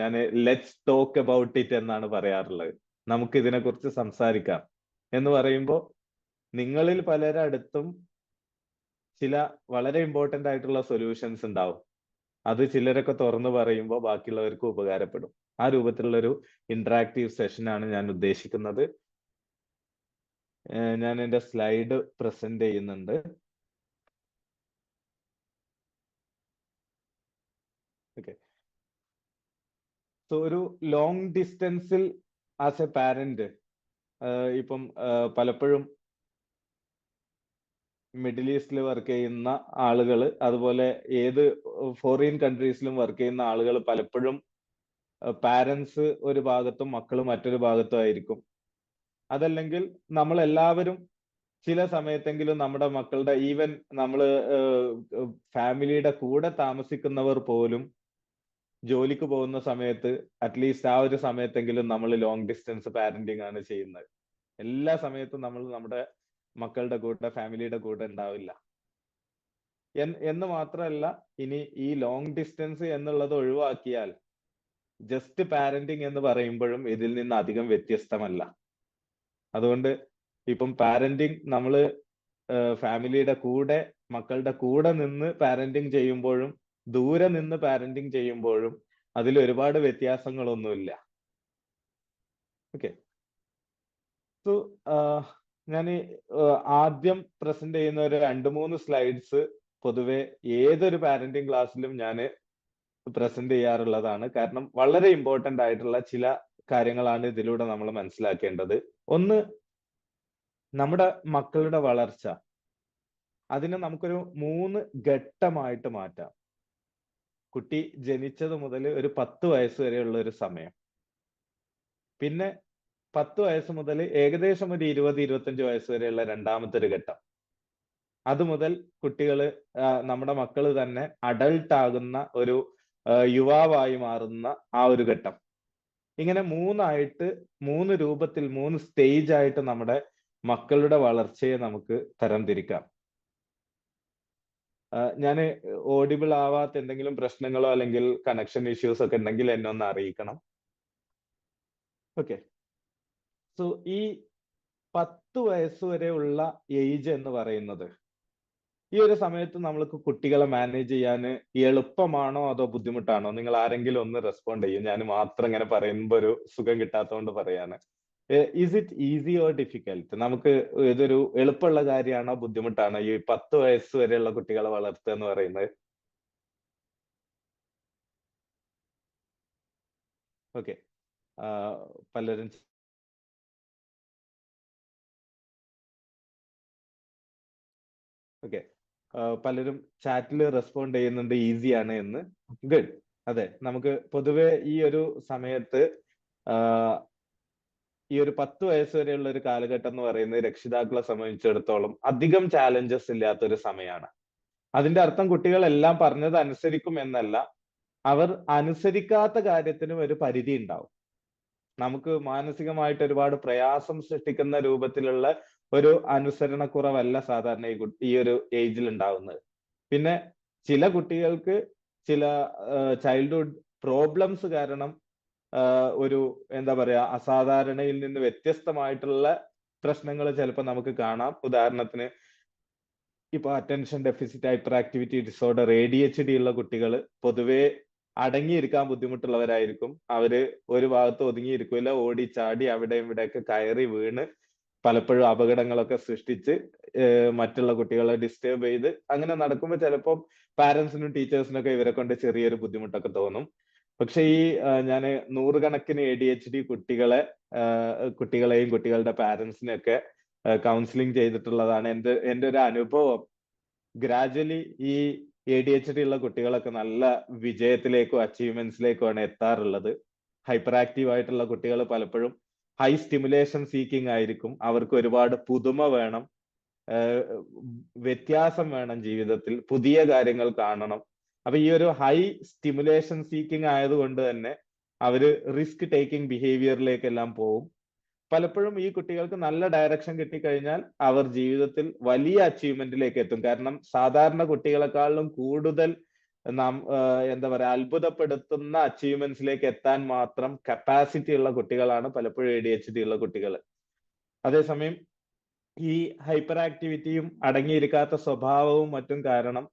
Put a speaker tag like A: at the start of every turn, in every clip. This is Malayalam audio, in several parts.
A: ഞാൻ ലെറ്റ്സ് ടോക്ക് അബൌട്ട് ഇറ്റ് എന്നാണ് പറയാറുള്ളത്. നമുക്ക് ഇതിനെക്കുറിച്ച് സംസാരിക്കാം എന്ന് പറയുമ്പോൾ നിങ്ങളിൽ പലരടുത്തും ചില വളരെ ഇമ്പോർട്ടന്റ് ആയിട്ടുള്ള സൊല്യൂഷൻസ് ഉണ്ടാവും. അത് ചിലരൊക്കെ തുറന്നു പറയുമ്പോൾ ബാക്കിയുള്ളവർക്ക് ഉപകാരപ്പെടും. ആ രൂപത്തിലുള്ള ഒരു ഇന്ററാക്റ്റീവ് സെഷനാണ് ഞാൻ ഉദ്ദേശിക്കുന്നത്. ഞാൻ എന്റെ സ്ലൈഡ് പ്രസന്റ് ചെയ്യുന്നുണ്ട്. ഓക്കെ. സോ ഒരു ലോങ് ഡിസ്റ്റൻസിൽ ആസ് എ പാരന്റ് ഇപ്പം പലപ്പോഴും മിഡിൽ ഈസ്റ്റിൽ വർക്ക് ചെയ്യുന്ന ആളുകൾ, അതുപോലെ ഏത് ഫോറിൻ കൺട്രീസിലും വർക്ക് ചെയ്യുന്ന ആളുകൾ പലപ്പോഴും പാരന്റ്സ് ഒരു ഭാഗത്തും മക്കൾ മറ്റൊരു ഭാഗത്തും ആയിരിക്കും. അതല്ലെങ്കിൽ നമ്മൾ എല്ലാവരും ചില സമയത്തെങ്കിലും നമ്മുടെ മക്കളുടെ, ഈവൻ നമ്മൾ ഫാമിലിയുടെ കൂടെ താമസിക്കുന്നവർ പോലും ജോലിക്ക് പോകുന്ന സമയത്ത് അറ്റ്ലീസ്റ്റ് ആ ഒരു സമയത്തെങ്കിലും നമ്മൾ ലോങ് ഡിസ്റ്റൻസ് പാരന്റിങ് ആണ് ചെയ്യുന്നത്. എല്ലാ സമയത്തും നമ്മൾ നമ്മുടെ മക്കളുടെ കൂടെ, ഫാമിലിയുടെ കൂടെ ഉണ്ടാവില്ല. എന്ന് മാത്രമല്ല, ഇനി ഈ ലോങ് ഡിസ്റ്റൻസ് എന്നുള്ളത് ഒഴിവാക്കിയാൽ ജസ്റ്റ് പാരന്റിങ് എന്ന് പറയുമ്പോഴും ഇതിൽ നിന്ന് അധികം വ്യത്യസ്തമല്ല. അതുകൊണ്ട് ഇപ്പം പാരന്റിങ് നമ്മൾ ഫാമിലിയുടെ കൂടെ, മക്കളുടെ കൂടെ നിന്ന് പാരന്റിങ് ചെയ്യുമ്പോഴും ദൂരെ നിന്ന് പാരന്റിങ് ചെയ്യുമ്പോഴും അതിൽ ഒരുപാട് വ്യത്യാസങ്ങളൊന്നുമില്ല. ഓക്കെ. സോ ഞാൻ ആദ്യം പ്രസന്റ് ചെയ്യുന്ന ഒരു 2-3 സ്ലൈഡ്സ് പൊതുവെ ഏതൊരു പാരന്റിങ് ക്ലാസ്സിലും ഞാൻ പ്രസന്റ് ചെയ്യാറുള്ളതാണ്. കാരണം വളരെ ഇമ്പോർട്ടന്റ് ആയിട്ടുള്ള ചില കാര്യങ്ങളാണ് ഇതിലൂടെ നമ്മൾ മനസ്സിലാക്കേണ്ടത്. ഒന്ന്, നമ്മുടെ മക്കളുടെ വളർച്ച, അതിനെ നമുക്കൊരു 3 ഘട്ടമായിട്ട് മാറ്റാം. കുട്ടി ജനിച്ചത് മുതൽ ഒരു 10 വയസ്സ് വരെയുള്ള ഒരു സമയം, പിന്നെ 10 വയസ്സ് മുതൽ ഏകദേശം ഒരു 20-25 വയസ്സ് വരെയുള്ള രണ്ടാമത്തെ ഒരു ഘട്ടം, അതുമുതൽ കുട്ടികൾ, നമ്മുടെ മക്കൾ തന്നെ അഡൾട്ട് ആകുന്ന ഒരു യുവാവായി മാറുന്ന ആ ഒരു ഘട്ടം. ഇങ്ങനെ 3 രൂപത്തിൽ, 3 സ്റ്റേജ് ആയിട്ട് നമ്മുടെ മക്കളുടെ വളർച്ചയെ നമുക്ക് തരംതിരിക്കാം. ഞാൻ ഓഡിബിൾ ആവാത്ത എന്തെങ്കിലും പ്രശ്നങ്ങളോ അല്ലെങ്കിൽ കണക്ഷൻ ഇഷ്യൂസ് ഒക്കെ ഉണ്ടെങ്കിൽ എന്നെ ഒന്ന് അറിയിക്കണം. ഓക്കെ. സോ ഈ 10 വയസ്സ് വരെയുള്ള ഏജ് എന്ന് പറയുന്നത്, ഈ ഒരു സമയത്ത് നമ്മൾക്ക് കുട്ടികളെ മാനേജ് ചെയ്യാൻ എളുപ്പമാണോ അതോ ബുദ്ധിമുട്ടാണോ? നിങ്ങൾ ആരെങ്കിലും ഒന്ന് റെസ്പോണ്ട് ചെയ്യും. ഞാൻ മാത്രം ഇങ്ങനെ പറയുമ്പോൾ ഒരു സുഖം കിട്ടാത്തതുകൊണ്ട് പറയാണ്. Is it easy or difficult? നമുക്ക് ഇതൊരു എളുപ്പമുള്ള കാര്യമാണോ ബുദ്ധിമുട്ടാണോ ഈ 10 വയസ്സ് വരെയുള്ള കുട്ടികളെ വളർത്തുക എന്ന് പറയുന്നത്? ഓക്കെ. പലരും ഓക്കെ, പലരും ചാറ്റിൽ റെസ്പോണ്ട് ചെയ്യുന്നുണ്ട് ഈസിയാണ് എന്ന്. ഗുഡ്. അതെ, നമുക്ക് പൊതുവെ ഈ ഒരു സമയത്ത് ഈ ഒരു 10 വയസ്സ് വരെയുള്ള ഒരു കാലഘട്ടം എന്ന് പറയുന്നത് രക്ഷിതാക്കളെ സംബന്ധിച്ചിടത്തോളം അധികം ചാലഞ്ചസ് ഇല്ലാത്ത ഒരു സമയമാണ്. അതിന്റെ അർത്ഥം കുട്ടികൾ എല്ലാം പറഞ്ഞത് അനുസരിക്കും എന്നല്ല. അവർ അനുസരിക്കാത്ത കാര്യത്തിനും ഒരു പരിധി ഉണ്ടാവും. നമുക്ക് മാനസികമായിട്ട് ഒരുപാട് പ്രയാസം സൃഷ്ടിക്കുന്ന രൂപത്തിലുള്ള ഒരു അനുസരണക്കുറവല്ല സാധാരണ ഈ ഒരു ഏജിൽ ഉണ്ടാവുന്നത്. പിന്നെ ചില കുട്ടികൾക്ക് ചില ചൈൽഡ്ഹുഡ് പ്രോബ്ലംസ് കാരണം ഒരു എന്താ പറയാ, അസാധാരണയിൽ നിന്ന് വ്യത്യസ്തമായിട്ടുള്ള പ്രശ്നങ്ങൾ ചിലപ്പോൾ നമുക്ക് കാണാം. ഉദാഹരണത്തിന് ഇപ്പൊ attention deficit hyper activity disorder ADHD ഉള്ള കുട്ടികൾ പൊതുവെ അടങ്ങിയിരിക്കാൻ ബുദ്ധിമുട്ടുള്ളവരായിരിക്കും. അവര് ഒരു ഭാഗത്ത് ഒതുങ്ങിയിരിക്കില്ല, ഓടി ചാടി അവിടെ ഇവിടെയൊക്കെ കയറി വീണ് പലപ്പോഴും അപകടങ്ങളൊക്കെ സൃഷ്ടിച്ച് മറ്റുള്ള കുട്ടികളെ ഡിസ്റ്റർബ് ചെയ്ത് അങ്ങനെ നടക്കുമ്പോൾ ചിലപ്പോൾ പാരന്റ്സിനും ടീച്ചേഴ്സിനൊക്കെ ഇവരെ കൊണ്ട് ചെറിയൊരു ബുദ്ധിമുട്ടൊക്കെ തോന്നും. പക്ഷെ ഈ ഞാൻ നൂറുകണക്കിന് ADHD കുട്ടികളെയും കുട്ടികളുടെ പാരന്റ്സിനെയൊക്കെ കൗൺസിലിംഗ് ചെയ്തിട്ടുള്ളതാണ്. എൻ്റെ ഒരു അനുഭവം. ഗ്രാജുവലി ഈ ADHD ഉള്ള കുട്ടികളൊക്കെ നല്ല വിജയത്തിലേക്കോ അച്ചീവ്മെന്റ്സിലേക്കോ ആണ് എത്താറുള്ളത്. ഹൈപ്പർ ആക്റ്റീവ് ആയിട്ടുള്ള കുട്ടികൾ പലപ്പോഴും ഹൈ സ്റ്റിമുലേഷൻ സീക്കിംഗ് ആയിരിക്കും. അവർക്ക് ഒരുപാട് പുതുമ വേണം, വ്യത്യാസം വേണം ജീവിതത്തിൽ, പുതിയ കാര്യങ്ങൾ കാണണം. അപ്പൊ ഈ ഒരു ഹൈ സ്റ്റിമുലേഷൻ സീക്കിംഗ് ആയതുകൊണ്ട് തന്നെ അവര് റിസ്ക് ടേക്കിംഗ് ബിഹേവിയറിലേക്കെല്ലാം പോവും. പലപ്പോഴും ഈ കുട്ടികൾക്ക് നല്ല ഡയറക്ഷൻ കിട്ടിക്കഴിഞ്ഞാൽ അവർ ജീവിതത്തിൽ വലിയ അച്ചീവ്മെന്റിലേക്ക് എത്തും. കാരണം സാധാരണ കുട്ടികളെക്കാളും കൂടുതൽ നാം എന്താ പറയാ അത്ഭുതപ്പെടുത്തുന്ന അച്ചീവ്മെന്റ്സിലേക്ക് എത്താൻ മാത്രം കപ്പാസിറ്റി ഉള്ള കുട്ടികളാണ് പലപ്പോഴും ADHD ഉള്ള കുട്ടികൾ. അതേസമയം ഈ ഹൈപ്പർ ആക്ടിവിറ്റിയും അടങ്ങിയിരിക്കാത്ത സ്വഭാവവും മറ്റും കാരണം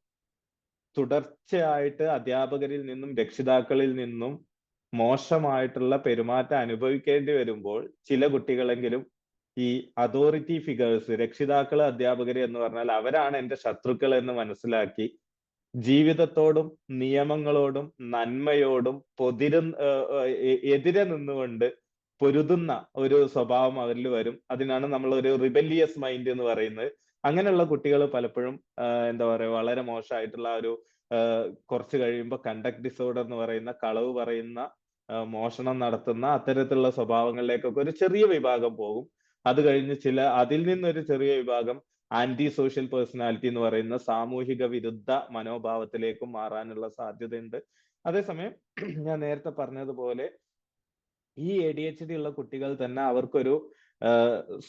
A: തുടർച്ചയായിട്ട് അധ്യാപകരിൽ നിന്നും രക്ഷിതാക്കളിൽ നിന്നും മോശമായിട്ടുള്ള പെരുമാറ്റം അനുഭവിക്കേണ്ടി വരുമ്പോൾ ചില കുട്ടികളെങ്കിലും ഈ അതോറിറ്റി ഫിഗേഴ്സ്, രക്ഷിതാക്കള്, അധ്യാപകര് എന്ന് പറഞ്ഞാൽ അവരാണ് എന്റെ ശത്രുക്കൾ എന്ന് മനസ്സിലാക്കി ജീവിതത്തോടും നിയമങ്ങളോടും നന്മയോടും എതിരെ നിന്നുകൊണ്ട് പൊരുതുന്ന ഒരു സ്വഭാവം അവരിൽ വരും. അതിനാണ് നമ്മൾ ഒരു റിബല്ലിയസ് മൈൻഡ് എന്ന് പറയുന്നത്. അങ്ങനെയുള്ള കുട്ടികൾ പലപ്പോഴും എന്താ പറയുക വളരെ മോശമായിട്ടുള്ള ഒരു കുറച്ച് കഴിയുമ്പോൾ കണ്ടക്ട് ഡിസോർഡർ എന്ന് പറയുന്ന, കളവ് പറയുന്ന, മോഷണം നടത്തുന്ന അത്തരത്തിലുള്ള സ്വഭാവങ്ങളിലേക്കൊക്കെ ഒരു ചെറിയ വിഭാഗം പോകും. അത് കഴിഞ്ഞ് അതിൽ നിന്നൊരു ചെറിയ വിഭാഗം ആന്റി സോഷ്യൽ പേഴ്സണാലിറ്റി എന്ന് പറയുന്ന സാമൂഹിക വിരുദ്ധ മനോഭാവത്തിലേക്കും മാറാനുള്ള സാധ്യതയുണ്ട്. അതേസമയം ഞാൻ നേരത്തെ പറഞ്ഞതുപോലെ ഈ ADHD ഉള്ള കുട്ടികൾ തന്നെ അവർക്കൊരു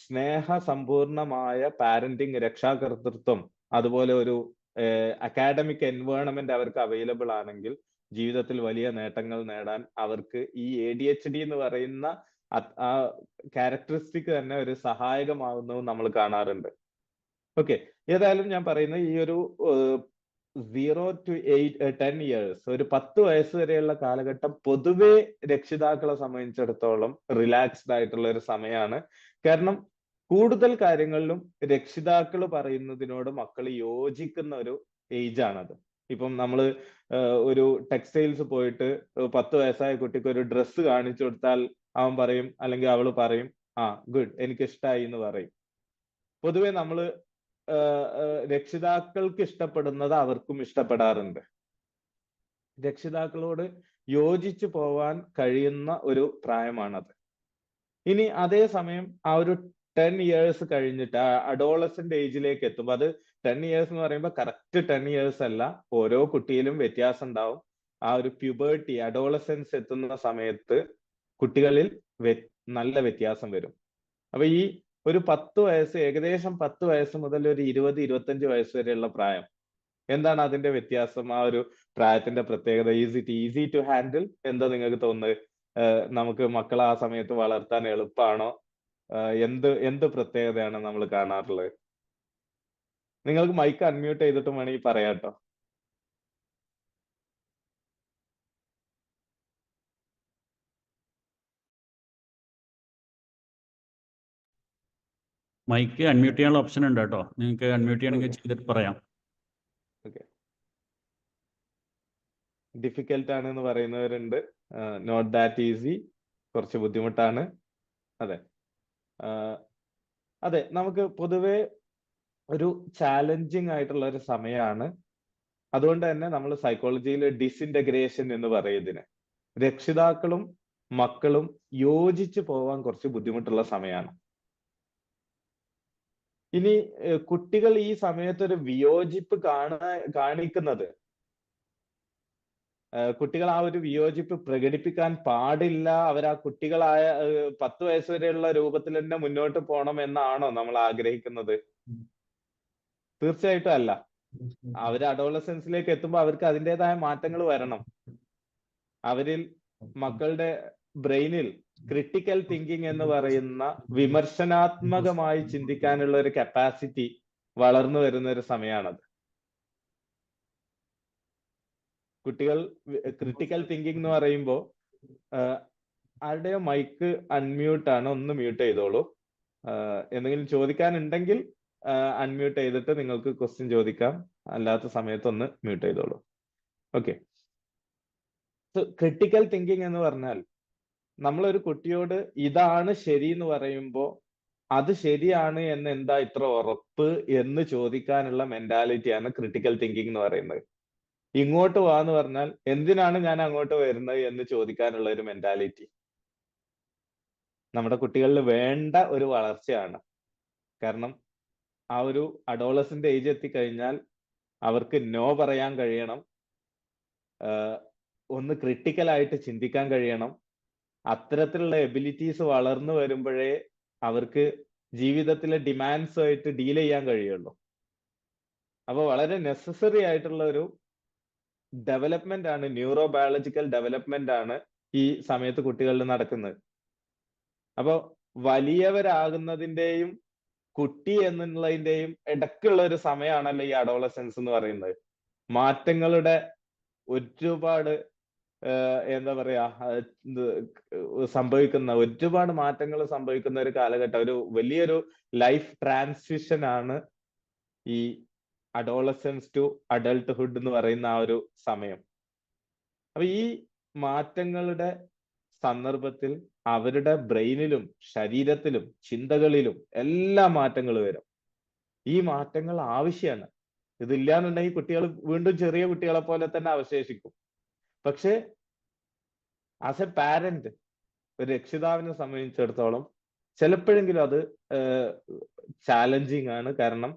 A: സ്നേഹസമ്പൂർണമായ പാരന്റിങ്, രക്ഷാകർതൃത്വം, അതുപോലെ ഒരു അക്കാഡമിക് എൻവയോൺമെന്റ് അവർക്ക് അവൈലബിൾ ആണെങ്കിൽ ജീവിതത്തിൽ വലിയ നേട്ടങ്ങൾ നേടാൻ അവർക്ക് ഈ ADHD എന്ന് പറയുന്ന ആ ക്യാരക്ടറിസ്റ്റിക് തന്നെ ഒരു സഹായകമാവുന്നതും നമ്മൾ കാണാറുണ്ട്. ഓക്കെ, ഏതായാലും ഞാൻ പറയുന്നത് ഈ ഒരു 0 to 10 years, ഒരു 10 വയസ്സ് വരെയുള്ള കാലഘട്ടം പൊതുവെ രക്ഷിതാക്കളെ സംബന്ധിച്ചിടത്തോളം റിലാക്സ്ഡ് ആയിട്ടുള്ള ഒരു സമയമാണ്. കാരണം കൂടുതൽ കാര്യങ്ങളിലും രക്ഷിതാക്കൾ പറയുന്നതിനോട് മക്കൾ യോജിക്കുന്ന ഒരു ഏജ് ആണത്. ഇപ്പം നമ്മൾ ഒരു ടെക്സ്റ്റൈൽസ് പോയിട്ട് 10 വയസ്സായ കുട്ടിക്ക് ഒരു ഡ്രസ്സ് കാണിച്ചു കൊടുത്താൽ അവൻ പറയും, അല്ലെങ്കിൽ അവള് പറയും, ആ ഗുഡ്, എനിക്ക് ഇഷ്ടമായി എന്ന് പറയും. പൊതുവെ നമ്മള് രക്ഷിതാക്കൾക്ക് ഇഷ്ടപ്പെടുന്നത് അവർക്കും ഇഷ്ടപ്പെടാറുണ്ട്. രക്ഷിതാക്കളോട് യോജിച്ചു പോവാൻ കഴിയുന്ന ഒരു പ്രായമാണത്. ഇനി അതേസമയം ആ ഒരു 10 years കഴിഞ്ഞിട്ട് അഡോളസെന്റ് ഏജിലേക്ക് എത്തുമ്പോൾ, അത് 10 years എന്ന് പറയുമ്പോൾ കറക്റ്റ് 10 years അല്ല, ഓരോ കുട്ടിയിലും വ്യത്യാസം ഉണ്ടാവും. ആ ഒരു പ്യൂബേർട്ടി, അഡോളസെൻസ് എത്തുന്ന സമയത്ത് കുട്ടികളിൽ നല്ല വ്യത്യാസം വരും. അപ്പൊ ഈ ഒരു 10 വയസ്സ്, ഏകദേശം 10 വയസ്സ് മുതൽ ഒരു 20-25 വയസ്സ് വരെയുള്ള പ്രായം, എന്താണ് അതിന്റെ വ്യത്യാസം? ആ ഒരു പ്രായത്തിന്റെ പ്രത്യേകത, ഈസി ടു ഹാൻഡിൽ, എന്താ നിങ്ങൾക്ക് തോന്നുന്നത്? നമുക്ക് മക്കളെ ആ സമയത്ത് വളർത്താൻ എളുപ്പമാണോ? എന്ത് പ്രത്യേകതയാണ് നമ്മൾ കാണാറുള്ളത്? നിങ്ങൾക്ക് മൈക്ക് അൺമ്യൂട്ട് ചെയ്തിട്ട് വേണമെങ്കിൽ പറയാട്ടോ.
B: മൈക്ക് അൺമ്യൂട്ട് ചെയ്യാനുള്ള ഓപ്ഷൻ ഉണ്ട് കേട്ടോ, നിങ്ങൾക്ക് അൺമ്യൂട്ട് ചെയ്യണമെങ്കിൽ ചെയ്തിട്ട് പറയാം.
A: ഓക്കെ, ഡിഫിക്കൽട്ട് ആണ് എന്ന് പറയുന്നവരുണ്ട്. നോട്ട് ദാറ്റ് ഈസി, കുറച്ച് ബുദ്ധിമുട്ടാണ്. അതെ, അതെ, നമുക്ക് പൊതുവെ ഒരു ചാലഞ്ചിങ് ആയിട്ടുള്ള ഒരു സമയമാണ്. അതുകൊണ്ട് തന്നെ നമ്മൾ സൈക്കോളജിയിൽ ഡിസിൻറ്റഗ്രേഷൻ എന്ന് പറയും ഇതിന്. രക്ഷിതാക്കളും മക്കളും യോജിച്ചു പോവാൻ കുറച്ച് ബുദ്ധിമുട്ടുള്ള സമയമാണ്. ഇനി കുട്ടികൾ ഈ സമയത്ത് ഒരു വിയോജിപ്പ് കാണിക്കുന്നത്, കുട്ടികൾ ആ ഒരു വിയോജിപ്പ് പ്രകടിപ്പിക്കാൻ പാടില്ല, ആ കുട്ടികളായ 10 വയസ്സ് വരെയുള്ള രൂപത്തിൽ തന്നെ മുന്നോട്ട് പോകണം എന്നാണോ നമ്മൾ ആഗ്രഹിക്കുന്നത്? തീർച്ചയായിട്ടും അല്ല. അവർ അഡോളസൻസിലേക്ക് എത്തുമ്പോൾ അവർക്ക് അതിൻ്റെതായ മാറ്റങ്ങൾ വരണം. അവരിൽ, മക്കളുടെ ബ്രെയിനിൽ ക്രിട്ടിക്കൽ തിങ്കിങ് എന്ന് പറയുന്ന വിമർശനാത്മകമായി ചിന്തിക്കാനുള്ള ഒരു കപ്പാസിറ്റി വളർന്നു വരുന്ന ഒരു സമയമാണത്. കുട്ടികൾ ക്രിട്ടിക്കൽ തിങ്കിങ് എന്ന് പറയുമ്പോൾ ആരുടെയോ മൈക്ക് അൺമ്യൂട്ട് ആണ്, ഒന്ന് മ്യൂട്ട് ചെയ്തോളൂ. എന്തെങ്കിലും ചോദിക്കാനുണ്ടെങ്കിൽ അൺമ്യൂട്ട് ചെയ്തിട്ട് നിങ്ങൾക്ക് ക്വസ്റ്റ്യൻ ചോദിക്കാം, അല്ലാത്ത സമയത്ത് ഒന്ന് മ്യൂട്ട് ചെയ്തോളൂ. ഓക്കെ, സോ ക്രിട്ടിക്കൽ തിങ്കിങ് എന്ന് പറഞ്ഞാൽ നമ്മളൊരു കുട്ടിയോട് ഇതാണ് ശരി എന്ന് പറയുമ്പോൾ അത് ശരിയാണ് എന്ന് എന്താ ഇത്ര ഉറപ്പ് എന്ന് ചോദിക്കാനുള്ള മെന്റാലിറ്റിയാണ് ക്രിട്ടിക്കൽ തിങ്കിങ് എന്ന് പറയുന്നത്. ഇങ്ങോട്ട് വാന്ന് പറഞ്ഞാൽ എന്തിനാണ് ഞാൻ അങ്ങോട്ട് വരുന്നത് എന്ന് ചോദിക്കാനുള്ള ഒരു മെന്റാലിറ്റി നമ്മുടെ കുട്ടികളിൽ വേണ്ട ഒരു വളർച്ചയാണ്. കാരണം ആ ഒരു അഡോളസന്റ് ഏജ് എത്തിക്കഴിഞ്ഞാൽ അവർക്ക് നോ പറയാൻ കഴിയണം, ഒന്ന് ക്രിട്ടിക്കലായിട്ട് ചിന്തിക്കാൻ കഴിയണം. അത്തരത്തിലുള്ള എബിലിറ്റീസ് വളർന്നു വരുമ്പോഴേ അവർക്ക് ജീവിതത്തിലെ ഡിമാൻഡ്സുമായിട്ട് ഡീൽ ചെയ്യാൻ കഴിയുള്ളൂ. അപ്പോൾ വളരെ നെസസറി ആയിട്ടുള്ള ഒരു ഡെവലപ്മെന്റ് ആണ്, ന്യൂറോ ബയോളജിക്കൽ ഡെവലപ്മെന്റ് ആണ് ഈ സമയത്ത് കുട്ടികളിൽ നടക്കുന്നത്. അപ്പൊ വലിയവരാകുന്നതിന്റെയും കുട്ടി എന്നുള്ളതിന്റെയും ഇടക്കുള്ള ഒരു സമയമാണല്ലോ ഈ അഡോളസെൻസ് എന്ന് പറയുന്നത്. മാറ്റങ്ങളുടെ ഒരുപാട് എന്താ പറയാ സംഭവിക്കുന്ന ഒരുപാട് മാറ്റങ്ങൾ സംഭവിക്കുന്ന ഒരു കാലഘട്ടം, ഒരു വലിയൊരു ലൈഫ് ട്രാൻസിഷൻ ആണ് ഈ അഡോളസെൻസ് ടു അഡൾട്ട്ഹുഡ് എന്ന് പറയുന്ന ആ ഒരു സമയം. അപ്പൊ ഈ മാറ്റങ്ങളുടെ സന്ദർഭത്തിൽ അവരുടെ ബ്രെയിനിലും ശരീരത്തിലും ചിന്തകളിലും എല്ലാ മാറ്റങ്ങൾ വരും. ഈ മാറ്റങ്ങൾ ആവശ്യമാണ്. ഇതില്ലാന്നുണ്ടെങ്കിൽ കുട്ടികൾ വീണ്ടും ചെറിയ കുട്ടികളെ പോലെ തന്നെ അവശേഷിക്കും. പക്ഷെ ആസ് എ പാരന്റ്, ഒരു രക്ഷിതാവിനെ സംബന്ധിച്ചിടത്തോളം ചിലപ്പോഴെങ്കിലും അത് ചാലഞ്ചിങ് ആണ്. കാരണം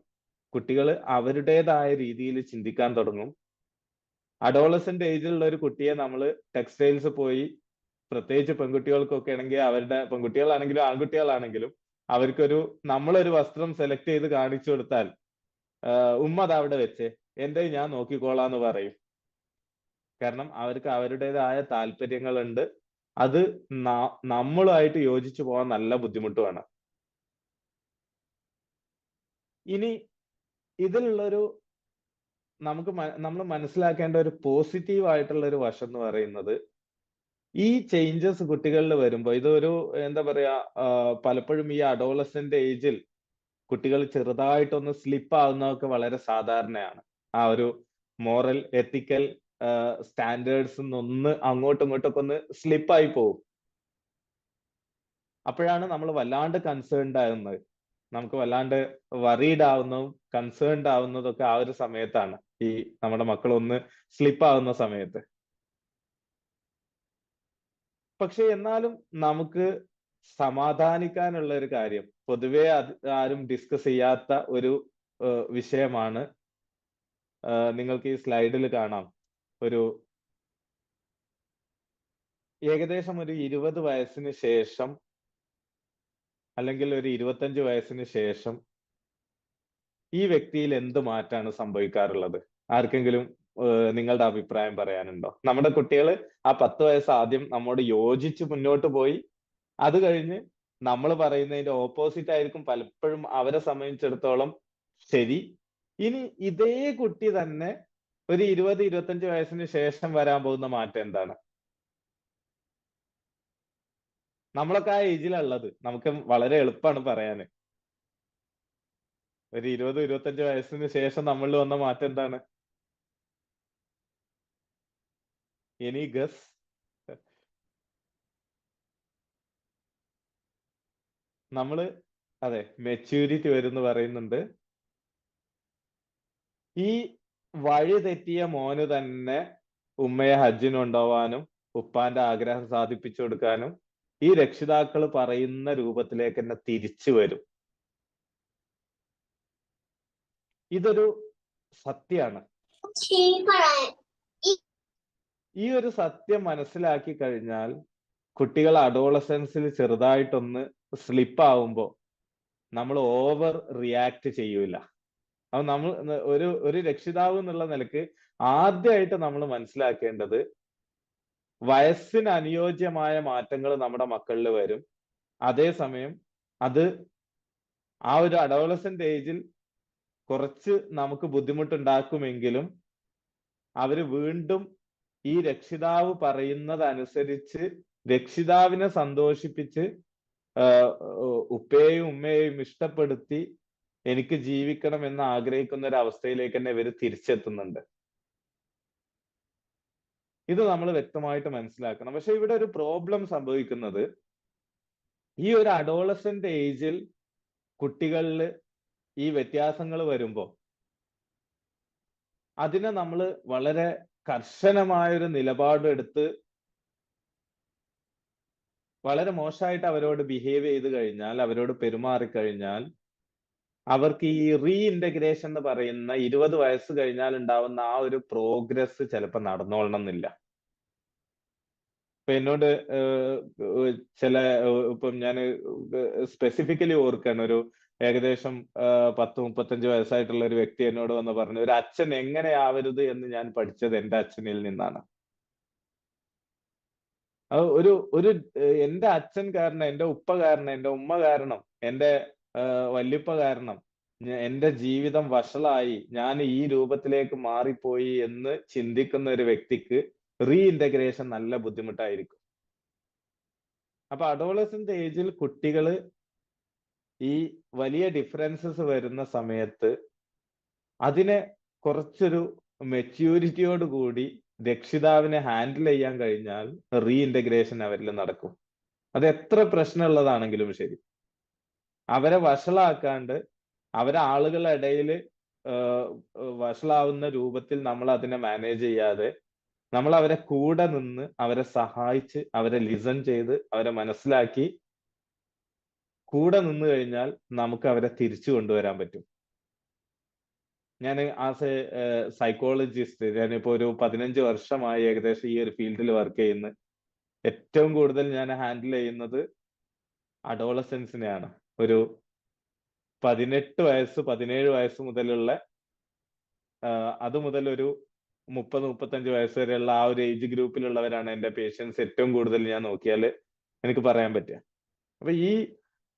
A: കുട്ടികൾ അവരുടേതായ രീതിയിൽ ചിന്തിക്കാൻ തുടങ്ങും. അഡോളസെന്റ് ഏജിലുള്ള ഒരു കുട്ടിയെ നമ്മൾ ടെക്സ്റ്റൈൽസ് പോയി, പ്രത്യേകിച്ച് പെൺകുട്ടികൾക്കൊക്കെ ആണെങ്കിൽ, അവരുടെ പെൺകുട്ടികളാണെങ്കിലും ആൺകുട്ടികളാണെങ്കിലും നമ്മളൊരു വസ്ത്രം സെലക്ട് ചെയ്ത് കാണിച്ചു കൊടുത്താൽ ഉമ്മ അതവിടെ വെച്ചേ, എന്റെ ഞാൻ നോക്കിക്കോളാന്ന് പറയും. കാരണം അവർക്ക് അവരുടേതായ താല്പര്യങ്ങളുണ്ട്. അത് നമ്മളുമായിട്ട് യോജിച്ചു പോകാൻ നല്ല ബുദ്ധിമുട്ടുമാണ്. ഇനി ഇതിലുള്ളൊരു നമ്മൾ മനസ്സിലാക്കേണ്ട ഒരു പോസിറ്റീവ് ആയിട്ടുള്ള ഒരു വശം എന്ന് പറയുന്നത്, ഈ ചേഞ്ചസ് കുട്ടികളിൽ വരുമ്പോൾ ഇതൊരു എന്താ പറയാ, പലപ്പോഴും ഈ അഡോളസെന്റ് ഏജിൽ കുട്ടികൾ ചെറുതായിട്ടൊന്ന് സ്ലിപ്പ് ആവുന്നതൊക്കെ വളരെ സാധാരണയാണ്. ആ ഒരു മോറൽ എത്തിക്കൽ സ്റ്റാൻഡേർഡ്സ് ഒന്ന് അങ്ങോട്ടും ഇങ്ങോട്ടൊക്കെ ഒന്ന് സ്ലിപ്പായി പോകും. അപ്പോഴാണ് നമ്മൾ വല്ലാണ്ട് കൺസേൺഡ് ആവുന്നത്, നമുക്ക് വല്ലാണ്ട് വറീഡ് ആവുന്നതും കൺസേൺഡ് ആവുന്നതൊക്കെ ആ ഒരു സമയത്താണ്, ഈ നമ്മുടെ മക്കൾ ഒന്ന് സ്ലിപ്പ് ആവുന്ന സമയത്ത്. പക്ഷെ എന്നാലും നമുക്ക് സമാധാനിക്കാനുള്ള ഒരു കാര്യം, പൊതുവെ ആരും ഡിസ്കസ് ചെയ്യാത്ത ഒരു വിഷയമാണ്. നിങ്ങൾക്ക് ഈ സ്ലൈഡിൽ കാണാം, ഏകദേശം ഒരു 20 വയസ്സിന് ശേഷം അല്ലെങ്കിൽ ഒരു 25 വയസ്സിന് ശേഷം ഈ വ്യക്തിയിൽ എന്ത് മാറ്റാണ് സംഭവിക്കാറുള്ളത്? ആർക്കെങ്കിലും നിങ്ങളുടെ അഭിപ്രായം പറയാനുണ്ടോ? നമ്മുടെ കുട്ടികൾ ആ 10 വയസ്സ് ആദ്യം നമ്മോട് യോജിച്ച് മുന്നോട്ട് പോയി, അത് കഴിഞ്ഞ് നമ്മൾ പറയുന്നതിന്റെ ഓപ്പോസിറ്റ് ആയിരിക്കും പലപ്പോഴും അവരെ സംബന്ധിച്ചിടത്തോളം ശരി. ഇനി ഇതേ കുട്ടി തന്നെ ഒരു 20-25 വയസ്സിന് ശേഷം വരാൻ പോകുന്ന മാറ്റം എന്താണ്? നമ്മളൊക്കെ ആ ഏജിലുള്ളത്, നമുക്ക് വളരെ എളുപ്പമാണ് പറയാന്. ഒരു 20-25 വയസ്സിന് ശേഷം നമ്മളിൽ വന്ന മാറ്റം എന്താണ്? Any guess? നമ്മള് അതെ, മെച്യൂരിറ്റി വരുമെന്ന് പറയുന്നുണ്ട്. ഈ വഴി തെറ്റിയ മോന് തന്നെ ഉമ്മയെ ഹജ്ജിന് കൊണ്ടുപോവാനും ഉപ്പാന്റെ ആഗ്രഹം സാധിപ്പിച്ചു കൊടുക്കാനും ഈ രക്ഷിതാക്കൾ പറയുന്ന രൂപത്തിലേക്ക് തന്നെ തിരിച്ചു വരും. ഇതൊരു സത്യമാണ്. ഈ ഒരു സത്യം മനസ്സിലാക്കി കഴിഞ്ഞാൽ കുട്ടികൾ അഡോളസെൻസിൽ ചെറുതായിട്ടൊന്ന് സ്ലിപ്പ് ആവുമ്പോൾ നമ്മൾ ഓവർ റിയാക്ട് ചെയ്യൂല. അപ്പൊ നമ്മൾ ഒരു രക്ഷിതാവ് എന്നുള്ള നിലക്ക് ആദ്യമായിട്ട് നമ്മൾ മനസ്സിലാക്കേണ്ടത്, വയസ്സിന് അനുയോജ്യമായ മാറ്റങ്ങൾ നമ്മുടെ മക്കളിൽ വരും. അതേസമയം അത് ആ ഒരു അഡോളസെന്റ് ഏജിൽ കുറച്ച് നമുക്ക് ബുദ്ധിമുട്ടുണ്ടാക്കുമെങ്കിലും അവര് വീണ്ടും ഈ രക്ഷിതാവ് പറയുന്നതനുസരിച്ച് രക്ഷിതാവിനെ സന്തോഷിപ്പിച്ച് ഉപ്പയെയും ഉമ്മയെയും ഇഷ്ടപ്പെടുത്തി എനിക്ക് ജീവിക്കണം എന്ന് ആഗ്രഹിക്കുന്ന ഒരു അവസ്ഥയിലേക്ക് തന്നെ ഇവര് തിരിച്ചെത്തുന്നുണ്ട്. ഇത് നമ്മൾ വ്യക്തമായിട്ട് മനസ്സിലാക്കണം. പക്ഷെ ഇവിടെ ഒരു പ്രോബ്ലം സംഭവിക്കുന്നത്, ഈ ഒരു അഡോളസെന്റ് ഏജിൽ കുട്ടികളിൽ ഈ വ്യത്യാസങ്ങൾ വരുമ്പോൾ അതിനെ നമ്മൾ വളരെ കർശനമായൊരു നിലപാടെടുത്ത് വളരെ മോശമായിട്ട് അവരോട് ബിഹേവ് ചെയ്ത് കഴിഞ്ഞാൽ, അവരോട് പെരുമാറിക്കഴിഞ്ഞാൽ, അവർക്ക് ഈ റീഇന്റഗ്രേഷൻ എന്ന് പറയുന്ന 20 വയസ്സ് കഴിഞ്ഞാൽ ഉണ്ടാവുന്ന ആ ഒരു പ്രോഗ്രസ് ചിലപ്പോൾ നടന്നോളണം എന്നില്ല. ഇപ്പൊ എന്നോട് ഇപ്പം ഞാൻ സ്പെസിഫിക്കലി ഓർക്കാണ്, ഒരു ഏകദേശം 10-35 വയസ്സായിട്ടുള്ള ഒരു വ്യക്തി എന്നോട് വന്ന് പറഞ്ഞു, ഒരു അച്ഛൻ എങ്ങനെ ആവരുത് എന്ന് ഞാൻ പഠിച്ചത് എന്റെ അച്ഛനിൽ നിന്നാണ്. ഒരു ഒരു എന്റെ അച്ഛൻ കാരണം, എന്റെ ഉപ്പ കാരണം, എന്റെ ഉമ്മ കാരണം, എന്റെ വല്യുപ്പ കാരണം എന്റെ ജീവിതം വഷളായി, ഞാൻ ഈ രൂപത്തിലേക്ക് മാറിപ്പോയി എന്ന് ചിന്തിക്കുന്ന ഒരു വ്യക്തിക്ക് റീഇന്റഗ്രേഷൻ നല്ല ബുദ്ധിമുട്ടായിരിക്കും. അപ്പൊ അഡോളസന്റ് ഏജിൽ കുട്ടികള് ഈ വലിയ ഡിഫറൻസസ് വരുന്ന സമയത്ത് അതിനെ കുറച്ചൊരു മെച്യൂരിറ്റിയോട് കൂടി രക്ഷിതാവിനെ ഹാൻഡിൽ ചെയ്യാൻ കഴിഞ്ഞാൽ റീഇന്റഗ്രേഷൻ അവരിൽ നടക്കും. അത് എത്ര പ്രശ്നമുള്ളതാണെങ്കിലും ശരി. അവരെ വഷളാക്കാണ്ട് അവരെ ആളുകളുടെ ഇടയിൽ വഷളാവുന്ന രൂപത്തിൽ നമ്മൾ അതിനെ മാനേജ് ചെയ്യാതെ നമ്മൾ അവരെ കൂടെ നിന്ന് അവരെ സഹായിച്ച് അവരെ ലിസൺ ചെയ്ത് അവരെ മനസ്സിലാക്കി കൂടെ നിന്ന് കഴിഞ്ഞാൽ നമുക്ക് അവരെ തിരിച്ചു കൊണ്ടുവരാൻ പറ്റും. ഞാൻ ആസ് എ സൈക്കോളജിസ്റ്റ്, ഞാനിപ്പോ ഒരു 15 വർഷമായി ഏകദേശം ഈ ഒരു ഫീൽഡിൽ വർക്ക് ചെയ്യുന്നു. ഏറ്റവും കൂടുതൽ ഞാൻ ഹാൻഡിൽ ചെയ്യുന്നത് അഡോളസൻസിനെയാണ്. ഒരു 18 വയസ്സ് 17 വയസ്സ് മുതലുള്ള അത് മുതൽ ഒരു 30-35 വയസ്സ് വരെയുള്ള ആ ഒരു ഏജ് ഗ്രൂപ്പിലുള്ളവരാണ് എന്റെ പേഷ്യൻസ് ഏറ്റവും കൂടുതൽ ഞാൻ നോക്കിയാൽ എനിക്ക് പറയാൻ പറ്റുക. അപ്പൊ ഈ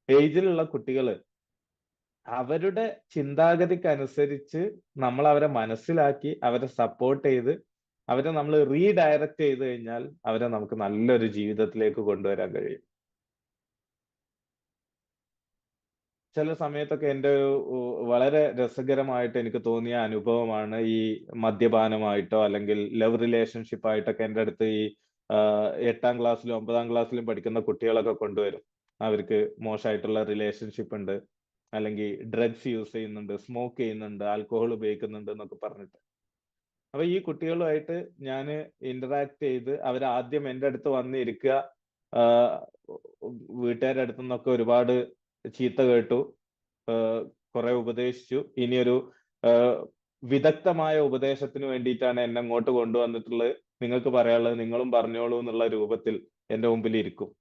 A: ഏജിലുള്ള കുട്ടികള് അവരുടെ ചിന്താഗതിക്കനുസരിച്ച് നമ്മൾ അവരെ മനസ്സിലാക്കി അവരെ സപ്പോർട്ട് ചെയ്ത് അവരെ നമ്മൾ റീഡയറക്റ്റ് ചെയ്ത് കഴിഞ്ഞാൽ അവരെ നമുക്ക് നല്ലൊരു ജീവിതത്തിലേക്ക് കൊണ്ടുവരാൻ കഴിയും. ചില സമയത്തൊക്കെ എൻ്റെ ഒരു വളരെ രസകരമായിട്ട് എനിക്ക് തോന്നിയ അനുഭവമാണ് ഈ മദ്യപാനമായിട്ടോ അല്ലെങ്കിൽ ലവ് റിലേഷൻഷിപ്പ് ആയിട്ടൊക്കെ എൻ്റെ അടുത്ത് ഈ 8ാം ക്ലാസ്സിലും 9ാം ക്ലാസ്സിലും പഠിക്കുന്ന കുട്ടികളൊക്കെ കൊണ്ടുവരും. അവർക്ക് മോശമായിട്ടുള്ള റിലേഷൻഷിപ്പ് ഉണ്ട്, അല്ലെങ്കിൽ ഡ്രഗ്സ് യൂസ് ചെയ്യുന്നുണ്ട്, സ്മോക്ക് ചെയ്യുന്നുണ്ട്, ആൽക്കഹോൾ ഉപയോഗിക്കുന്നുണ്ട് എന്നൊക്കെ പറഞ്ഞിട്ട്. അപ്പൊ ഈ കുട്ടികളുമായിട്ട് ഞാൻ ഇന്ററാക്ട് ചെയ്ത് അവർ ആദ്യം എൻ്റെ അടുത്ത് വന്നിരിക്കുക, വീട്ടുകാരുടെ അടുത്തു നിന്നൊക്കെ ഒരുപാട് ചീത്ത കേട്ടു, കുറെ ഉപദേശിച്ചു. ഇനിയൊരു വിദഗ്ധമായ ഉപദേശത്തിന് വേണ്ടിയിട്ടാണ് എന്നെ അങ്ങോട്ട് കൊണ്ടുവന്നിട്ടുള്ളത്, നിങ്ങൾക്ക് പറയാനുള്ളത് നിങ്ങളും പറഞ്ഞോളൂ എന്നുള്ള രൂപത്തിൽ എൻ്റെ മുമ്പിൽ ഇരിക്കും.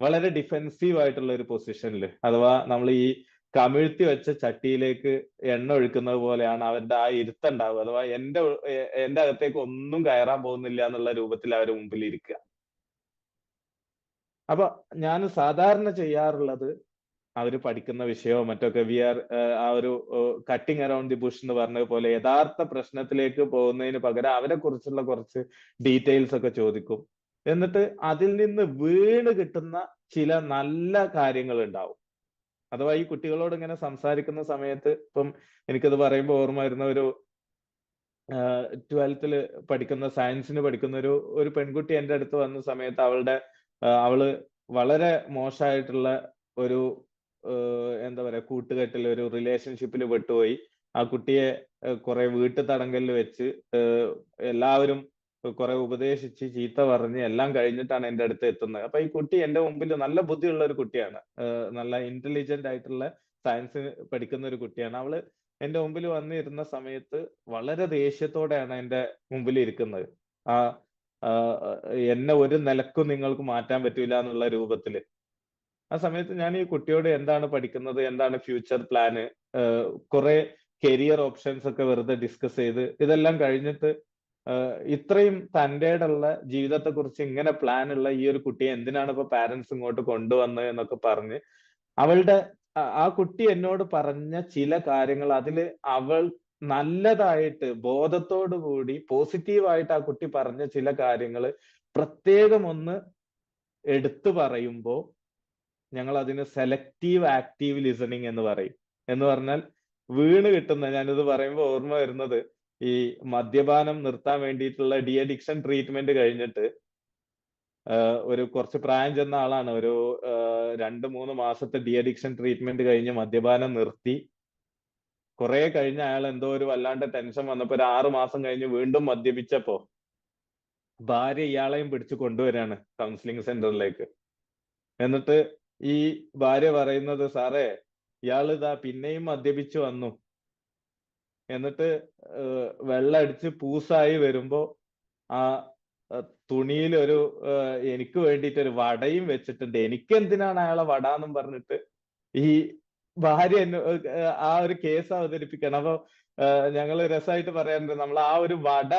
A: വളരെ ഡിഫെൻസീവ് ആയിട്ടുള്ള ഒരു പൊസിഷനിൽ, അഥവാ നമ്മൾ ഈ കമിഴ്ത്തി വെച്ച ചട്ടിയിലേക്ക് എണ്ണ ഒഴിക്കുന്നത് പോലെയാണ് അവരുടെ ആ ഇരുത്തുണ്ടാവുക. അഥവാ എന്റെ അകത്തേക്ക് ഒന്നും കയറാൻ പോകുന്നില്ല എന്നുള്ള രൂപത്തിൽ അവരുടെ മുമ്പിൽ ഇരിക്കുക. അപ്പൊ ഞാൻ സാധാരണ ചെയ്യാറുള്ളത്, അവർ പഠിക്കുന്ന വിഷയമോ മറ്റൊക്കെ ആ ഒരു കട്ടിങ് അറൌണ്ട് ദി ബുഷ് എന്ന് പറഞ്ഞ പോലെ യഥാർത്ഥ പ്രശ്നത്തിലേക്ക് പോകുന്നതിന് പകരം അവരെ കുറിച്ചുള്ള കുറച്ച് ഡീറ്റെയിൽസ് ഒക്കെ ചോദിക്കും. എന്നിട്ട് അതിൽ നിന്ന് വീണ് കിട്ടുന്ന ചില നല്ല കാര്യങ്ങൾ ഉണ്ടാവും. അഥവാ ഈ കുട്ടികളോട് ഇങ്ങനെ സംസാരിക്കുന്ന സമയത്ത്, ഇപ്പം എനിക്കത് പറയുമ്പോൾ ഓർമ്മ വരുന്ന ഒരു 12th പഠിക്കുന്ന സയൻസിന് പഠിക്കുന്ന ഒരു പെൺകുട്ടി എൻ്റെ അടുത്ത് വന്ന സമയത്ത് അവള് വളരെ മോശമായിട്ടുള്ള ഒരു എന്താ പറയാ കൂട്ടുകെട്ടിൽ ഒരു റിലേഷൻഷിപ്പിൽ പെട്ടുപോയി. ആ കുട്ടിയെ കുറെ വീട്ടുതടങ്കലിൽ വെച്ച് എല്ലാവരും കുറെ ഉപദേശിച്ച് ചീത്ത പറഞ്ഞ് എല്ലാം കഴിഞ്ഞിട്ടാണ് എൻ്റെ അടുത്ത് എത്തുന്നത്. അപ്പൊ ഈ കുട്ടി എൻ്റെ മുമ്പിൽ നല്ല ബുദ്ധിയുള്ള ഒരു കുട്ടിയാണ്, നല്ല ഇന്റലിജന്റ് ആയിട്ടുള്ള സയൻസ് പഠിക്കുന്ന ഒരു കുട്ടിയാണ്. അവള് എൻ്റെ മുമ്പിൽ വന്നിരുന്ന സമയത്ത് വളരെ ദേഷ്യത്തോടെയാണ് എൻ്റെ മുമ്പിൽ ഇരിക്കുന്നത്. ആ എന്നെ ഒരു നിലക്കും നിങ്ങൾക്ക് മാറ്റാൻ പറ്റൂല എന്നുള്ള രൂപത്തില്. ആ സമയത്ത് ഞാൻ ഈ കുട്ടിയോട് എന്താണ് പഠിക്കുന്നത്, എന്താണ് ഫ്യൂച്ചർ പ്ലാന്, കുറെ കരിയർ ഓപ്ഷൻസ് ഒക്കെ വെറുതെ ഡിസ്കസ് ചെയ്ത് ഇതെല്ലാം കഴിഞ്ഞിട്ട് ഇത്രയും തൻ്റെയുള്ള ജീവിതത്തെ കുറിച്ച് ഇങ്ങനെ പ്ലാൻ ഉള്ള ഈ ഒരു കുട്ടിയെ എന്തിനാണ് ഇപ്പൊ പാരന്റ്സ് ഇങ്ങോട്ട് കൊണ്ടുവന്നത് എന്നൊക്കെ പറഞ്ഞ് ആ കുട്ടി എന്നോട് പറഞ്ഞ ചില കാര്യങ്ങൾ, അതില് അവൾ നല്ലതായിട്ട് ബോധത്തോടു കൂടി പോസിറ്റീവായിട്ട് ആ കുട്ടി പറഞ്ഞ ചില കാര്യങ്ങൾ പ്രത്യേകം ഒന്ന് എടുത്തു പറയുമ്പോൾ ഞങ്ങൾ അതിന് സെലക്റ്റീവ് ആക്റ്റീവ് ലിസണിങ് എന്ന് പറയും. എന്ന് പറഞ്ഞാൽ വീണ് കിട്ടുന്ന, ഞാനിത് പറയുമ്പോൾ ഓർമ്മ വരുന്നത്, ഈ മദ്യപാനം നിർത്താൻ വേണ്ടിയിട്ടുള്ള ഡി അഡിക്ഷൻ ട്രീറ്റ്മെന്റ് കഴിഞ്ഞിട്ട് ഒരു കുറച്ച് പ്രായം ചെന്ന ആളാണ്, ഒരു 2-3 മാസത്തെ ഡി അഡിക്ഷൻ ട്രീറ്റ്മെന്റ് കഴിഞ്ഞ് മദ്യപാനം നിർത്തി. കുറെ കഴിഞ്ഞ് അയാൾ എന്തോ ഒരു വല്ലാണ്ട് ടെൻഷൻ വന്നപ്പോ ഒരു 6 മാസം കഴിഞ്ഞ് വീണ്ടും മദ്യപിച്ചപ്പോ ഭാര്യ ഇയാളെയും പിടിച്ചു കൊണ്ടുവരാണ് കൗൺസിലിംഗ് സെന്ററിലേക്ക്. എന്നിട്ട് ഈ ഭാര്യ പറയുന്നത്, സാറേ ഇയാളിതാ പിന്നെയും മദ്യപിച്ചു വന്നു, എന്നിട്ട് വെള്ളം അടിച്ച് പൂസായി വരുമ്പോ ആ തുണിയിൽ എനിക്ക് വേണ്ടിയിട്ട് ഒരു വടയും വെച്ചിട്ടുണ്ട്, എനിക്ക് എന്തിനാണ് അയാളെ വട എന്നും പറഞ്ഞിട്ട് ഈ ഭാര്യ ആ ഒരു കേസ് അവതരിപ്പിക്കണം. അപ്പൊ ഞങ്ങൾ രസമായിട്ട് പറയാറുണ്ട്, നമ്മൾ ആ ഒരു വട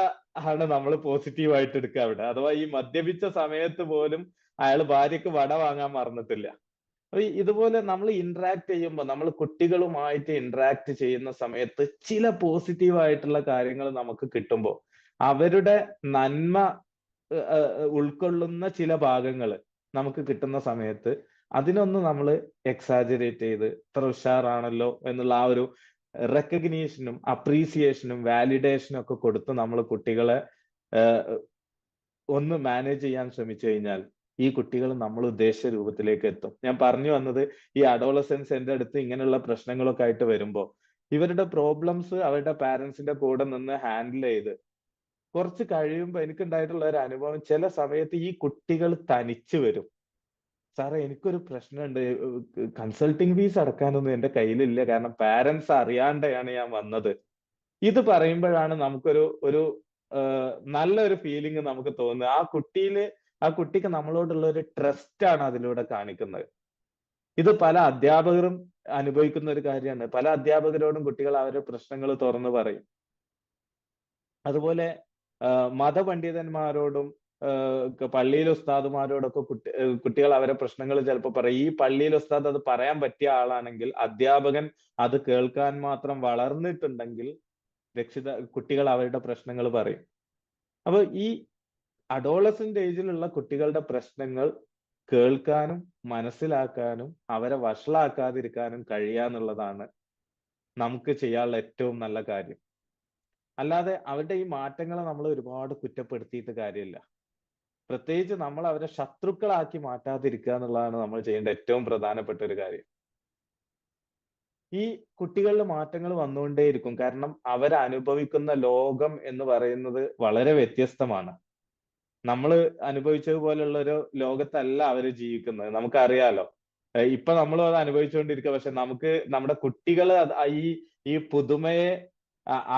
A: ആണ് നമ്മൾ പോസിറ്റീവായിട്ട് എടുക്കുക അവിടെ. അഥവാ ഈ മദ്യപിച്ച സമയത്ത് പോലും അയാൾ ഭാര്യക്ക് വട വാങ്ങാൻ മറന്നിട്ടില്ല. അപ്പൊ ഇതുപോലെ നമ്മൾ ഇന്ററാക്ട് ചെയ്യുമ്പോൾ, നമ്മൾ കുട്ടികളുമായിട്ട് ഇന്ററാക്ട് ചെയ്യുന്ന സമയത്ത് ചില പോസിറ്റീവ് ആയിട്ടുള്ള കാര്യങ്ങൾ നമുക്ക് കിട്ടുമ്പോൾ, അവരുടെ നന്മ ഉൾക്കൊള്ളുന്ന ചില ഭാഗങ്ങൾ നമുക്ക് കിട്ടുന്ന സമയത്ത് അതിനൊന്ന് നമ്മൾ എക്സാജറേറ്റ് ചെയ്ത് ഇത്ര ഉഷാറാണല്ലോ എന്നുള്ള ആ ഒരു റെക്കഗ്നീഷനും അപ്രീസിയേഷനും വാലിഡേഷനും ഒക്കെ കൊടുത്ത് നമ്മൾ കുട്ടികളെ ഒന്ന് മാനേജ് ചെയ്യാൻ ശ്രമിച്ചു കഴിഞ്ഞാൽ ഈ കുട്ടികൾ നമ്മൾ ഉദ്ദേശിച്ച രൂപത്തിലേക്ക് എത്തും. ഞാൻ പറഞ്ഞു വന്നത്, ഈ അഡോളസൻസ് എന്റെ അടുത്ത് ഇങ്ങനെയുള്ള പ്രശ്നങ്ങളൊക്കെ ആയിട്ട് വരുമ്പോൾ ഇവരുടെ പ്രോബ്ലംസ് അവരുടെ പാരന്റ്സിന്റെ കൂടെ നിന്ന് ഹാൻഡിൽ ചെയ്ത് കുറച്ച് കഴിയുമ്പോൾ എനിക്കുണ്ടായിട്ടുള്ള ഒരു അനുഭവം, ചില സമയത്ത് ഈ കുട്ടികൾ തനിച്ച് വരും. സാറേ എനിക്കൊരു പ്രശ്നമുണ്ട്, കൺസൾട്ടിങ് ഫീസ് അടക്കാനൊന്നും എന്റെ കയ്യിലില്ല, കാരണം പാരന്റ്സ് അറിയാണ്ടാണ് ഞാൻ വന്നത്. ഇത് പറയുമ്പോഴാണ് നമുക്കൊരു ഒരു നല്ലൊരു ഫീലിംഗ് നമുക്ക് തോന്നുന്നത്. ആ കുട്ടിക്ക് നമ്മളോടുള്ള ഒരു ട്രസ്റ്റ് ആണ് അതിലൂടെ കാണിക്കുന്നത്. ഇത് പല അധ്യാപകരും അനുഭവിക്കുന്ന ഒരു കാര്യമാണ്. പല അധ്യാപകരോടും കുട്ടികൾ അവരുടെ പ്രശ്നങ്ങൾ തുറന്നു പറയും. അതുപോലെ മതപണ്ഡിതന്മാരോടും പള്ളിയിലെ ഉസ്താദുമാരോടൊക്കെ കുട്ടികൾ അവരുടെ പ്രശ്നങ്ങൾ ചിലപ്പോൾ പറയും. ഈ പള്ളിയിലെ ഉസ്താദ് അത് പറയാൻ പറ്റിയ ആളാണെങ്കിൽ, അധ്യാപകൻ അത് കേൾക്കാൻ മാത്രം വളർന്നിട്ടുണ്ടെങ്കിൽ കുട്ടികൾ അവരുടെ പ്രശ്നങ്ങൾ പറയും. അപ്പൊ ഈ അഡോളസന്റ് ഏജിലുള്ള കുട്ടികളുടെ പ്രശ്നങ്ങൾ കേൾക്കാനും മനസ്സിലാക്കാനും അവരെ വഷളാക്കാതിരിക്കാനും കഴിയാന്നുള്ളതാണ് നമുക്ക് ചെയ്യാനുള്ള ഏറ്റവും നല്ല കാര്യം. അല്ലാതെ അവരുടെ ഈ മാറ്റങ്ങളെ നമ്മൾ ഒരുപാട് കുറ്റപ്പെടുത്തിയിട്ട് കാര്യമില്ല. പ്രത്യേകിച്ച് നമ്മൾ അവരെ ശത്രുക്കളാക്കി മാറ്റാതിരിക്കുക എന്നുള്ളതാണ് നമ്മൾ ചെയ്യേണ്ട ഏറ്റവും പ്രധാനപ്പെട്ട ഒരു കാര്യം. ഈ കുട്ടികളിൽ മാറ്റങ്ങൾ വന്നുകൊണ്ടേയിരിക്കും. കാരണം അവരനുഭവിക്കുന്ന ലോകം എന്ന് പറയുന്നത് വളരെ വ്യത്യസ്തമാണ്. നമ്മൾ അനുഭവിച്ചതുപോലുള്ള ഒരു ലോകത്തല്ല അവര് ജീവിക്കുന്നത്. നമുക്കറിയാലോ. ഇപ്പൊ നമ്മളും അത് അനുഭവിച്ചുകൊണ്ടിരിക്കുക. പക്ഷെ നമുക്ക് നമ്മുടെ കുട്ടികള് ഈ പുതുമയെ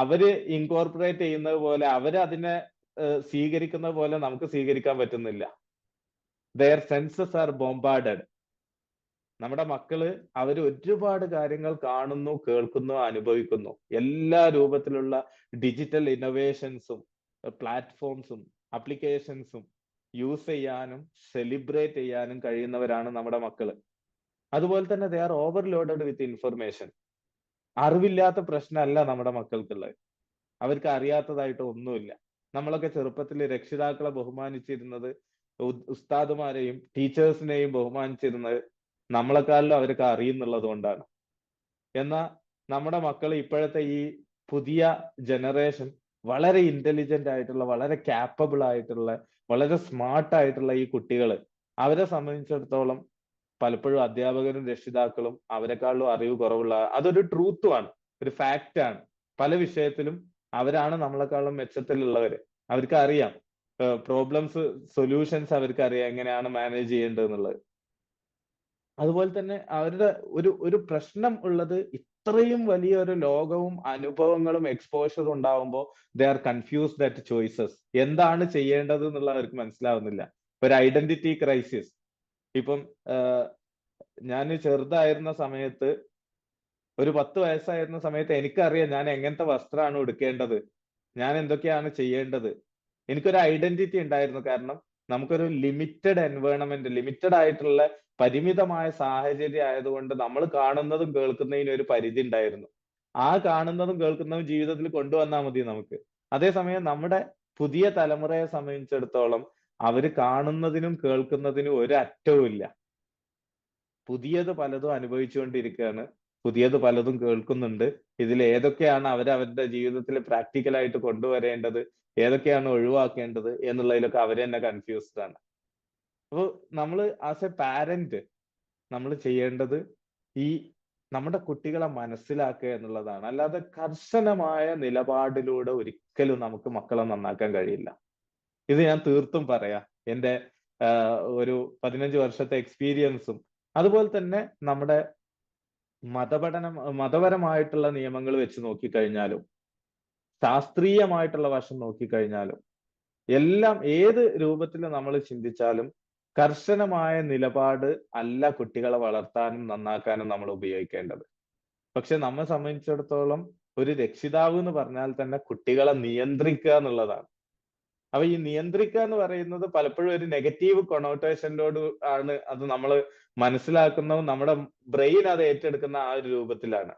A: അവര് ഇൻകോർപ്പറേറ്റ് ചെയ്യുന്നത് പോലെ, അവര് അതിനെ സ്വീകരിക്കുന്നത് പോലെ നമുക്ക് സ്വീകരിക്കാൻ പറ്റുന്നില്ല. There senses are bombarded. നമ്മുടെ മക്കള് അവര് ഒരുപാട് കാര്യങ്ങൾ കാണുന്നു, കേൾക്കുന്നു, അനുഭവിക്കുന്നു. എല്ലാ രൂപത്തിലുള്ള ഡിജിറ്റൽ ഇന്നോവേഷൻസും പ്ലാറ്റ്ഫോംസും അപ്ലിക്കേഷൻസും യൂസ് ചെയ്യാനും സെലിബ്രേറ്റ് ചെയ്യാനും കഴിയുന്നവരാണ് നമ്മുടെ മക്കള്. അതുപോലെ തന്നെ they are overloaded with information. അറിവില്ലാത്ത പ്രശ്നമല്ല നമ്മുടെ മക്കൾക്കുള്ളത്. അവർക്ക് അറിയാത്തതായിട്ട് ഒന്നുമില്ല. നമ്മളൊക്കെ ചെറുപ്പത്തിൽ രക്ഷിതാക്കളെ ബഹുമാനിച്ചിരുന്നത്, ഉസ്താദുമാരെയും ടീച്ചേഴ്സിനെയും ബഹുമാനിച്ചിരുന്നത് നമ്മളെക്കാളിലും അവർക്ക് അറിയുന്നുള്ളത് കൊണ്ടാണ്. എന്നാൽ നമ്മുടെ മക്കൾ, ഇപ്പോഴത്തെ ഈ പുതിയ ജനറേഷൻ വളരെ ഇന്റലിജന്റ് ആയിട്ടുള്ള, വളരെ ക്യാപ്പബിൾ ആയിട്ടുള്ള, വളരെ സ്മാർട്ട് ആയിട്ടുള്ള ഈ കുട്ടികള്, അവരെ സംബന്ധിച്ചിടത്തോളം പലപ്പോഴും അധ്യാപകരും രക്ഷിതാക്കളും അവരെക്കാളും അറിവ് കുറവുള്ള, അതൊരു ട്രൂത്തുമാണ്, ഒരു ഫാക്റ്റ് ആണ്. പല വിഷയത്തിലും അവരാണ് നമ്മളെക്കാളും മെച്ചത്തിലുള്ളവര്. അവർക്ക് അറിയാം പ്രോബ്ലംസ്, സൊല്യൂഷൻസ് അവർക്ക് അറിയാം, എങ്ങനെയാണ് മാനേജ് ചെയ്യേണ്ടത് എന്നുള്ളത്. അതുപോലെ തന്നെ അവരുടെ ഒരു പ്രശ്നം ഉള്ളത്, ഇത്രയും വലിയൊരു ലോകവും അനുഭവങ്ങളും എക്സ്പോഷറും ഉണ്ടാവുമ്പോൾ they are confused at choices. എന്താണ് ചെയ്യേണ്ടത് എന്നുള്ളത് അവർക്ക് മനസ്സിലാവുന്നില്ല. ഒരു ഐഡന്റിറ്റി ക്രൈസിസ്. ഇപ്പം ഞാൻ ചെറുതായിരുന്ന സമയത്ത്, ഒരു 10 വയസ്സായിരുന്ന സമയത്ത് എനിക്കറിയാം ഞാൻ എങ്ങനത്തെ വസ്ത്രമാണ് ഉടുക്കേണ്ടത്, ഞാൻ എന്തൊക്കെയാണ് ചെയ്യേണ്ടത്. എനിക്കൊരു ഐഡന്റിറ്റി ഉണ്ടായിരുന്നു. കാരണം നമുക്കൊരു ലിമിറ്റഡ് എൻവയോൺമെന്റ്, ലിമിറ്റഡ് ആയിട്ടുള്ള പരിമിതമായ സാഹചര്യം ആയതുകൊണ്ട് നമ്മൾ കാണുന്നതും കേൾക്കുന്നതിനും ഒരു പരിധി ഉണ്ടായിരുന്നു. ആ കാണുന്നതും കേൾക്കുന്നതും ജീവിതത്തിൽ കൊണ്ടുവന്നാൽ മതി നമുക്ക്. അതേസമയം നമ്മുടെ പുതിയ തലമുറയെ സംബന്ധിച്ചിടത്തോളം അവര് കാണുന്നതിനും കേൾക്കുന്നതിനും ഒരു അറ്റവും ഇല്ല. പുതിയത് പലതും അനുഭവിച്ചുകൊണ്ടിരിക്കുകയാണ്, പുതിയത് പലതും കേൾക്കുന്നുണ്ട്. ഇതിൽ ഏതൊക്കെയാണ് അവരവരുടെ ജീവിതത്തിൽ പ്രാക്ടിക്കലായിട്ട് കൊണ്ടുവരേണ്ടത്, ഏതൊക്കെയാണ് ഒഴിവാക്കേണ്ടത് എന്നുള്ളതിലൊക്കെ അവർ തന്നെ കൺഫ്യൂസ്ഡ് ആണ്. അപ്പോൾ നമ്മൾ ആസ് എ പാരന്റ് നമ്മൾ ചെയ്യേണ്ടത് ഈ നമ്മുടെ കുട്ടികളെ മനസ്സിലാക്കുക എന്നുള്ളതാണ്. അല്ലാതെ കർശനമായ നിലപാടിലൂടെ ഒരിക്കലും നമുക്ക് മക്കളെ നന്നാക്കാൻ കഴിയില്ല. ഇത് ഞാൻ തീർത്തും പറയാം. എൻ്റെ ഒരു 15 വർഷത്തെ എക്സ്പീരിയൻസും അതുപോലെ തന്നെ നമ്മുടെ മതപരമായിട്ടുള്ള നിയമങ്ങൾ വെച്ച് നോക്കിക്കഴിഞ്ഞാലും, ശാസ്ത്രീയമായിട്ടുള്ള വശം നോക്കിക്കഴിഞ്ഞാലും, എല്ലാം ഏത് രൂപത്തിൽ നമ്മൾ ചിന്തിച്ചാലും കർശനമായ നിലപാട് അല്ല കുട്ടികളെ വളർത്താനും നന്നാക്കാനും നമ്മൾ ഉപയോഗിക്കേണ്ടത്. പക്ഷെ നമ്മെ സംബന്ധിച്ചിടത്തോളം ഒരു രക്ഷിതാവ് എന്ന് പറഞ്ഞാൽ തന്നെ കുട്ടികളെ നിയന്ത്രിക്കുക എന്നുള്ളതാണ്. അപ്പൊ ഈ നിയന്ത്രിക്കുക എന്ന് പറയുന്നത് പലപ്പോഴും ഒരു നെഗറ്റീവ് കൊണോട്ടേഷനോട് ആണ് അത് നമ്മൾ മനസ്സിലാക്കുന്നതും നമ്മുടെ ബ്രെയിൻ അത് ഏറ്റെടുക്കുന്ന ആ ഒരു രൂപത്തിലാണ്.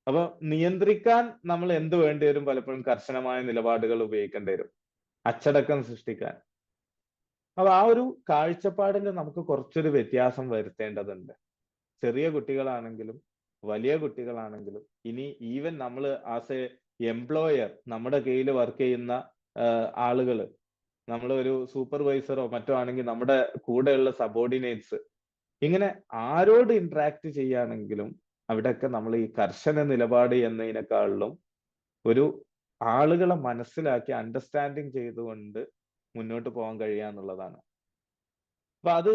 A: അപ്പൊ നിയന്ത്രിക്കാൻ നമ്മൾ എന്ത് വേണ്ടി വരും? പലപ്പോഴും കർശനമായ നിലപാടുകൾ ഉപയോഗിക്കേണ്ടി വരും, അച്ചടക്കം സൃഷ്ടിക്കാൻ. അപ്പൊ ആ ഒരു കാഴ്ചപ്പാടിൽ നമുക്ക് കുറച്ചൊരു വ്യത്യാസം വരുത്തേണ്ടതുണ്ട്. ചെറിയ കുട്ടികളാണെങ്കിലും വലിയ കുട്ടികളാണെങ്കിലും ഇനി ഈവൻ നമ്മൾ ആസ് എ എംപ്ലോയർ നമ്മുടെ കീഴിൽ വർക്ക് ചെയ്യുന്ന ആളുകൾ, നമ്മൾ ഒരു സൂപ്പർവൈസറോ മറ്റോ ആണെങ്കിൽ നമ്മുടെ കൂടെയുള്ള സബോർഡിനേറ്റ്സ്, ഇങ്ങനെ ആരോട് ഇന്ററാക്ട് ചെയ്യുകയാണെങ്കിലും അവിടെയൊക്കെ നമ്മൾ ഈ കർശന നിലപാട് എന്നതിനേക്കാളിലും ഒരു ആളുകളെ മനസ്സിലാക്കി അണ്ടർസ്റ്റാൻഡിങ് ചെയ്തുകൊണ്ട് മുന്നോട്ട് പോകാൻ കഴിയുക എന്നുള്ളതാണ്. അപ്പൊ അത്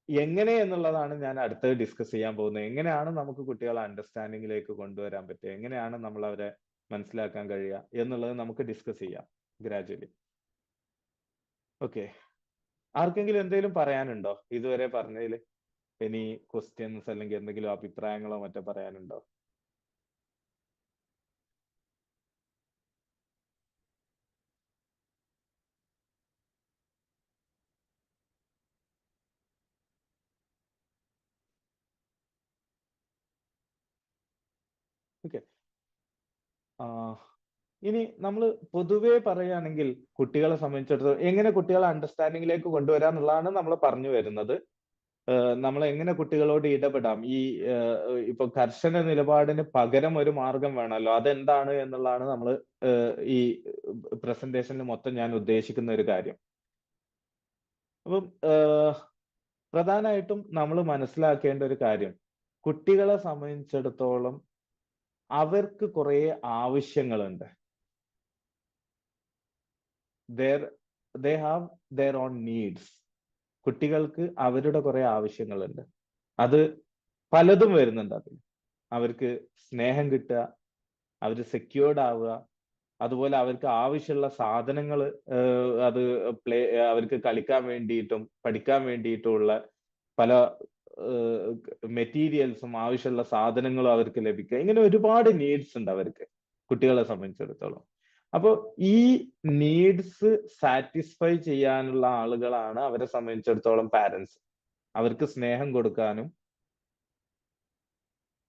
A: എങ്ങനെ എന്നുള്ളതാണ് ഞാൻ അടുത്തത് ഡിസ്കസ് ചെയ്യാൻ പോകുന്നത്. എങ്ങനെയാണ് നമുക്ക് കുട്ടികളെ അണ്ടർസ്റ്റാൻഡിങ്ങിലേക്ക് കൊണ്ടുവരാൻ പറ്റുക, എങ്ങനെയാണ് നമ്മൾ അവരെ മനസ്സിലാക്കാൻ കഴിയുക എന്നുള്ളത് നമുക്ക് ഡിസ്കസ് ചെയ്യാം ഗ്രാജുവലി. ഓക്കെ, ആർക്കെങ്കിലും എന്തെങ്കിലും പറയാനുണ്ടോ ഇതുവരെ പറഞ്ഞതിൽ? ഇനി ക്വസ്റ്റ്യൻസ് അല്ലെങ്കിൽ എന്തെങ്കിലും അഭിപ്രായങ്ങളോ മറ്റോ പറയാനുണ്ടോ? ഓക്കെ, ഇനി നമ്മൾ പൊതുവെ പറയുകയാണെങ്കിൽ കുട്ടികളെ സംബന്ധിച്ചിടത്തോളം എങ്ങനെ കുട്ടികളെ അണ്ടർസ്റ്റാൻഡിങ്ങിലേക്ക് കൊണ്ടുവരാന്നുള്ളതാണ് നമ്മൾ പറഞ്ഞു വരുന്നത്. നമ്മൾ എങ്ങനെ കുട്ടികളോട് ഇടപെടാം, ഈ ഇപ്പൊ കർശന നിലപാടിന് പകരം ഒരു മാർഗം വേണമല്ലോ, അതെന്താണ് എന്നുള്ളതാണ് നമ്മൾ ഈ പ്രസന്റേഷനിൽ മൊത്തം ഞാൻ ഉദ്ദേശിക്കുന്ന ഒരു കാര്യം. അപ്പം പ്രധാനമായിട്ടും നമ്മൾ മനസ്സിലാക്കേണ്ട ഒരു കാര്യം, കുട്ടികളെ സംബന്ധിച്ചിടത്തോളം അവർക്ക് കുറെ ആവശ്യങ്ങളുണ്ട്. they have their own needs. കുട്ടികൾക്ക് അവരുടെ കുറെ ആവശ്യങ്ങളുണ്ട്. അത് പലതും വരുന്നുണ്ട് അതിൽ. അവർക്ക് സ്നേഹം കിട്ടുക, അവർ സെക്യൂർഡ് ആവുക, അതുപോലെ അവർക്ക് ആവശ്യമുള്ള സാധനങ്ങൾ, അത് അവർക്ക് കളിക്കാൻ വേണ്ടിയിട്ടും പഠിക്കാൻ വേണ്ടിയിട്ടുള്ള പല മെറ്റീരിയൽസും ആവശ്യമുള്ള സാധനങ്ങളും അവർക്ക് ലഭിക്കുക. ഇങ്ങനെ ഒരുപാട് നീഡ്സ് ഉണ്ട് അവർക്ക്, കുട്ടികളെ സംബന്ധിച്ചിടത്തോളം. അപ്പൊ ഈ നീഡ്സ് സാറ്റിസ്ഫൈ ചെയ്യാനുള്ള ആളുകളാണ് അവരെ സംബന്ധിച്ചിടത്തോളം പാരന്റ്സ്. അവർക്ക് സ്നേഹം കൊടുക്കാനും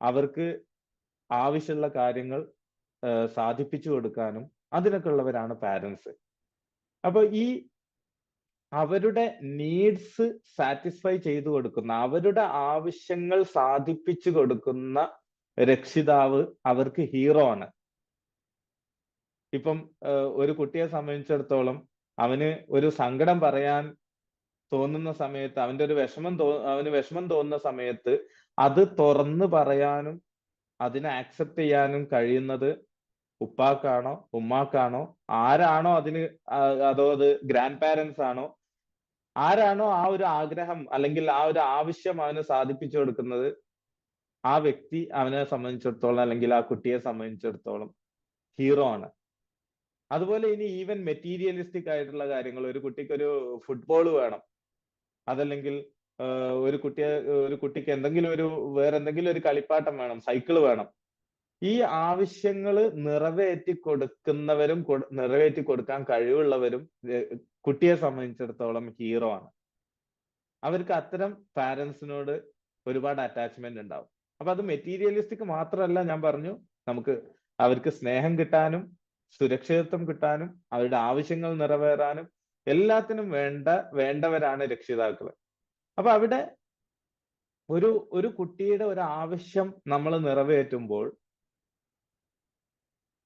A: അവർക്ക് ആവശ്യമുള്ള കാര്യങ്ങൾ സാധിപ്പിച്ചു കൊടുക്കാനും അതിനൊക്കെ ഉള്ളവരാണ് പാരന്റ്സ്. അപ്പൊ ഈ അവരുടെ നീഡ്സ് സാറ്റിസ്ഫൈ ചെയ്തു കൊടുക്കുന്ന, അവരുടെ ആവശ്യങ്ങൾ സാധിപ്പിച്ചു കൊടുക്കുന്ന രക്ഷിതാവ് അവർക്ക് ഹീറോ ആണ്. ഇപ്പം ഒരു കുട്ടിയെ സംബന്ധിച്ചിടത്തോളം അവന് ഒരു സങ്കടം പറയാൻ തോന്നുന്ന സമയത്ത്, അവന്റെ ഒരു അവന് വിഷമം തോന്നുന്ന സമയത്ത് അത് തുറന്നു പറയാനും അതിനെ ആക്സെപ്റ്റ് ചെയ്യാനും കഴിയുന്നത് ഉപ്പാക്കാണോ ഉമ്മാക്കാണോ, ആരാണോ അതിന്, അതോ അത് ഗ്രാൻഡ് പാരന്റ്സ് ആണോ, ആരാണോ ആ ഒരു ആഗ്രഹം അല്ലെങ്കിൽ ആ ഒരു ആവശ്യം അവന് സാധിപ്പിച്ചു കൊടുക്കുന്നത്, ആ വ്യക്തി അവനെ സംബന്ധിച്ചിടത്തോളം അല്ലെങ്കിൽ ആ കുട്ടിയെ സംബന്ധിച്ചിടത്തോളം ഹീറോ ആണ്. അതുപോലെ ഇനി ഈവൻ മെറ്റീരിയലിസ്റ്റിക് ആയിട്ടുള്ള കാര്യങ്ങൾ, ഒരു കുട്ടിക്ക് ഒരു ഫുട്ബോൾ വേണം, അതല്ലെങ്കിൽ ഒരു കുട്ടിക്ക് എന്തെങ്കിലും വേറെ എന്തെങ്കിലും ഒരു കളിപ്പാട്ടം വേണം, സൈക്കിൾ വേണം. ഈ ആവശ്യങ്ങൾ നിറവേറ്റി കൊടുക്കുന്നവരും നിറവേറ്റി കൊടുക്കാൻ കഴിവുള്ളവരും കുട്ടിയെ സംബന്ധിച്ചിടത്തോളം ഹീറോ ആണ്. അവർക്ക് അത്തരം പാരന്റ്സിനോട് ഒരുപാട് അറ്റാച്ച്മെന്റ് ഉണ്ടാവും. അപ്പൊ അത് മെറ്റീരിയലിസ്റ്റിക് മാത്രമല്ല, ഞാൻ പറഞ്ഞു, നമുക്ക് അവർക്ക് സ്നേഹം കിട്ടാനും സുരക്ഷിതത്വം കിട്ടാനും അവരുടെ ആവശ്യങ്ങൾ നിറവേറാനും എല്ലാത്തിനും വേണ്ടവരാണ് രക്ഷിതാക്കൾ. അപ്പൊ അവിടെ ഒരു കുട്ടിയുടെ ഒരു ആവശ്യം നമ്മൾ നിറവേറ്റുമ്പോൾ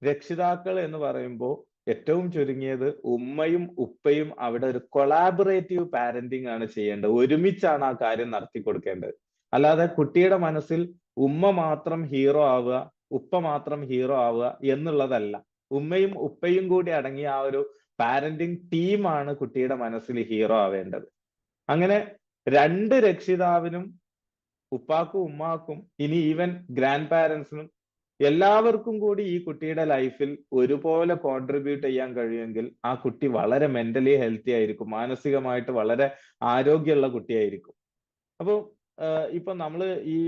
A: രക്ഷിതാക്കൾ എന്ന് പറയുമ്പോൾ ഏറ്റവും ചുരുങ്ങിയത് ഉമ്മയും ഉപ്പയും അവിടെ ഒരു കൊളാബറേറ്റീവ് പാരന്റിങ് ആണ് ചെയ്യേണ്ടത്. ഒരുമിച്ചാണ് ആ കാര്യം നടത്തി കൊടുക്കേണ്ടത്. അല്ലാതെ കുട്ടിയുടെ മനസ്സിൽ ഉമ്മ മാത്രം ഹീറോ ആവുക, ഉപ്പ മാത്രം ഹീറോ ആവുക എന്നുള്ളതല്ല. ഉമ്മയും ഉപ്പയും കൂടി അടങ്ങിയ ആ ഒരു പാരന്റിങ് ടീമാണ് കുട്ടിയുടെ മനസ്സിൽ ഹീറോ ആവേണ്ടത്. അങ്ങനെ രണ്ട് രക്ഷിതാവിനും, ഉപ്പാക്കും ഉമ്മാക്കും, ഇനി ഈവൻ ഗ്രാൻഡ് പാരന്റ്സിനും എല്ലാവർക്കും കൂടി ഈ കുട്ടിയുടെ ലൈഫിൽ ഒരുപോലെ കോൺട്രിബ്യൂട്ട് ചെയ്യാൻ കഴിയുമെങ്കിൽ ആ കുട്ടി വളരെ മെന്റലി ഹെൽത്തി ആയിരിക്കും, മാനസികമായിട്ട് വളരെ ആരോഗ്യമുള്ള കുട്ടിയായിരിക്കും. അപ്പോൾ ഇപ്പൊ നമ്മള് ഈ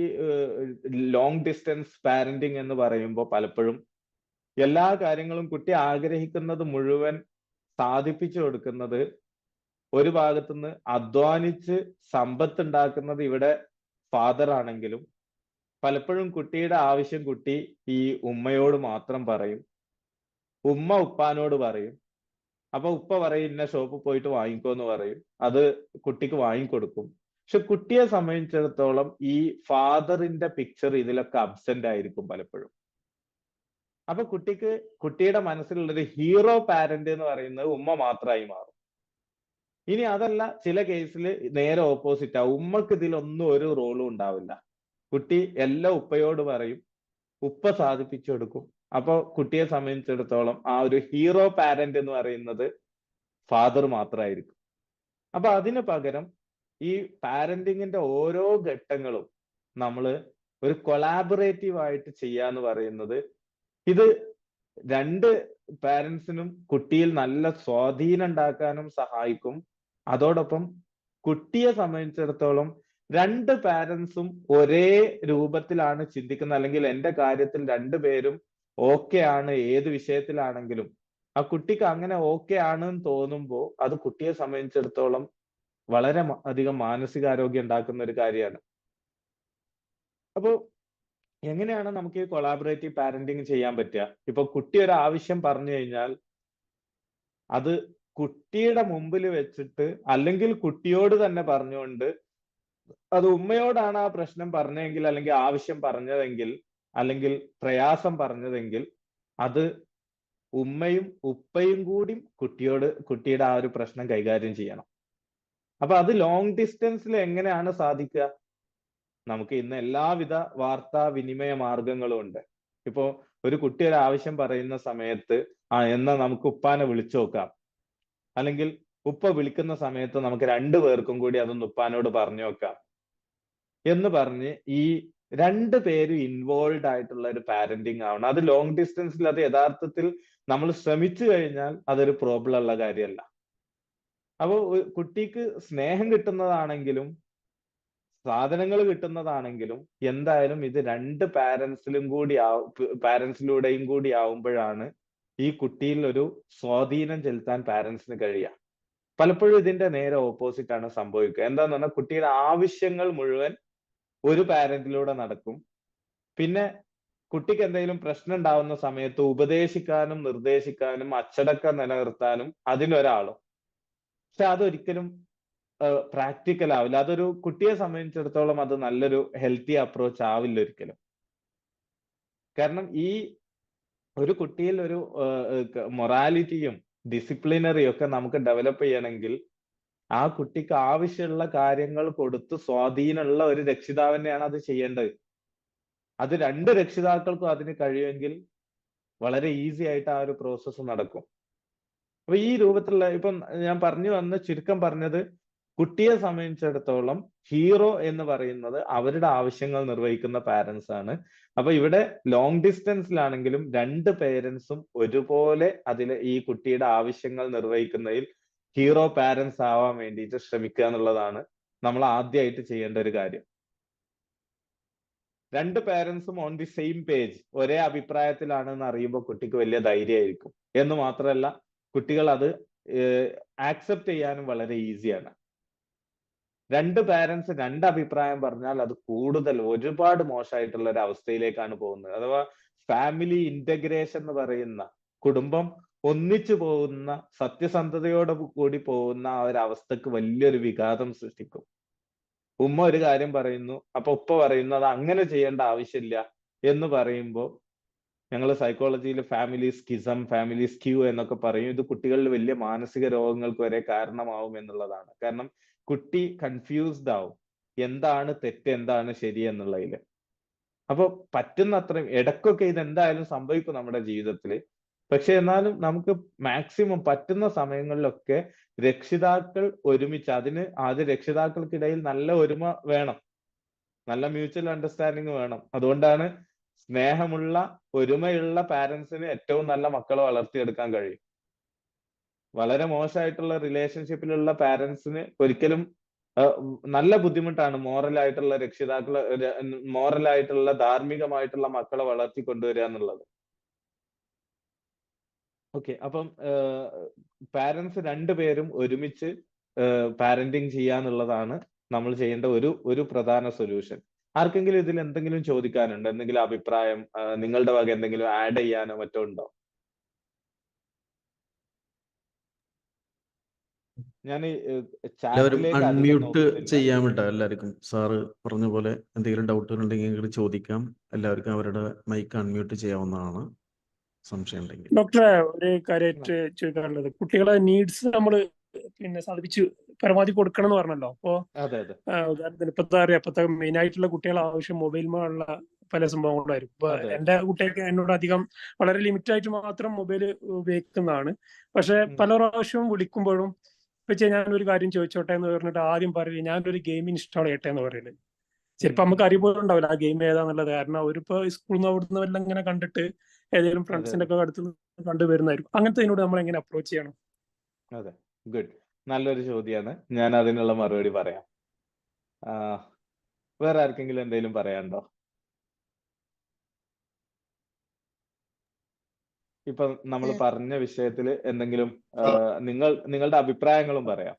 A: ലോങ് ഡിസ്റ്റൻസ് പാരന്റിങ് എന്ന് പറയുമ്പോൾ പലപ്പോഴും എല്ലാ കാര്യങ്ങളും കുട്ടി ആഗ്രഹിക്കുന്നത് മുഴുവൻ സാധിപ്പിച്ചു കൊടുക്കുന്നത് ഒരു ഭാഗത്തുനിന്ന് അധ്വാനിച്ച് സമ്പത്ത് ഉണ്ടാക്കുന്നത് ഇവിടെ ഫാദർ ആണെങ്കിലും പലപ്പോഴും കുട്ടിയുടെ ആവശ്യം കുട്ടി ഈ ഉമ്മയോട് മാത്രം പറയും, ഉമ്മ ഉപ്പാനോട് പറയും. അപ്പൊ ഉപ്പ പറയും ഇന്ന ഷോപ്പിൽ പോയിട്ട് വാങ്ങിക്കോന്ന് പറയും, അത് കുട്ടിക്ക് വാങ്ങിക്കൊടുക്കും. പക്ഷെ കുട്ടിയെ സംബന്ധിച്ചിടത്തോളം ഈ ഫാദറിന്റെ പിക്ചർ ഇതിലൊക്കെ അബ്സെന്റ് ആയിരിക്കും പലപ്പോഴും. അപ്പൊ കുട്ടിയുടെ മനസ്സിലുള്ളൊരു ഹീറോ പാരന്റ് എന്ന് പറയുന്നത് ഉമ്മ മാത്രമായി മാറും. ഇനി അതല്ല, ചില കേസിൽ നേരെ ഓപ്പോസിറ്റ് ആ, ഉമ്മക്ക് ഇതിലൊന്നും ഒരു റോളും ഉണ്ടാവില്ല. കുട്ടി എല്ലാം ഉപ്പയോട് പറയും, ഉപ്പ സാധിപ്പിച്ചു കൊടുക്കും. അപ്പൊ കുട്ടിയെ സംബന്ധിച്ചിടത്തോളം ആ ഒരു ഹീറോ പാരന്റ് എന്ന് പറയുന്നത് ഫാദർ മാത്രമായിരിക്കും. അപ്പൊ അതിന് പകരം ഈ പാരന്റിങ്ങിന്റെ ഓരോ ഘട്ടങ്ങളും നമ്മൾ ഒരു കൊളാബറേറ്റീവ് ആയിട്ട് ചെയ്യാന്ന് പറയുന്നത്, ഇത് രണ്ട് പാരന്റ്സിനും കുട്ടിയിൽ നല്ല സ്വാധീനം ഉണ്ടാക്കാനും സഹായിക്കും. അതോടൊപ്പം കുട്ടിയെ സംബന്ധിച്ചിടത്തോളം രണ്ട് പാരന്റ്സും ഒരേ രൂപത്തിലാണ് ചിന്തിക്കുന്നത്, അല്ലെങ്കിൽ എന്റെ കാര്യത്തിൽ രണ്ടുപേരും ഓക്കെ ആണ് ഏത് വിഷയത്തിലാണെങ്കിലും, ആ കുട്ടിക്ക് അങ്ങനെ ഓക്കെ ആണെന്ന് തോന്നുമ്പോൾ അത് കുട്ടിയെ സംബന്ധിച്ചിടത്തോളം വളരെ അധികം മാനസികാരോഗ്യം ഉണ്ടാക്കുന്ന ഒരു കാര്യമാണ്. അപ്പോ എങ്ങനെയാണ് നമുക്ക് ഈ കൊളാബറേറ്റീവ് പാരന്റിങ് ചെയ്യാൻ പറ്റുക? ഇപ്പൊ കുട്ടി ഒരു ആവശ്യം പറഞ്ഞു കഴിഞ്ഞാൽ അത് കുട്ടിയുടെ മുമ്പിൽ വെച്ചിട്ട്, അല്ലെങ്കിൽ കുട്ടിയോട് തന്നെ പറഞ്ഞുകൊണ്ട്, അത് ഉമ്മയോടാണ് ആ പ്രശ്നം പറഞ്ഞതെങ്കിൽ, അല്ലെങ്കിൽ ആവശ്യം പറഞ്ഞതെങ്കിൽ, അല്ലെങ്കിൽ പ്രയാസം പറഞ്ഞതെങ്കിൽ, അത് ഉമ്മയും ഉപ്പയും കൂടി കുട്ടിയുടെ ആ ഒരു പ്രശ്നം കൈകാര്യം ചെയ്യണം. അപ്പൊ അത് ലോങ് ഡിസ്റ്റൻസിൽ എങ്ങനെയാണ് സാധിക്കുക? നമുക്ക് ഇന്ന് എല്ലാവിധ വാർത്താ വിനിമയ മാർഗങ്ങളും ഉണ്ട്. ഇപ്പോ ഒരു കുട്ടി ഒരു ആവശ്യം പറയുന്ന സമയത്ത് എന്നാ നമുക്ക് ഉപ്പാനെ വിളിച്ചു നോക്കാം, അല്ലെങ്കിൽ ഉപ്പ വിളിക്കുന്ന സമയത്ത് നമുക്ക് രണ്ടുപേർക്കും കൂടി അതൊന്ന് ഉപ്പാനോട് പറഞ്ഞു നോക്കാം എന്ന് പറഞ്ഞ് ഈ രണ്ടു പേരും ഇൻവോൾവ് ആയിട്ടുള്ള ഒരു പാരന്റിങ് ആവണം. അത് ലോങ് ഡിസ്റ്റൻസിൽ അത് യഥാർത്ഥത്തിൽ നമ്മൾ ശ്രമിച്ചു കഴിഞ്ഞാൽ അതൊരു പ്രോബ്ലം ഉള്ള കാര്യമല്ല. അപ്പൊ കുട്ടിക്ക് സ്നേഹം കിട്ടുന്നതാണെങ്കിലും സാധനങ്ങൾ കിട്ടുന്നതാണെങ്കിലും എന്തായാലും ഇത് രണ്ട് പാരന്റ്സിലൂടെയും കൂടി ആവുമ്പോഴാണ് ഈ കുട്ടിയിൽ ഒരു സ്വാധീനം ചെലുത്താൻ പാരന്റ്സിന് കഴിയുക. പലപ്പോഴും ഇതിന്റെ നേരെ ഓപ്പോസിറ്റ് ആണ് സംഭവിക്കുക. എന്താന്ന് പറഞ്ഞാൽ കുട്ടിയുടെ ആവശ്യങ്ങൾ മുഴുവൻ ഒരു പാരന്റിലൂടെ നടക്കും. പിന്നെ കുട്ടിക്ക് എന്തെങ്കിലും പ്രശ്നം ഉണ്ടാവുന്ന സമയത്ത് ഉപദേശിക്കാനും നിർദ്ദേശിക്കാനും അച്ചടക്കം നിലനിർത്താനും അതിനൊരാളും. പക്ഷെ അതൊരിക്കലും പ്രാക്ടിക്കൽ ആവില്ല. അതൊരു കുട്ടിയെ സംബന്ധിച്ചിടത്തോളം അത് നല്ലൊരു ഹെൽത്തി അപ്രോച്ച് ആവില്ല ഒരിക്കലും. കാരണം ഈ ഒരു കുട്ടിയിൽ ഒരു മൊറാലിറ്റിയും ഡിസിപ്ലിനറിയും ഒക്കെ നമുക്ക് ഡെവലപ്പ് ചെയ്യണമെങ്കിൽ ആ കുട്ടിക്ക് ആവശ്യമുള്ള കാര്യങ്ങൾ കൊടുത്ത് സ്വാധീനമുള്ള ഒരു രക്ഷിതാവിനെയാണ് അത് ചെയ്യേണ്ടത്. അത് രണ്ട് രക്ഷിതാക്കൾക്കും അതിന് കഴിയുമെങ്കിൽ വളരെ ഈസി ആയിട്ട് ആ ഒരു പ്രോസസ്സ് നടക്കും. അപ്പൊ ഈ രൂപത്തിലുള്ള, ഇപ്പം ഞാൻ ചുരുക്കം പറഞ്ഞത്, കുട്ടിയെ സംബന്ധിച്ചിടത്തോളം ഹീറോ എന്ന് പറയുന്നത് അവരുടെ ആവശ്യങ്ങൾ നിർവഹിക്കുന്ന പാരന്റ്സ് ആണ്. അപ്പൊ ഇവിടെ ലോങ് ഡിസ്റ്റൻസിലാണെങ്കിലും രണ്ട് പേരൻസും ഒരുപോലെ ഈ കുട്ടിയുടെ ആവശ്യങ്ങൾ നിർവഹിക്കുന്നതിൽ ഹീറോ പാരന്റ്സ് ആവാൻ വേണ്ടിയിട്ട് ശ്രമിക്കുക എന്നുള്ളതാണ് നമ്മൾ ആദ്യമായിട്ട് ചെയ്യേണ്ട ഒരു കാര്യം. രണ്ട് പാരന്റ്സും ഓൺ ദി സെയിം പേജ്, ഒരേ അഭിപ്രായത്തിലാണെന്ന് അറിയുമ്പോൾ കുട്ടിക്ക് വലിയ ധൈര്യമായിരിക്കും. എന്ന് മാത്രമല്ല, കുട്ടികൾ അത് ആക്സെപ്റ്റ് ചെയ്യാനും വളരെ ഈസിയാണ്. രണ്ട് പാരന്റ്സ് രണ്ട് അഭിപ്രായം പറഞ്ഞാൽ അത് ഒരുപാട് മോശമായിട്ടുള്ള ഒരു അവസ്ഥയിലേക്കാണ് പോകുന്നത്. അഥവാ ഫാമിലി ഇന്റഗ്രേഷൻ എന്ന് പറയുന്ന, കുടുംബം ഒന്നിച്ചു പോകുന്ന, സത്യസന്ധതയോടെ കൂടി പോകുന്ന ആ ഒരു അവസ്ഥക്ക് വലിയൊരു വിഘാതം സൃഷ്ടിക്കും. ഉമ്മ ഒരു കാര്യം പറയുന്നു, അപ്പൊ ഉപ്പ പറയുന്നു അത് അങ്ങനെ ചെയ്യേണ്ട ആവശ്യമില്ല എന്ന് പറയുമ്പോൾ, ഞങ്ങൾ സൈക്കോളജിയിൽ ഫാമിലി സ്കിസം, ഫാമിലി സ്ക്യൂ എന്നൊക്കെ പറയും. ഇത് കുട്ടികളിൽ വലിയ മാനസിക രോഗങ്ങൾക്ക് വരെ കാരണമാവും എന്നുള്ളതാണ്. കാരണം കുട്ടി കൺഫ്യൂസ്ഡ് ആവും എന്താണ് തെറ്റ് എന്താണ് ശരി എന്നുള്ളതിൽ. അപ്പൊ പറ്റുന്നത്രയും, ഇടയ്ക്കൊക്കെ ഇത് എന്തായാലും സംഭവിക്കും നമ്മുടെ ജീവിതത്തിൽ. പക്ഷെ എന്നാലും നമുക്ക് മാക്സിമം പറ്റുന്ന സമയങ്ങളിലൊക്കെ രക്ഷിതാക്കൾ ഒരുമിച്ച്, ആദ്യം രക്ഷിതാക്കൾക്കിടയിൽ നല്ല ഒരുമ വേണം, നല്ല മ്യൂച്വൽ അണ്ടർസ്റ്റാൻഡിങ് വേണം. അതുകൊണ്ടാണ് സ്നേഹമുള്ള ഒരുമയുള്ള പാരന്റ്സിന് ഏറ്റവും നല്ല മക്കളെ വളർത്തിയെടുക്കാൻ കഴിയും. വളരെ മോശമായിട്ടുള്ള റിലേഷൻഷിപ്പിലുള്ള പാരന്റ്സിന് ഒരിക്കലും നല്ല ബുദ്ധിമുട്ടാണ് മോറലായിട്ടുള്ള രക്ഷിതാക്കളെ മോറലായിട്ടുള്ള ധാർമ്മികമായിട്ടുള്ള മക്കളെ വളർത്തി കൊണ്ടുവരിക എന്നുള്ളത്. ഓക്കെ, അപ്പം പാരന്റ്സ് രണ്ടുപേരും ഒരുമിച്ച് പാരന്റിങ് ചെയ്യാന്നുള്ളതാണ് നമ്മൾ ചെയ്യേണ്ട ഒരു പ്രധാന സൊല്യൂഷൻ. ആർക്കെങ്കിലും ഇതിൽ എന്തെങ്കിലും ചോദിക്കാനുണ്ടോ? എന്തെങ്കിലും അഭിപ്രായം നിങ്ങളുടെ വക എന്തെങ്കിലും ആഡ് ചെയ്യാനോ മറ്റോ ഉണ്ടോ? ഞാൻ
C: എല്ലാവരും
A: ചാറ്റിലേക്ക് അധികം
C: അൺമ്യൂട്ട്
A: നോക്കുന്നില്ല.
C: ചെയ്യാൻ വിട്ടോ എല്ലാവർക്കും. സാറ് പറഞ്ഞ പോലെ എന്തെങ്കിലും ഡൗട്ടുകൾ ഉണ്ടെങ്കിൽ ചോദിക്കാം. എല്ലാവർക്കും അവരുടെ മൈക്ക് അൺമ്യൂട്ട് ചെയ്യാവുന്നതാണ് സംശയം ഉണ്ടെങ്കിൽ.
D: ഡോക്ടറെ, ഒരു കാര്യമായിട്ട് ചോദിക്കാനുള്ളത്, കുട്ടികളെ നീഡ്സ് നമ്മൾ സാധിപ്പിച്ച് പരമാവധി കൊടുക്കണം എന്ന് പറഞ്ഞല്ലോ. അപ്പോ ഉദാഹരണത്തിന് ഇപ്പത്തെ മെയിൻ ആയിട്ടുള്ള കുട്ടികളെ ആവശ്യം മൊബൈലിലുള്ള പല സംഭവങ്ങളായിരിക്കും. ഇപ്പൊ എന്റെ കുട്ടിയൊക്കെ എന്നോട് അധികം വളരെ ലിമിറ്റ് ആയിട്ട് മാത്രം മൊബൈൽ ഉപയോഗിക്കുന്നതാണ്. പക്ഷെ പല പ്രാവശ്യവും വിളിക്കുമ്പോഴും ഇപ്പൊ ഞാനൊരു കാര്യം ചോദിച്ചോട്ടെ എന്ന് പറഞ്ഞിട്ട് ആദ്യം പറയും ഞാനൊരു ഗെയിം ഇൻസ്റ്റാൾ ചെയ്യട്ടെ എന്ന് പറയുന്നത്. ചിലപ്പോ നമുക്ക് അറിയുമ്പോഴും ഉണ്ടാവില്ല ആ ഗെയിം ഏതാന്നുള്ളത്. കാരണം അവരിപ്പോ സ്കൂളിൽ നിന്ന് അവിടുന്ന് എല്ലാം ഇങ്ങനെ കണ്ടിട്ട് ഏതെങ്കിലും ഫ്രണ്ട്സിന്റെ ഒക്കെ അടുത്ത് കണ്ടുവരുന്നതായിരിക്കും. അങ്ങനത്തെ ഇതിനോട് നമ്മൾ എങ്ങനെ അപ്രോച്ച് ചെയ്യണം?
A: അതെ, ഗുഡ്, നല്ലൊരു ചോദ്യമാണ്. ഞാൻ അതിനുള്ള മറുപടി പറയാം. വേറെ ആർക്കെങ്കിലും എന്തെങ്കിലും പറയാനുണ്ടോ? ഇപ്പൊ നമ്മൾ പറഞ്ഞ വിഷയത്തിൽ എന്തെങ്കിലും നിങ്ങളുടെ അഭിപ്രായങ്ങളും പറയാം.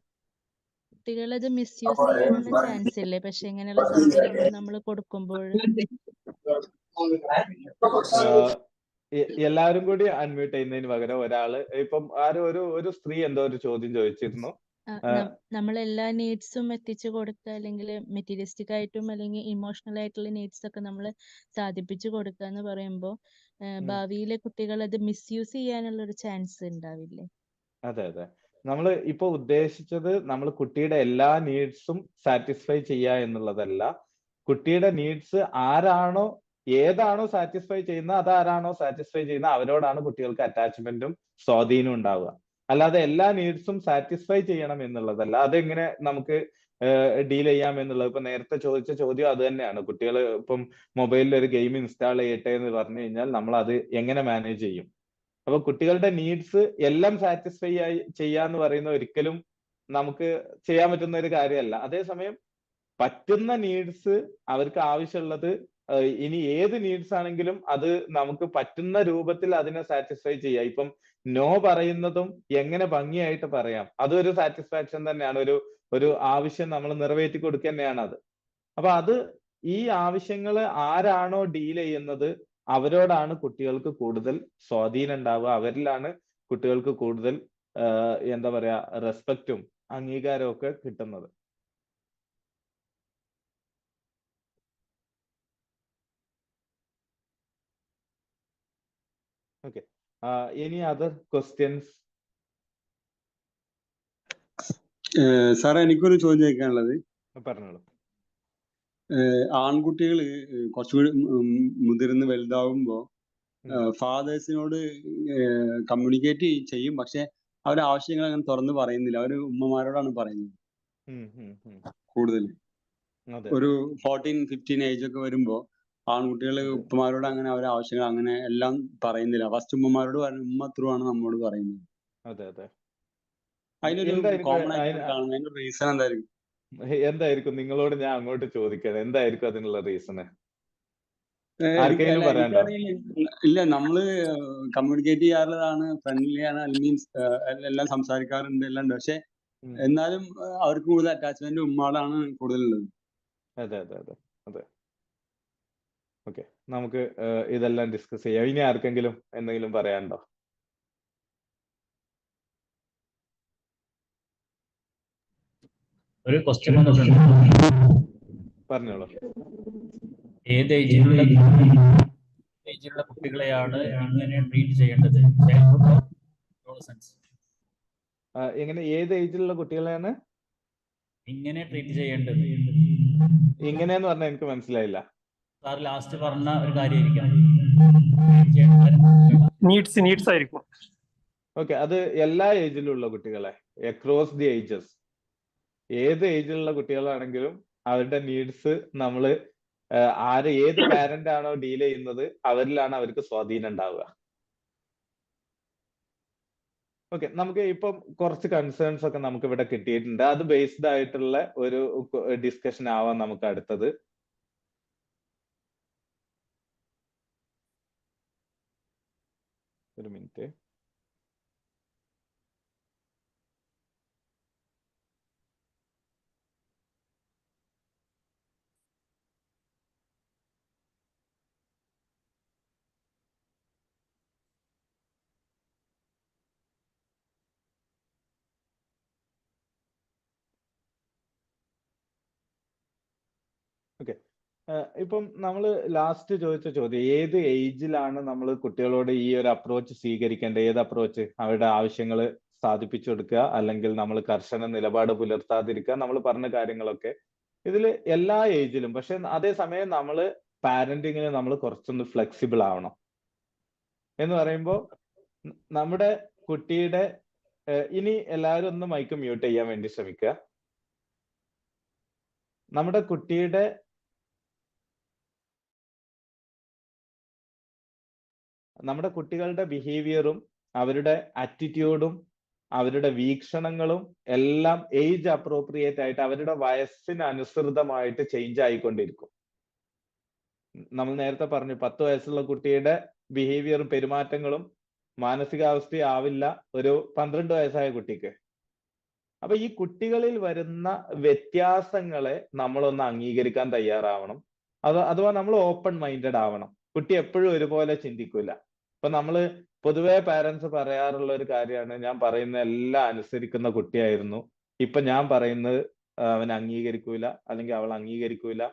E: കുട്ടികളത് മിസ്യൂസ് ചെയ്യാനുള്ള ചാൻസ് ഇല്ലേ? പക്ഷെ ഇങ്ങനെയുള്ള സൗകര്യങ്ങൾ നമ്മൾ കൊടുക്കുമ്പോൾ
A: എല്ലാവരും കൂടി അൺമ്യൂട്ട് ചെയ്യുന്നതിന് പകരം ഒരാള് ഇപ്പം ഒരു സ്ത്രീ എന്തോ ഒരു ചോദ്യം ചോദിച്ചിരുന്നു.
E: നമ്മളെല്ലാ നീഡ്സും എത്തിച്ചു കൊടുക്കുക, അല്ലെങ്കിൽ മെറ്റീരിയലിസ്റ്റിക് ആയിട്ടും അല്ലെങ്കിൽ ഇമോഷണൽ ആയിട്ടുള്ള നീഡ്സ് ഒക്കെ നമ്മൾ സാധിപ്പിച്ചു കൊടുക്കുക എന്ന് പറയുമ്പോൾ ഭാവിയിലെ കുട്ടികൾ അത് മിസ്യൂസ് ചെയ്യാനുള്ള ഒരു ചാൻസ് ഉണ്ടാവില്ലേ?
A: അതെ, നമ്മൾ ഇപ്പൊ ഉദ്ദേശിച്ചത് നമ്മൾ കുട്ടിയുടെ എല്ലാ നീഡ്സും സാറ്റിസ്ഫൈ ചെയ്യുക എന്നുള്ളതല്ല. കുട്ടിയുടെ നീഡ്സ് ഏതാണോ സാറ്റിസ്ഫൈ ചെയ്യുന്നത്, അതാരാണോ സാറ്റിസ്ഫൈ ചെയ്യുന്നത് അവരോടാണ് കുട്ടികൾക്ക് അറ്റാച്ച്മെന്റും സ്വാധീനവും ഉണ്ടാവുക. അല്ലാതെ എല്ലാ നീഡ്സും സാറ്റിസ്ഫൈ ചെയ്യണം എന്നുള്ളതല്ല. അതെങ്ങനെ നമുക്ക് ഡീൽ ചെയ്യാം എന്നുള്ളത്. ഇപ്പൊ നേരത്തെ ചോദിച്ച ചോദ്യം അത് തന്നെയാണ്. കുട്ടികൾ ഇപ്പം മൊബൈലിൽ ഒരു ഗെയിം ഇൻസ്റ്റാൾ ചെയ്യട്ടെ എന്ന് പറഞ്ഞു കഴിഞ്ഞാൽ നമ്മൾ അത് എങ്ങനെ മാനേജ് ചെയ്യും? അപ്പൊ കുട്ടികളുടെ നീഡ്സ് എല്ലാം സാറ്റിസ്ഫൈ ചെയ്യാന്ന് പറയുന്ന ഒരിക്കലും നമുക്ക് ചെയ്യാൻ പറ്റുന്ന ഒരു കാര്യമല്ല. അതേസമയം പറ്റുന്ന നീഡ്സ് അവർക്ക് ആവശ്യമുള്ളത്, ഇനി ഏത് നീഡ്സ് ആണെങ്കിലും അത് നമുക്ക് പറ്റുന്ന രൂപത്തിൽ അതിനെ സാറ്റിസ്ഫൈ ചെയ്യാം. ഇപ്പം നോ പറയുന്നതും എങ്ങനെ ഭംഗിയായിട്ട് പറയാം, അതൊരു സാറ്റിസ്ഫാക്ഷൻ തന്നെയാണ്. ഒരു ആവശ്യം നമ്മൾ നിറവേറ്റി കൊടുക്കുക തന്നെയാണ് അത്. അപ്പൊ ഈ ആവശ്യങ്ങൾ ആരാണോ ഡീൽ ചെയ്യുന്നത് അവരോടാണ് കുട്ടികൾക്ക് കൂടുതൽ സ്വാധീനം ഉണ്ടാവുക. അവരിലാണ് കുട്ടികൾക്ക് കൂടുതൽ എന്താ പറയാ റെസ്പെക്റ്റും അംഗീകാരവും ഒക്കെ കിട്ടുന്നത്. Okay. Any other questions?
F: സാറേ, എനിക്കൊരു ചോദ്യം ചോദിക്കാനുള്ളത്,
A: പറഞ്ഞോളൂ.
F: ആൺകുട്ടികൾ കുറച്ചുകൂടി മുതിർന്ന് വലുതാവുമ്പോ ഫാദേഴ്സിനോട് കമ്മ്യൂണിക്കേറ്റ് ചെയ്യും, പക്ഷെ അവരുടെ ആവശ്യങ്ങൾ അങ്ങനെ തുറന്ന് പറയുന്നില്ല. അവര് ഉമ്മമാരോടാണ് പറയുന്നത് കൂടുതൽ. ഒരു 14-15 ഏജ് ഒക്കെ വരുമ്പോ ആൺകുട്ടികൾ ഉപ്പമാരോട് അങ്ങനെ അവരുടെ ആവശ്യങ്ങൾ അങ്ങനെ എല്ലാം പറയുന്നില്ല. ഫസ്റ്റ് ഉമ്മമാരോട് ഉമ്മ ത്രൂ ആണ് നമ്മോട് പറയുന്നത്. അതിനൊരു കോമൺ ആയിട്ട് കാണുന്നത് അതിന്റെ റീസൺ എന്തായിരിക്കും?
A: എന്തായിരിക്കും? നിങ്ങളോട് ഞാൻ അങ്ങോട്ട് ചോദിക്കണം, എന്തായിരിക്കും അതിനുള്ള റീസണ്? ആർക്കെങ്കിലും പറയാനുണ്ടോ?
F: ഇല്ല, നമ്മള് കമ്മ്യൂണിക്കേറ്റ് ചെയ്യാറുള്ളതാണ്, ഫ്രണ്ട്ലി ആണ്, മീൻസ് എല്ലാം സംസാരിക്കാറുണ്ട്, എല്ലാം ഉണ്ട്. പക്ഷെ എന്നാലും അവർക്ക് കൂടുതൽ അറ്റാച്ച്മെന്റ് ഉമ്മകളാണ് കൂടുതലുള്ളത്.
A: അതെ. ഓക്കെ, നമുക്ക് ഇതെല്ലാം ഡിസ്കസ് ചെയ്യാം. ഇനി ആർക്കെങ്കിലും എന്തെങ്കിലും പറയാനുണ്ടോ?
B: ഒരു ക്വസ്റ്റ്യൻ വന്നിട്ടുണ്ട്.
A: പറഞ്ഞോളൂ.
B: ഏത് ഏജിലുള്ള കുട്ടികളെയാണ് ഇങ്ങനെ ട്രീറ്റ് ചെയ്യേണ്ടത്?
A: എങ്ങനെ, ഏത് ഏജിലുള്ള കുട്ടികളെയാണ്
B: ഇങ്ങനെ ട്രീറ്റ് ചെയ്യേണ്ടത്?
A: ഇങ്ങനെയെന്ന് പറഞ്ഞാൽ എനിക്ക് മനസ്സിലായില്ല.
B: സാർ ലാസ്റ്റ് പറഞ്ഞ ഒരു കാര്യമായിരിക്കാം.
D: നീഡ്സ് ആയിരിക്കും.
A: ഓക്കെ, അത് എല്ലാ ഏജിലുള്ള കുട്ടികളെ, അക്രോസ് ദി ഏജസ്, ഏത് ഏജിലുള്ള കുട്ടികളാണെങ്കിലും അവരുടെ നീഡ്സ് നമ്മൾ ഏത് പാരന്റ് ആണോ ഡീൽ ചെയ്യുന്നത് അവരിലാണ് അവർക്ക് സ്വാധീനം ഉണ്ടാവുക. ഓക്കെ, നമുക്ക് ഇപ്പം കുറച്ച് കൺസേൺസ് ഒക്കെ നമുക്ക് ഇവിടെ കിട്ടിയിട്ടുണ്ട്. അത് ബേസ്ഡ് ആയിട്ടുള്ള ഒരു ഡിസ്കഷൻ ആവാം നമുക്ക് അടുത്തത്. ഒരു മിനിറ്റ്. ഓക്കെ, ഇപ്പം നമ്മൾ ലാസ്റ്റ് ചോദിച്ച ചോദ്യം, ഏത് ഏജിലാണ് നമ്മൾ കുട്ടികളോട് ഈ ഒരു അപ്രോച്ച് സ്വീകരിക്കേണ്ടത്? ഏത് അപ്രോച്ച്? അവരുടെ ആവശ്യങ്ങൾ സാധിപ്പിച്ചു കൊടുക്കുക, അല്ലെങ്കിൽ നമ്മൾ കർശന നിലപാട് പുലർത്താതിരിക്കുക, നമ്മൾ പറഞ്ഞ കാര്യങ്ങളൊക്കെ ഇതിൽ എല്ലാ ഏജിലും. പക്ഷെ അതേസമയം നമ്മൾ പാരന്റിങ്ങിന് നമ്മൾ കുറച്ചൊന്ന് ഫ്ലെക്സിബിൾ ആവണം. എന്ന് പറയുമ്പോൾ നമ്മുടെ കുട്ടിയുടെ ഇനി എല്ലാവരും ഒന്ന് മൈക്ക് മ്യൂട്ട് ചെയ്യാൻ വേണ്ടി ശ്രമിക്കുക. നമ്മുടെ കുട്ടികളുടെ ബിഹേവിയറും അവരുടെ ആറ്റിറ്റ്യൂഡും അവരുടെ വീക്ഷണങ്ങളും എല്ലാം ഏജ് അപ്രോപ്രിയേറ്റ് ആയിട്ട് അവരുടെ വയസ്സിന് അനുസൃതമായിട്ട് ചേഞ്ച് ആയിക്കൊണ്ടിരിക്കും. നമ്മൾ നേരത്തെ പറഞ്ഞു 10 വയസ്സുള്ള കുട്ടിയുടെ ബിഹേവിയറും പെരുമാറ്റങ്ങളും മാനസികാവസ്ഥയും ആവില്ല ഒരു 12 വയസ്സായ കുട്ടിക്ക്. അപ്പൊ ഈ കുട്ടികളിൽ വരുന്ന വ്യത്യാസങ്ങളെ നമ്മളൊന്ന് അംഗീകരിക്കാൻ തയ്യാറാവണം. അഥവാ നമ്മൾ ഓപ്പൺ മൈൻഡഡ് ആവണം. കുട്ടി എപ്പോഴും ഒരുപോലെ ചിന്തിക്കൂല. ഇപ്പൊ നമ്മള് പൊതുവെ പാരന്റ്സ് പറയാറുള്ള ഒരു കാര്യമാണ്, ഞാൻ പറയുന്ന എല്ലാം അനുസരിക്കുന്ന കുട്ടിയായിരുന്നു, ഇപ്പൊ ഞാൻ പറയുന്നത് അവൻ അംഗീകരിക്കൂല അല്ലെങ്കിൽ അവൾ അംഗീകരിക്കൂല.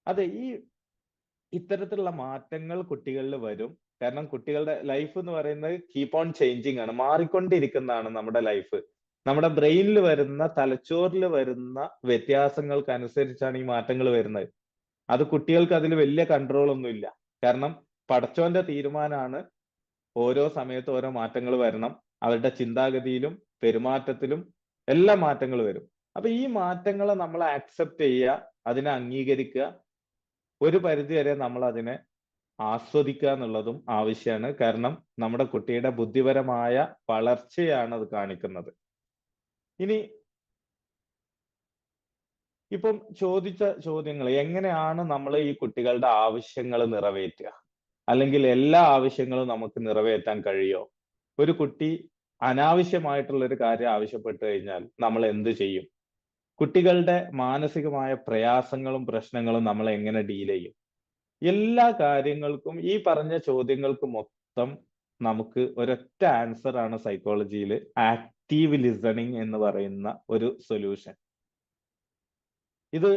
A: അതെ, ഇത്തരത്തിലുള്ള മാറ്റങ്ങൾ കുട്ടികളിൽ വരും. കാരണം കുട്ടികളുടെ ലൈഫ് എന്ന് പറയുന്നത് കീപ്പ് ഓൺ ചേഞ്ചിങ് ആണ്, മാറിക്കൊണ്ടിരിക്കുന്നതാണ് നമ്മുടെ ലൈഫ്. നമ്മുടെ ബ്രെയിനിൽ വരുന്ന, തലച്ചോറിൽ വരുന്ന വ്യത്യാസങ്ങൾക്കനുസരിച്ചാണ് ഈ മാറ്റങ്ങൾ വരുന്നത്. അത് കുട്ടികൾക്ക് അതിൽ വലിയ കൺട്രോൾ ഒന്നുമില്ല. കാരണം പടച്ചോന്റെ തീരുമാനമാണ് ഓരോ സമയത്ത് ഓരോ മാറ്റങ്ങൾ വരണം. അവരുടെ ചിന്താഗതിയിലും പെരുമാറ്റത്തിലും എല്ലാം മാറ്റങ്ങൾ വരും. അപ്പൊ ഈ മാറ്റങ്ങളെ നമ്മൾ ആക്സെപ്റ്റ് ചെയ്യുക, അതിനെ അംഗീകരിക്കുക, ഒരു പരിധി വരെ നമ്മൾ അതിനെ ആസ്വദിക്കുക എന്നുള്ളതും ആവശ്യമാണ്. കാരണം നമ്മുടെ കുട്ടിയുടെ ബുദ്ധിപരമായ വളർച്ചയാണ് അത് കാണിക്കുന്നത്. ഇനി ഇപ്പം ചോദിച്ച ചോദ്യങ്ങൾ, എങ്ങനെയാണ് നമ്മൾ ഈ കുട്ടികളുടെ ആവശ്യങ്ങൾ നിറവേറ്റുക, അല്ലെങ്കിൽ എല്ലാ ആവശ്യങ്ങളും നമുക്ക് നിറവേറ്റാൻ കഴിയോ? ഒരു കുട്ടി അനാവശ്യമായിട്ടുള്ള ഒരു കാര്യം ആവശ്യപ്പെട്ടു കഴിഞ്ഞാൽ നമ്മൾ എന്ത് ചെയ്യും? കുട്ടികളുടെ മാനസികമായ പ്രയാസങ്ങളും പ്രശ്നങ്ങളും നമ്മൾ എങ്ങനെ ഡീൽ ചെയ്യും? എല്ലാ കാര്യങ്ങൾക്കും, ഈ പറഞ്ഞ ചോദ്യങ്ങൾക്ക് മൊത്തം നമുക്ക് ഒരൊറ്റ ആൻസർ ആണ് സൈക്കോളജിയിൽ ആക്റ്റീവ് ലിസണിങ് എന്ന് പറയുന്ന ഒരു സൊല്യൂഷൻ. ഇത്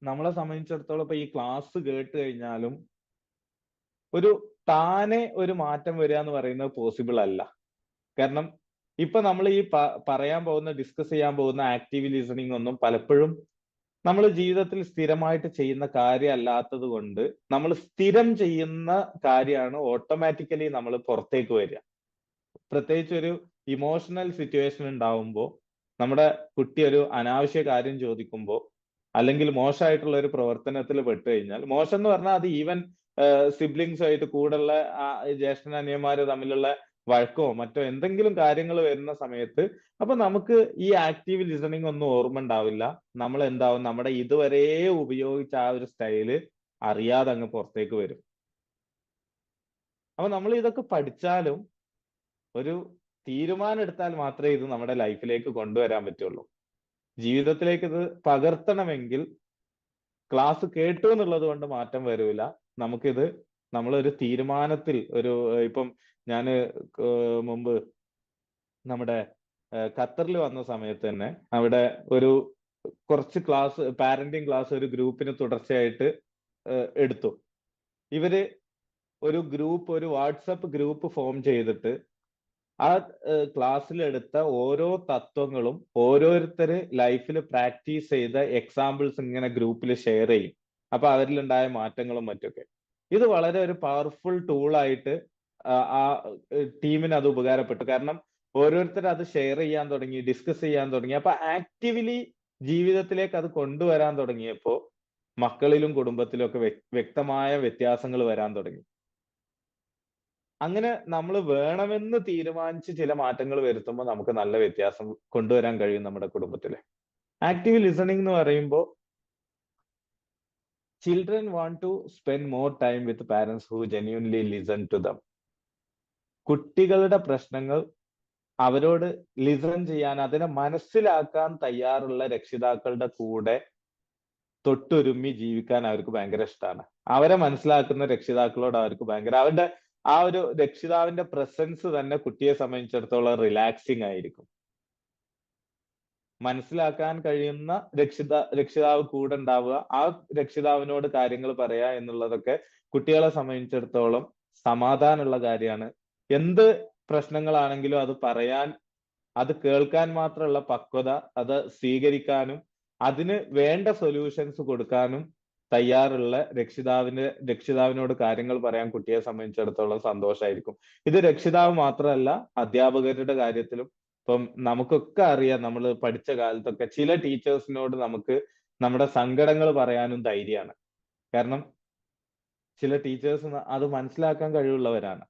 A: നമ്മളെ സംബന്ധിച്ചിടത്തോളം ഇപ്പൊ ഈ ക്ലാസ് കേട്ട് കഴിഞ്ഞാലും താനെ ഒരു മാറ്റം വരിക എന്ന് പറയുന്നത് പോസിബിൾ അല്ല. കാരണം ഇപ്പൊ നമ്മൾ ഈ പറയാൻ പോകുന്ന, ഡിസ്കസ് ചെയ്യാൻ പോകുന്ന ആക്റ്റീവ് ലിസണിങ് ഒന്നും പലപ്പോഴും നമ്മൾ ജീവിതത്തിൽ സ്ഥിരമായിട്ട് ചെയ്യുന്ന കാര്യം അല്ലാത്തത് കൊണ്ട്, നമ്മൾ സ്ഥിരം ചെയ്യുന്ന കാര്യമാണ് ഓട്ടോമാറ്റിക്കലി നമ്മൾ പുറത്തേക്ക് വരിക. പ്രത്യേകിച്ച് ഒരു ഇമോഷണൽ സിറ്റുവേഷൻ ഉണ്ടാവുമ്പോൾ, നമ്മുടെ കുട്ടി ഒരു അനാവശ്യ കാര്യം ചോദിക്കുമ്പോൾ, അല്ലെങ്കിൽ മോശമായിട്ടുള്ള ഒരു പ്രവർത്തനത്തിൽ പെട്ടു കഴിഞ്ഞാൽ, മോശം എന്ന് പറഞ്ഞാൽ അത് ഈവൻ സിബ്ലിങ്സ് ആയിട്ട് കൂടുള്ള ജ്യേഷ്ഠനനിയന്മാര് തമ്മിലുള്ള വഴക്കോ മറ്റോ എന്തെങ്കിലും കാര്യങ്ങൾ വരുന്ന സമയത്ത്, അപ്പൊ നമുക്ക് ഈ ആക്റ്റീവ് ലിസണിങ് ഒന്നും ഓർമ്മ ഉണ്ടാവില്ല. നമ്മൾ എന്താവും, നമ്മുടെ ഇതുവരെ ഉപയോഗിച്ച ആ ഒരു സ്റ്റൈല് അറിയാതെ അങ്ങ് പുറത്തേക്ക് വരും. അപ്പൊ നമ്മൾ ഇതൊക്കെ പഠിച്ചാലും ഒരു തീരുമാനം എടുത്താൽ മാത്രമേ ഇത് നമ്മുടെ ലൈഫിലേക്ക് കൊണ്ടുവരാൻ പറ്റുള്ളൂ. ജീവിതത്തിലേക്ക് ഇത് പകർത്തണമെങ്കിൽ ക്ലാസ് കേട്ടു എന്നുള്ളത് കൊണ്ട് മാറ്റം വരൂല. നമുക്കിത് നമ്മളൊരു തീരുമാനത്തിൽ ഇപ്പം ഞാൻ മുമ്പ് നമ്മുടെ ഖത്തറിൽ വന്ന സമയത്ത് തന്നെ അവിടെ കുറച്ച് ക്ലാസ്, പാരന്റിങ് ക്ലാസ് ഒരു ഗ്രൂപ്പിന് തുടർച്ചയായിട്ട് എടുത്തു. ഇവര് ഒരു വാട്സപ്പ് ഗ്രൂപ്പ് ഫോം ചെയ്തിട്ട് ആ ക്ലാസ്സിലെടുത്ത ഓരോ തത്വങ്ങളും ഓരോരുത്തര് ലൈഫിൽ പ്രാക്ടീസ് ചെയ്ത എക്സാമ്പിൾസ് ഇങ്ങനെ ഗ്രൂപ്പിൽ ഷെയർ ചെയ്യും. അപ്പൊ അവരിലുണ്ടായ മാറ്റങ്ങളും മറ്റൊക്കെ. ഇത് വളരെ ഒരു പവർഫുൾ ടൂളായിട്ട് ആ ടീമിന് അത് ഉപകാരപ്പെട്ടു. കാരണം ഓരോരുത്തർ അത് ഷെയർ ചെയ്യാൻ തുടങ്ങി, ഡിസ്കസ് ചെയ്യാൻ തുടങ്ങി. അപ്പൊ ആക്റ്റീവ്ലി ജീവിതത്തിലേക്ക് അത് കൊണ്ടുവരാൻ തുടങ്ങിയപ്പോ മക്കളിലും കുടുംബത്തിലും ഒക്കെ വ്യക്തമായ വ്യത്യാസങ്ങൾ വരാൻ തുടങ്ങി. അങ്ങനെ നമ്മൾ വേണമെന്ന് തീരുമാനിച്ച് ചില മാറ്റങ്ങൾ വരുത്തുമ്പോൾ നമുക്ക് നല്ല വ്യത്യാസം കൊണ്ടുവരാൻ കഴിയും നമ്മുടെ കുടുംബത്തില്. ആക്റ്റീവ് ലിസണിംഗ് എന്ന് പറയുമ്പോൾ children want to spend more time with parents who genuinely listen to them. കുട്ടികളുടെ പ്രശ്നങ്ങൾ അവരോട് ലിസൺ ചെയ്യാൻ, അതിനെ മനസ്സിലാക്കാൻ തയ്യാറുള്ള രക്ഷിതാക്കളുടെ കൂടെ തൊട്ടുരുമ്മി ജീവിക്കാൻ അവർക്ക് ഭയങ്കര ഇഷ്ടമാണ്. അവരെ മനസ്സിലാക്കുന്ന രക്ഷിതാക്കളോട് അവർക്ക് അവരുടെ ആ ഒരു രക്ഷിതാവിന്റെ പ്രസൻസ് തന്നെ കുട്ടിയെ സംബന്ധിച്ചിടത്തോളം റിലാക്സിങ് ആയിരിക്കും. മനസ്സിലാക്കാൻ കഴിയുന്ന രക്ഷിതാവ് കൂടെ ഉണ്ടാവുക, ആ രക്ഷിതാവിനോട് കാര്യങ്ങൾ പറയാ എന്നുള്ളതൊക്കെ കുട്ടികളെ സംബന്ധിച്ചിടത്തോളം സമാധാനമുള്ള കാര്യമാണ്. എന്ത് പ്രശ്നങ്ങളാണെങ്കിലും അത് പറയാൻ, അത് കേൾക്കാൻ മാത്രമുള്ള പക്വത, അത് സ്വീകരിക്കാനും അതിന് വേണ്ട സൊല്യൂഷൻസ് കൊടുക്കാനും തയ്യാറുള്ള രക്ഷിതാവിനോട് കാര്യങ്ങൾ പറയാൻ കുട്ടിയെ സംബന്ധിച്ചിടത്തോളം സന്തോഷമായിരിക്കും. ഇത് രക്ഷിതാവ് മാത്രമല്ല, അധ്യാപകരുടെ കാര്യത്തിലും. ഇപ്പം നമുക്കൊക്കെ അറിയാം, നമ്മൾ പഠിച്ച കാലത്തൊക്കെ ചില ടീച്ചേഴ്സിനോട് നമുക്ക് നമ്മുടെ സങ്കടങ്ങൾ പറയാനും ധൈര്യമാണ്. കാരണം ചില ടീച്ചേഴ്സ് അത് മനസ്സിലാക്കാൻ കഴിവുള്ളവരാണ്.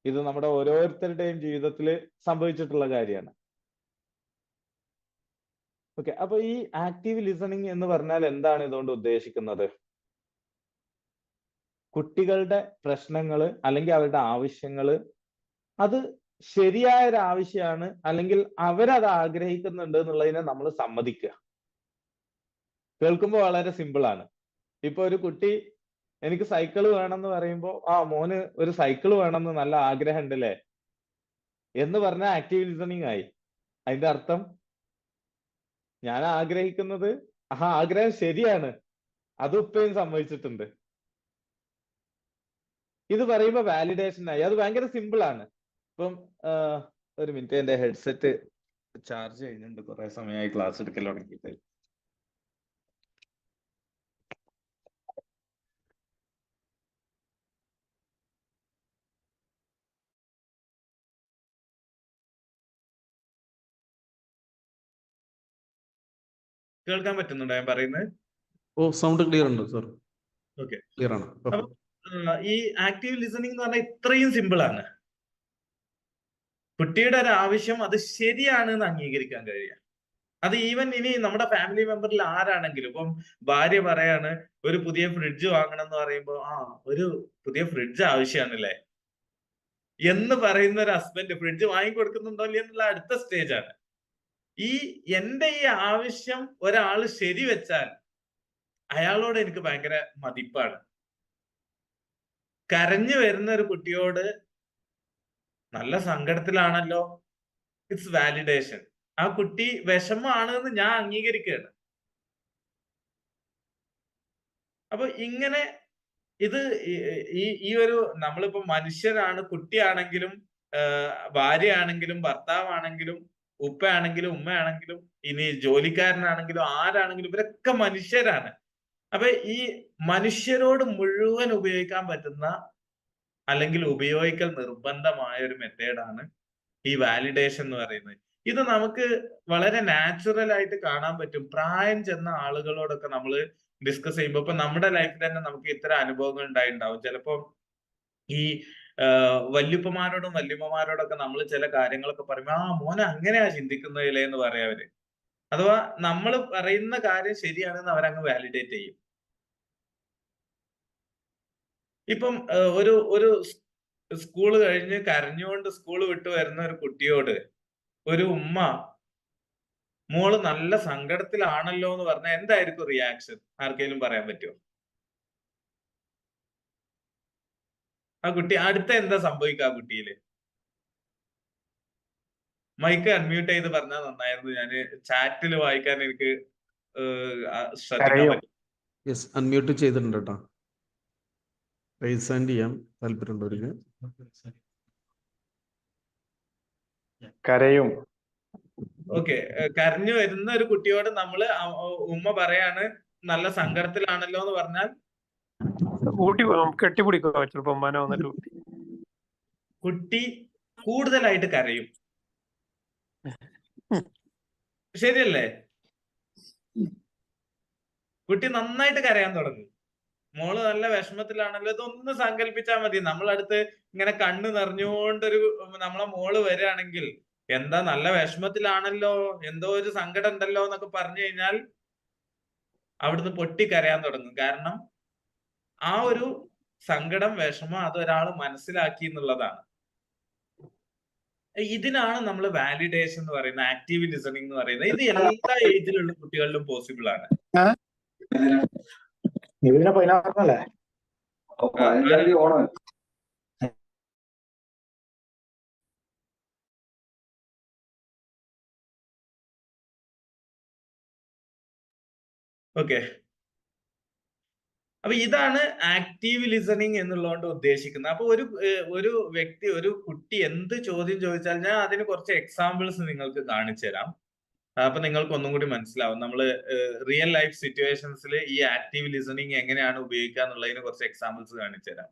A: ഇത് നമ്മുടെ ഓരോരുത്തരുടെയും ജീവിതത്തിൽ സംഭവിച്ചിട്ടുള്ള കാര്യമാണ്. ഓക്കെ, അപ്പൊ ഈ ആക്റ്റീവ് ലിസണിങ് എന്ന് പറഞ്ഞാൽ എന്താണ് ഇതുകൊണ്ട് ഉദ്ദേശിക്കുന്നത്? കുട്ടികളുടെ പ്രശ്നങ്ങള് അല്ലെങ്കിൽ അവരുടെ ആവശ്യങ്ങള് അത് ശരിയായ ഒരു ആവശ്യമാണ്, അല്ലെങ്കിൽ അവരത് ആഗ്രഹിക്കുന്നുണ്ട് എന്നുള്ളതിനെ നമ്മൾ സമ്മതിക്കുക. കേൾക്കുമ്പോൾ വളരെ സിമ്പിൾ ആണ്. ഇപ്പൊ ഒരു കുട്ടി എനിക്ക് സൈക്കിൾ വേണമെന്ന് പറയുമ്പോൾ, മോന് ഒരു സൈക്കിൾ വേണമെന്ന് നല്ല ആഗ്രഹം ഉണ്ടല്ലേ എന്ന് പറഞ്ഞാൽ ആക്റ്റീവ് ലിസണിങ് ആയി. അതിന്റെ അർത്ഥം ഞാൻ ആഗ്രഹിക്കുന്നത്, ആഗ്രഹം ശരിയാണ്, അത് ഉപ്പയും സമ്മതിച്ചിട്ടുണ്ട്. ഇത് പറയുമ്പോ വാലിഡേഷൻ ആയി. അത് ഭയങ്കര സിമ്പിൾ ആണ്. ഇപ്പം ഒരു മിനിറ്റ്, എന്റെ ഹെഡ്സെറ്റ് ചാർജ് ചെയ്യുന്നുണ്ട്. കുറെ സമയമായി ക്ലാസ് എടുക്കൽ തുടങ്ങിയിട്ട്. കേൾക്കാൻ പറ്റുന്നുണ്ടോ ഞാൻ പറയുന്നത്?
C: സൗണ്ട് ക്ലിയർ ഉണ്ട് സർ.
A: ഓക്കെ,
C: ക്ലിയർ ആണ്.
A: ഈ ആക്റ്റീവ് ലിസണിംഗ് എന്ന് പറഞ്ഞാൽ ഇത്രയും സിമ്പിൾ ആണ്. കുട്ടിയുടെ ഒരു ആവശ്യം അത് ശരിയാണ് എന്ന് അംഗീകരിക്കാൻ കഴിയുക. അത് ഈവൻ ഇനി നമ്മുടെ ഫാമിലി മെമ്പറിൽ ആരാണെങ്കിലും, ഇപ്പം ഭാര്യ പറയാണ് ഒരു പുതിയ ഫ്രിഡ്ജ് വാങ്ങണം എന്ന് പറയുമ്പോൾ, ഒരു പുതിയ ഫ്രിഡ്ജ് ആവശ്യമാണല്ലേ എന്ന് പറയുന്ന ഒരു ഹസ്ബൻഡ് ഫ്രിഡ്ജ് വാങ്ങിക്കൊടുക്കുന്നുണ്ടോ ഇല്ല എന്നുള്ള അടുത്ത സ്റ്റേജ് ആണ്. എന്റെ ഈ ആവശ്യം ഒരാള് ശരിവെച്ചാൽ അയാളോട് എനിക്ക് ഭയങ്കര മതിപ്പാണ്. കരഞ്ഞു വരുന്ന ഒരു കുട്ടിയോട് നല്ല സങ്കടത്തിലാണല്ലോ, ഇറ്റ്സ് വാലിഡേഷൻ. ആ കുട്ടി വിഷമമാണ് എന്ന് ഞാൻ അംഗീകരിക്കുകയാണ്. അപ്പൊ ഇങ്ങനെ ഇത് ഈ ഒരു നമ്മളിപ്പോ മനുഷ്യരാണ്, കുട്ടിയാണെങ്കിലും ഭാര്യയാണെങ്കിലും ഭർത്താവാണെങ്കിലും ഉപ്പയാണെങ്കിലും ഉമ്മയാണെങ്കിലും ഇനി ജോലിക്കാരനാണെങ്കിലും ആരാണെങ്കിലും ഇവരൊക്കെ മനുഷ്യരാണ്. അപ്പൊ ഈ മനുഷ്യരോട് മുഴുവൻ ഉപയോഗിക്കാൻ പറ്റുന്ന അല്ലെങ്കിൽ ഉപയോഗിക്കൽ നിർബന്ധമായ ഒരു മെത്തേഡാണ് ഈ വാലിഡേഷൻ എന്ന് പറയുന്നത്. ഇത് നമുക്ക് വളരെ നാച്ചുറൽ ആയിട്ട് കാണാൻ പറ്റും. പ്രായം ചെന്ന ആളുകളോടൊക്കെ നമ്മൾ ഡിസ്കസ് ചെയ്യുമ്പോൾ, ഇപ്പൊ നമ്മുടെ ലൈഫിൽ തന്നെ നമുക്ക് ഇത്തരം അനുഭവങ്ങൾ ഉണ്ടായിട്ടുണ്ടാവും. ചിലപ്പോ ഈ വല്യുപ്പമാരോടും വല്യമ്മമാരോടൊക്കെ നമ്മൾ ചില കാര്യങ്ങളൊക്കെ പറയുമ്പോൾ, മോനെ അങ്ങനെയാ ചിന്തിക്കുന്നതില്ലേ എന്ന് പറയാം അവര്. അഥവാ നമ്മൾ പറയുന്ന കാര്യം ശരിയാണെന്ന് അവരങ്ങ് വാലിഡേറ്റ് ചെയ്യും. ഇപ്പം ഒരു സ്കൂൾ കഴിഞ്ഞ് കരഞ്ഞുകൊണ്ട് സ്കൂൾ വിട്ടു വരുന്ന ഒരു കുട്ടിയോട് ഒരു ഉമ്മ മോള് നല്ല സങ്കടത്തിലാണല്ലോ എന്ന് പറഞ്ഞാൽ എന്തായിരിക്കും റിയാക്ഷൻ? ആർക്കെങ്കിലും പറയാൻ പറ്റുമോ? ആ കുട്ടി അടുത്ത എന്താ സംഭവിക്കുക? ആ കുട്ടിയില് മൈക്ക് അൺമ്യൂട്ട് ചെയ്ത് പറഞ്ഞാൽ നന്നായിരുന്നു. ഞാന് ചാറ്റിൽ വായിക്കാൻ എനിക്ക് ശ്രദ്ധിക്കാൻ പറ്റും.
C: യെസ്, അൺമ്യൂട്ട് ചെയ്തിട്ടുണ്ട് കേട്ടോ. റൈസ് ഹാൻഡ് ചെയ്യാൻ താല്പര്യമുള്ളവർക്ക്.
G: കരയും.
A: ഓക്കെ, കരഞ്ഞു വരുന്ന ഒരു കുട്ടിയോട് നമ്മള് ഉമ്മ പറയാണ് നല്ല സങ്കടത്തിലാണല്ലോ എന്ന് പറഞ്ഞാൽ
D: കെട്ടിപ്പിടിക്കുക ചിലപ്പോ ഉമ്മാനെ വന്നിട്ട്
A: കുട്ടി കൂടുതലായിട്ട് കരയും. ശരിയല്ലേ?
G: കുട്ടി നന്നായിട്ട് കരയാൻ തുടങ്ങും. മോള് നല്ല വിഷമത്തിലാണല്ലോ, ഇതൊന്ന് സങ്കല്പിച്ചാൽ മതി. നമ്മളടുത്ത് ഇങ്ങനെ കണ്ണ് നിറഞ്ഞുകൊണ്ടൊരു നമ്മളെ മോള് വരികയാണെങ്കിൽ, എന്താ നല്ല വിഷമത്തിലാണല്ലോ, എന്തോ ഒരു സങ്കടം ഉണ്ടല്ലോ എന്നൊക്കെ പറഞ്ഞു കഴിഞ്ഞാൽ അവിടുന്ന് പൊട്ടിക്കരയാൻ തുടങ്ങും. കാരണം ആ ഒരു സങ്കടം, വിഷമം അതൊരാൾ മനസ്സിലാക്കി എന്നുള്ളതാണ്. ഇതിനാണ് നമ്മൾ വാലിഡേഷൻ എന്ന് പറയുന്നത്, ആക്റ്റീവ് ലിസണിങ് എന്ന് പറയുന്നത്. ഇത് എല്ലാ ഏജിലുള്ള കുട്ടികളിലും പോസിബിൾ ആണ്. ഓക്കെ, അപ്പൊ ഇതാണ് ആക്റ്റീവ് ലിസണിങ് എന്നുള്ളതുകൊണ്ട് ഉദ്ദേശിക്കുന്നത്. അപ്പൊ ഒരു വ്യക്തി, ഒരു കുട്ടി എന്ത് ചോദ്യം ചോദിച്ചാൽ, ഞാൻ അതിന് കുറച്ച് എക്സാമ്പിൾസ് നിങ്ങൾക്ക് കാണിച്ചു തരാം. അപ്പൊ നിങ്ങൾക്ക് ഒന്നും കൂടി മനസ്സിലാവും. നമ്മൾ റിയൽ ലൈഫ് സിറ്റുവേഷൻസിൽ ഈ ആക്റ്റീവ് ലിസണിങ് എങ്ങനെയാണ് ഉപയോഗിക്കുക എന്നുള്ളതിന് കുറച്ച് എക്സാമ്പിൾസ് കാണിച്ചു തരാം.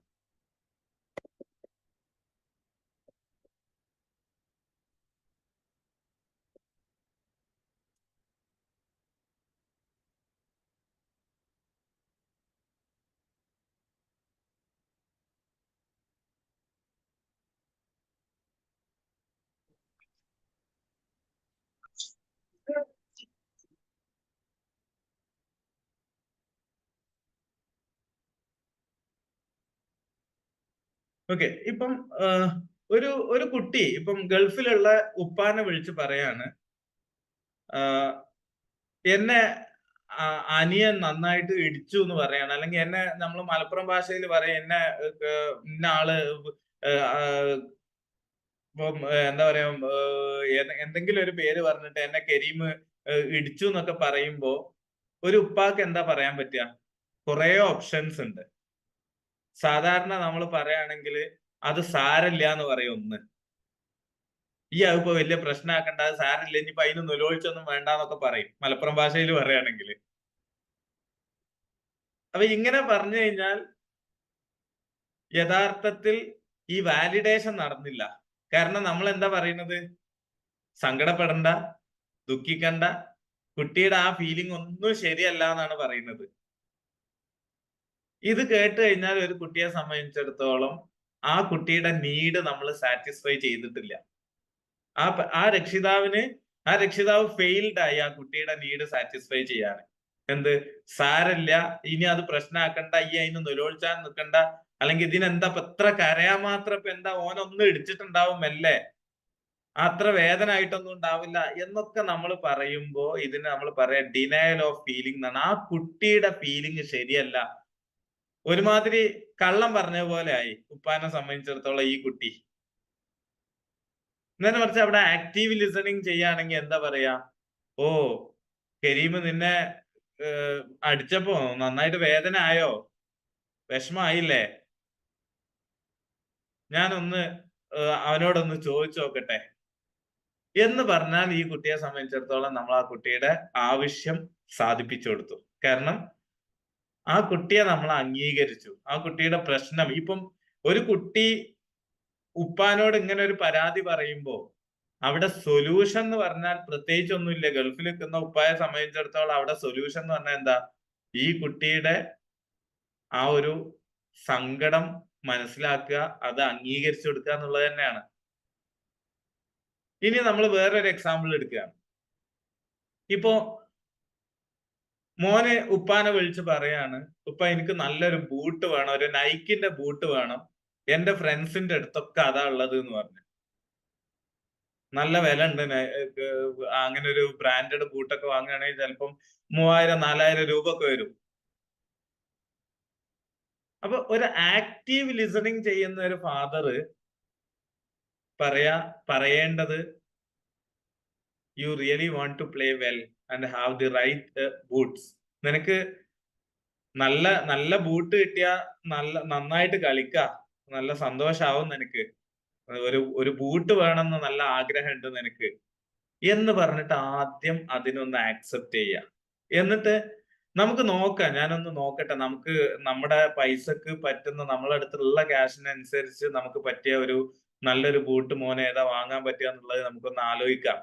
G: ഓക്കെ, ഇപ്പം ഒരു കുട്ടി ഇപ്പം ഗൾഫിലുള്ള ഉപ്പാനെ വിളിച്ച് പറയാണ്, എന്നെ അനിയൻ നന്നായിട്ട് ഇടിച്ചു എന്ന് പറയാണ്. അല്ലെങ്കിൽ എന്നെ, നമ്മൾ മലപ്പുറം ഭാഷയിൽ പറയാം, എന്നെ ഇന്ന ആള് ഇപ്പം എന്താ പറയാ, എന്തെങ്കിലും ഒരു പേര് പറഞ്ഞിട്ട് എന്നെ കരീം ഇടിച്ചു എന്നൊക്കെ പറയുമ്പോ ഒരു ഉപ്പാക്ക് എന്താ പറയാൻ പറ്റുക? കുറെ ഓപ്ഷൻസ് ഉണ്ട്. സാധാരണ നമ്മൾ പറയുകയാണെങ്കിൽ അത് സാരല്ല എന്ന് പറയും. ഒന്ന്, ഈ അതിപ്പോ വലിയ പ്രശ്നമാക്കണ്ട, അത് സാരല്ല, ഇനിയിപ്പോ അതിന് നുലോഴിച്ചൊന്നും വേണ്ടെന്നൊക്കെ പറയും മലപ്പുറം ഭാഷയിൽ പറയുകയാണെങ്കിൽ. അപ്പൊ ഇങ്ങനെ പറഞ്ഞു കഴിഞ്ഞാൽ യഥാർത്ഥത്തിൽ ഈ വാലിഡേഷൻ നടന്നില്ല. കാരണം നമ്മൾ എന്താ പറയുന്നത്? സങ്കടപ്പെടണ്ട, ദുഃഖിക്കണ്ട, കുട്ടിയുടെ ആ ഫീലിംഗ് ഒന്നും ശരിയല്ല എന്നാണ് പറയുന്നത്. ഇത് കേട്ട് കഴിഞ്ഞാൽ ഒരു കുട്ടിയെ സംബന്ധിച്ചിടത്തോളം ആ കുട്ടിയുടെ നീഡ് നമ്മൾ സാറ്റിസ്ഫൈ ചെയ്തിട്ടില്ല. ആ രക്ഷിതാവ് ഫെയിൽഡ് ആയി ആ കുട്ടിയുടെ നീഡ് സാറ്റിസ്ഫൈ ചെയ്യാൻ. എന്ത് സാരല്ല, ഇനി അത് പ്രശ്നമാക്കണ്ട, ഈ അതിന് നുലോളിച്ചാൻ നിൽക്കണ്ട, അല്ലെങ്കിൽ ഇതിനെന്താ എത്ര കരയാൻ മാത്രം, ഇപ്പൊ എന്താ ഓനൊന്നും ഇടിച്ചിട്ടുണ്ടാവും അല്ലേ, അത്ര വേദന ആയിട്ടൊന്നും ഉണ്ടാവില്ല എന്നൊക്കെ നമ്മൾ പറയുമ്പോ ഇതിന് നമ്മൾ പറയാം ഡിനയൽ ഓഫ് ഫീലിംഗ് എന്നാണ്. ആ കുട്ടിയുടെ ഫീലിംഗ് ശരിയല്ല. ഒരുമാതിരി കള്ളം പറഞ്ഞ പോലെ ആയി ഉപ്പാനെ സംബന്ധിച്ചിടത്തോളം ഈ കുട്ടി. നേരെ മറിച്ച് അവിടെ ആക്റ്റീവ് ലിസണിങ് ചെയ്യുകയാണെങ്കിൽ എന്താ പറയാ, ഓ കരീം നിന്നെ അടിച്ചപ്പോ നന്നായിട്ട് വേദന ആയോ, വിഷമായില്ലേ, ഞാനൊന്ന് അവനോടൊന്ന് ചോദിച്ചു നോക്കട്ടെ എന്ന് പറഞ്ഞാൽ ഈ കുട്ടിയെ സംബന്ധിച്ചിടത്തോളം നമ്മൾ ആ കുട്ടിയുടെ ആവശ്യം സാധിപ്പിച്ചു കൊടുത്തു. കാരണം ആ കുട്ടിയെ നമ്മൾ അംഗീകരിച്ചു. ആ കുട്ടിയുടെ പ്രശ്നം, ഇപ്പം ഒരു കുട്ടി ഉപ്പാനോട് ഇങ്ങനെ ഒരു പരാതി പറയുമ്പോ അവിടെ സൊല്യൂഷൻ എന്ന് പറഞ്ഞാൽ പ്രത്യേകിച്ച് ഒന്നുമില്ല. ഗൾഫിൽ നിൽക്കുന്ന ഉപ്പായെ സംബന്ധിച്ചിടത്തോളം അവിടെ സൊല്യൂഷൻ എന്ന് പറഞ്ഞാൽ എന്താ, ഈ കുട്ടിയുടെ ആ ഒരു സങ്കടം മനസ്സിലാക്കുക, അത് അംഗീകരിച്ചു കൊടുക്കുക എന്നുള്ളത് തന്നെയാണ്. ഇനി നമ്മൾ വേറൊരു എക്സാമ്പിൾ എടുക്കുകയാണ്. ഇപ്പോ മോനെ ഉപ്പാനെ വിളിച്ച് പറയാണ്, ഉപ്പ എനിക്ക് നല്ലൊരു ബൂട്ട് വേണം, ഒരു നൈക്കിന്റെ ബൂട്ട് വേണം, എന്റെ ഫ്രണ്ട്സിന്റെ അടുത്തൊക്കെ അതാ ഉള്ളത് എന്ന് പറഞ്ഞു. നല്ല വില ഉണ്ട്, അങ്ങനെ ഒരു ബ്രാൻഡഡ് ബൂട്ടൊക്കെ വാങ്ങുകയാണെങ്കിൽ ചിലപ്പം 3000-4000 രൂപ ഒക്കെ വരും. അപ്പൊ ഒരു ആക്റ്റീവ് ലിസണിങ് ചെയ്യുന്ന ഒരു ഫാദർ പറയേണ്ടത്, you really want to play well and have the right boots. നിനക്ക് നല്ല ബൂട്ട് കിട്ടിയാ നന്നായിട്ട് കളിക്ക, നല്ല സന്തോഷാവും നിനക്ക്, ഒരു ബൂട്ട് വേണമെന്ന് നല്ല ആഗ്രഹമുണ്ട് നിനക്ക് എന്ന് പറഞ്ഞിട്ട് ആദ്യം അതിനൊന്ന് ആക്സെപ്റ്റ് ചെയ്യാം. എന്നിട്ട് നമുക്ക് നോക്കാം, ഞാനൊന്ന് നോക്കട്ടെ, നമുക്ക് നമ്മുടെ പൈസക്ക് പറ്റുന്ന, നമ്മളെ അടുത്തുള്ള ക്യാഷിനനുസരിച്ച് നമുക്ക് പറ്റിയ ഒരു നല്ലൊരു ബൂട്ട് മോനെ ഏതാ വാങ്ങാൻ പറ്റുക എന്നുള്ളത് നമുക്കൊന്ന് ആലോചിക്കാം.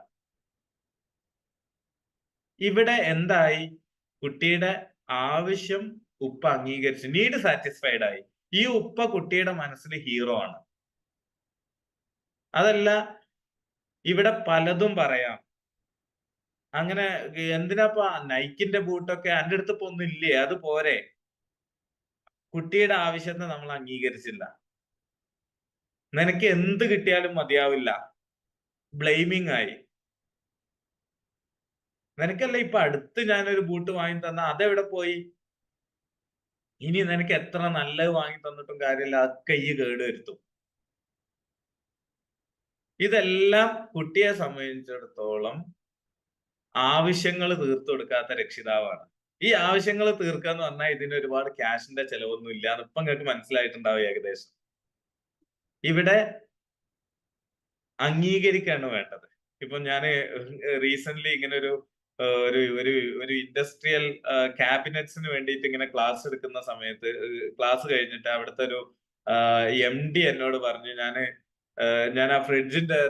G: ഇവിടെ എന്തായി, കുട്ടിയുടെ ആവശ്യം ഉപ്പ അംഗീകരിച്ചു, നീഡ് സാറ്റിസ്ഫൈഡ് ആയി. ഈ ഉപ്പ കുട്ടിയുടെ മനസ്സിൽ ഹീറോ ആണ്. അതല്ല, ഇവിടെ പലതും പറയാം. അങ്ങനെ എന്തിനാപ്പ നൈക്കിന്റെ ബൂട്ടൊക്കെ എൻ്റെ അടുത്ത് ഇപ്പൊ ഒന്നും ഇല്ലേ, അത് പോരെ. കുട്ടിയുടെ ആവശ്യത്തെ നമ്മൾ അംഗീകരിച്ചില്ല. നിനക്ക് എന്ത് കിട്ടിയാലും മതിയാവില്ല, ബ്ലെയിമിങ് ആയി. നിനക്കല്ല ഇപ്പൊ അടുത്ത് ഞാനൊരു ബൂട്ട് വാങ്ങി തന്ന അതെവിടെ പോയി? ഇനി നിനക്ക് എത്ര നല്ലത് വാങ്ങി തന്നിട്ടും കാര്യമില്ല, അതൊക്കെ ഈ കേട് വരുത്തും. ഇതെല്ലാം കുട്ടിയെ സംബന്ധിച്ചിടത്തോളം ആവശ്യങ്ങൾ തീർത്തു കൊടുക്കാത്ത രക്ഷിതാവാണ്. ഈ ആവശ്യങ്ങൾ തീർക്കുക എന്ന് പറഞ്ഞാൽ ഇതിന് ഒരുപാട് ക്യാഷിന്റെ ചെലവൊന്നും ഇല്ല എന്ന് ഇപ്പം നിങ്ങൾക്ക് മനസ്സിലായിട്ടുണ്ടാവും ഏകദേശം. ഇവിടെ അംഗീകരിക്കാണ് വേണ്ടത്. ഇപ്പൊ ഞാന് റീസെന്റ് ഇങ്ങനെ ഒരു ഒരു ഇൻഡസ്ട്രിയൽ ക്യാബിനറ്റ്സിന് വേണ്ടിയിട്ട് ഇങ്ങനെ ക്ലാസ് എടുക്കുന്ന സമയത്ത്, ക്ലാസ് കഴിഞ്ഞിട്ട് അവിടുത്തെ ഒരു MD എന്നോട് പറഞ്ഞു, ഞാൻ ആ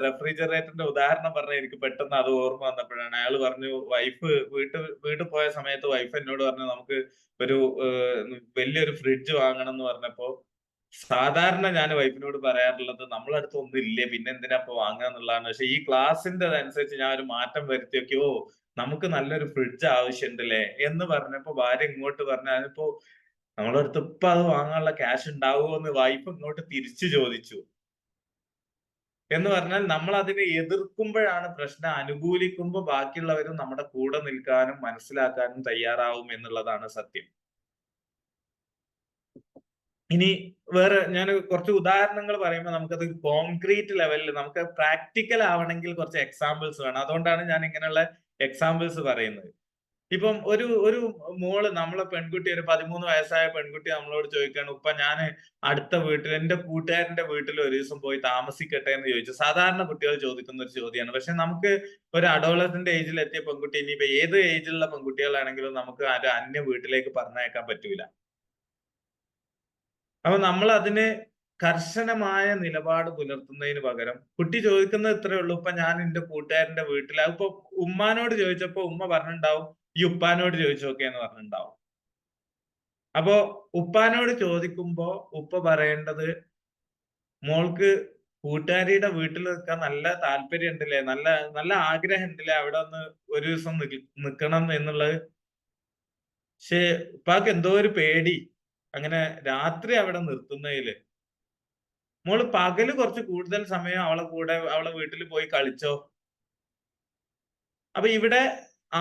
G: റെഫ്രിജറേറ്ററിന്റെ ഉദാഹരണം പറഞ്ഞ എനിക്ക് പെട്ടെന്ന് അത് ഓർമ്മ വന്നപ്പോഴാണ്. അയാൾ പറഞ്ഞു, വീട്ടിൽ പോയ സമയത്ത് വൈഫ് എന്നോട് പറഞ്ഞു നമുക്ക് ഒരു വലിയൊരു ഫ്രിഡ്ജ് വാങ്ങണം എന്ന് പറഞ്ഞപ്പോ, സാധാരണ ഞാൻ വൈഫിനോട് പറയാറുള്ളത് നമ്മളടുത്ത് ഒന്നും ഇല്ലേ പിന്നെ എന്തിനാ ഇപ്പൊ വാങ്ങുക എന്നുള്ളതാണ്. പക്ഷെ ഈ ക്ലാസിന്റെ അനുസരിച്ച് ഞാൻ ഒരു മാറ്റം വരുത്തിയൊക്കെയോ നമുക്ക് നല്ലൊരു ഫ്രിഡ്ജ് ആവശ്യമുണ്ടല്ലേ എന്ന് പറഞ്ഞപ്പോ ഭാര്യ ഇങ്ങോട്ട് പറഞ്ഞു, അതിപ്പോ നമ്മളെ അടുത്ത് ഇപ്പൊ അത് വാങ്ങാനുള്ള ക്യാഷ് ഉണ്ടാവുമോ എന്ന് വൈഫ് ഇങ്ങോട്ട് തിരിച്ചു ചോദിച്ചു. എന്ന് പറഞ്ഞാൽ നമ്മൾ അതിനെ എതിർക്കുമ്പോഴാണ് പ്രശ്നം. അനുകൂലിക്കുമ്പോൾ ബാക്കിയുള്ളവരും നമ്മുടെ കൂടെ നിൽക്കാനും മനസ്സിലാക്കാനും തയ്യാറാവും എന്നുള്ളതാണ് സത്യം. ഇനി വേറെ ഞാൻ കുറച്ച് ഉദാഹരണങ്ങൾ പറയുമ്പോൾ നമുക്കത് കോൺക്രീറ്റ് ലെവലിൽ നമുക്ക് പ്രാക്ടിക്കൽ ആവണമെങ്കിൽ കുറച്ച് എക്സാമ്പിൾസ് വേണം. അതുകൊണ്ടാണ് ഞാൻ ഇങ്ങനെയുള്ള എക്സാമ്പിൾസ് പറയുന്നത്. ഇപ്പം ഒരു മോള്, നമ്മളെ പെൺകുട്ടി, ഒരു 13 വയസ്സായ പെൺകുട്ടി നമ്മളോട് ചോദിക്കുകയാണ്, ഉപ്പ ഞാൻ അടുത്ത വീട്ടിൽ എന്റെ കൂട്ടുകാരന്റെ വീട്ടിൽ ഒരു ദിവസം പോയി താമസിക്കട്ടെ എന്ന് ചോദിച്ചു. സാധാരണ കുട്ടികൾ ചോദിക്കുന്ന ഒരു ചോദ്യമാണ്. പക്ഷെ നമുക്ക് ഒരു അഡോളസന്റ് ഏജിൽ എത്തിയ പെൺകുട്ടി, ഇനിയിപ്പോ ഏത് ഏജിലുള്ള പെൺകുട്ടികളാണെങ്കിലും നമുക്ക് ഒരു അന്യ വീട്ടിലേക്ക് പറഞ്ഞയക്കാൻ പറ്റൂല. അപ്പൊ നമ്മൾ അതിന് കർശനമായ നിലപാട് പുലർത്തുന്നതിന് പകരം കുട്ടി ചോദിക്കുന്നത് ഇത്രയേ ഉള്ളൂ, ഇപ്പൊ ഞാൻ എന്റെ കൂട്ടുകാരന്റെ വീട്ടിൽ. അതിപ്പോ ഉമ്മാനോട് ചോദിച്ചപ്പോ ഉമ്മ പറഞ്ഞിട്ടുണ്ടാവും ഈ ഉപ്പാനോട് ചോദിച്ചോക്കെ എന്ന് പറഞ്ഞിട്ടുണ്ടാവും. അപ്പോ ഉപ്പാനോട് ചോദിക്കുമ്പോ ഉപ്പ പറയേണ്ടത്, മോൾക്ക് കൂട്ടുകാരിയുടെ വീട്ടിൽ നിൽക്കാൻ നല്ല താല്പര്യം ഉണ്ടല്ലേ, നല്ല ആഗ്രഹം ഉണ്ടല്ലേ, അവിടെ ഒന്ന് ഒരു ദിവസം നിൽക്കണം എന്നുള്ളത്. പക്ഷെ ഉപ്പാക്ക് എന്തോ ഒരു പേടി അങ്ങനെ രാത്രി അവിടെ നിർത്തുന്നതില്. മോള് പകല് കുറച്ച് കൂടുതൽ സമയം അവളെ വീട്ടിൽ പോയി കളിച്ചോ. അപ്പൊ ഇവിടെ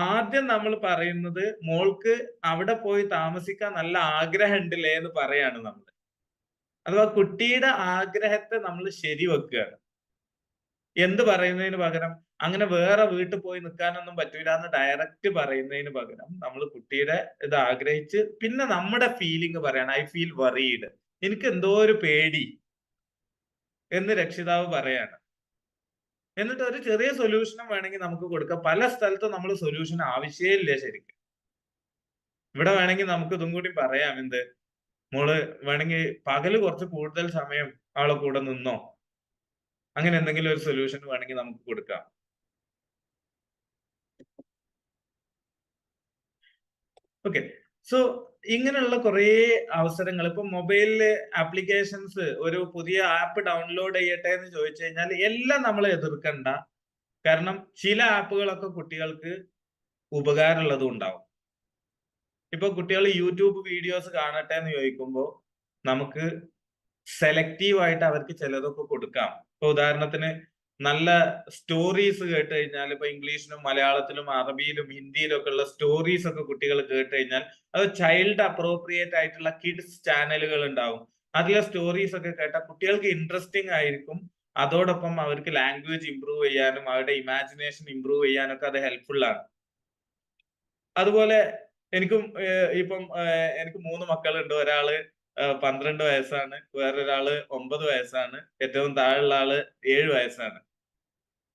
G: ആദ്യം നമ്മൾ പറയുന്നത് മോൾക്ക് അവിടെ പോയി താമസിക്കാൻ നല്ല ആഗ്രഹം ഉണ്ടല്ലേ എന്ന് പറയാണ് നമ്മൾ. അഥവാ കുട്ടിയുടെ ആഗ്രഹത്തെ നമ്മൾ ശരിവെക്കുകയാണ്. എന്ത് പറയുന്നതിന് പകരം അങ്ങനെ വേറെ വീട്ടിൽ പോയി നിൽക്കാനൊന്നും പറ്റൂല എന്ന് ഡയറക്റ്റ് പറയുന്നതിന് പകരം നമ്മൾ കുട്ടിയുടെ ഇത് ആഗ്രഹിച്ച് പിന്നെ നമ്മുടെ ഫീലിംഗ് പറയണം. ഐ ഫീൽ വറീഡ്, എനിക്ക് എന്തോ ഒരു പേടി എന്ന് രക്ഷിതാവ് പറയാണ്. എന്നിട്ട് ഒരു ചെറിയ സൊല്യൂഷനും വേണമെങ്കിൽ നമുക്ക് കൊടുക്കാം. പല സ്ഥലത്തും നമ്മൾ സൊല്യൂഷൻ ആവശ്യമില്ല ശരിക്കും. ഇവിടെ വേണമെങ്കിൽ നമുക്ക് ഇതും കൂടി പറയാം, എന്ത്, മോള് വേണമെങ്കിൽ പകല് കുറച്ച് കൂടുതൽ സമയം അവളെ കൂടെ നിന്നോ, അങ്ങനെ എന്തെങ്കിലും ഒരു സൊല്യൂഷൻ വേണമെങ്കിൽ നമുക്ക് കൊടുക്കാം. ഓക്കെ. സോ ഇങ്ങനെയുള്ള കുറെ അവസരങ്ങൾ, ഇപ്പൊ മൊബൈലില് ആപ്ലിക്കേഷൻസ്, ഒരു പുതിയ ആപ്പ് ഡൗൺലോഡ് ചെയ്യട്ടെ എന്ന് ചോദിച്ചു കഴിഞ്ഞാൽ എല്ലാം നമ്മൾ എതിർക്കണ്ട. കാരണം ചില ആപ്പുകളൊക്കെ കുട്ടികൾക്ക് ഉപകാരമുള്ളതും ഉണ്ടാവും. ഇപ്പൊ കുട്ടികൾ യൂട്യൂബ് വീഡിയോസ് കാണട്ടെ എന്ന് ചോദിക്കുമ്പോൾ നമുക്ക് സെലക്റ്റീവ് ആയിട്ട് അവർക്ക് ചിലതൊക്കെ കൊടുക്കാം. ഇപ്പൊ ഉദാഹരണത്തിന് നല്ല സ്റ്റോറീസ് കേട്ട് കഴിഞ്ഞാൽ, ഇപ്പൊ ഇംഗ്ലീഷിലും മലയാളത്തിലും അറബിയിലും ഹിന്ദിയിലും ഒക്കെ ഉള്ള സ്റ്റോറീസ് ഒക്കെ കുട്ടികൾ കേട്ട് കഴിഞ്ഞാൽ അത് ചൈൽഡ് അപ്രോപ്രിയേറ്റ് ആയിട്ടുള്ള കിഡ്സ് ചാനലുകൾ ഉണ്ടാവും. അതിലെ സ്റ്റോറീസ് ഒക്കെ കേട്ടാൽ കുട്ടികൾക്ക് ഇൻട്രസ്റ്റിംഗ് ആയിരിക്കും. അതോടൊപ്പം അവർക്ക് ലാംഗ്വേജ് ഇംപ്രൂവ് ചെയ്യാനും അവരുടെ ഇമാജിനേഷൻ ഇംപ്രൂവ് ചെയ്യാനൊക്കെ അത് ഹെൽപ്ഫുൾ ആണ്. അതുപോലെ എനിക്കും ഇപ്പം എനിക്ക് 3 മക്കളുണ്ട്. ഒരാള് 12 വയസ്സാണ്, വേറൊരാള് 9 വയസ്സാണ്, ഏറ്റവും താഴെയുള്ള ആള് 7 വയസ്സാണ്.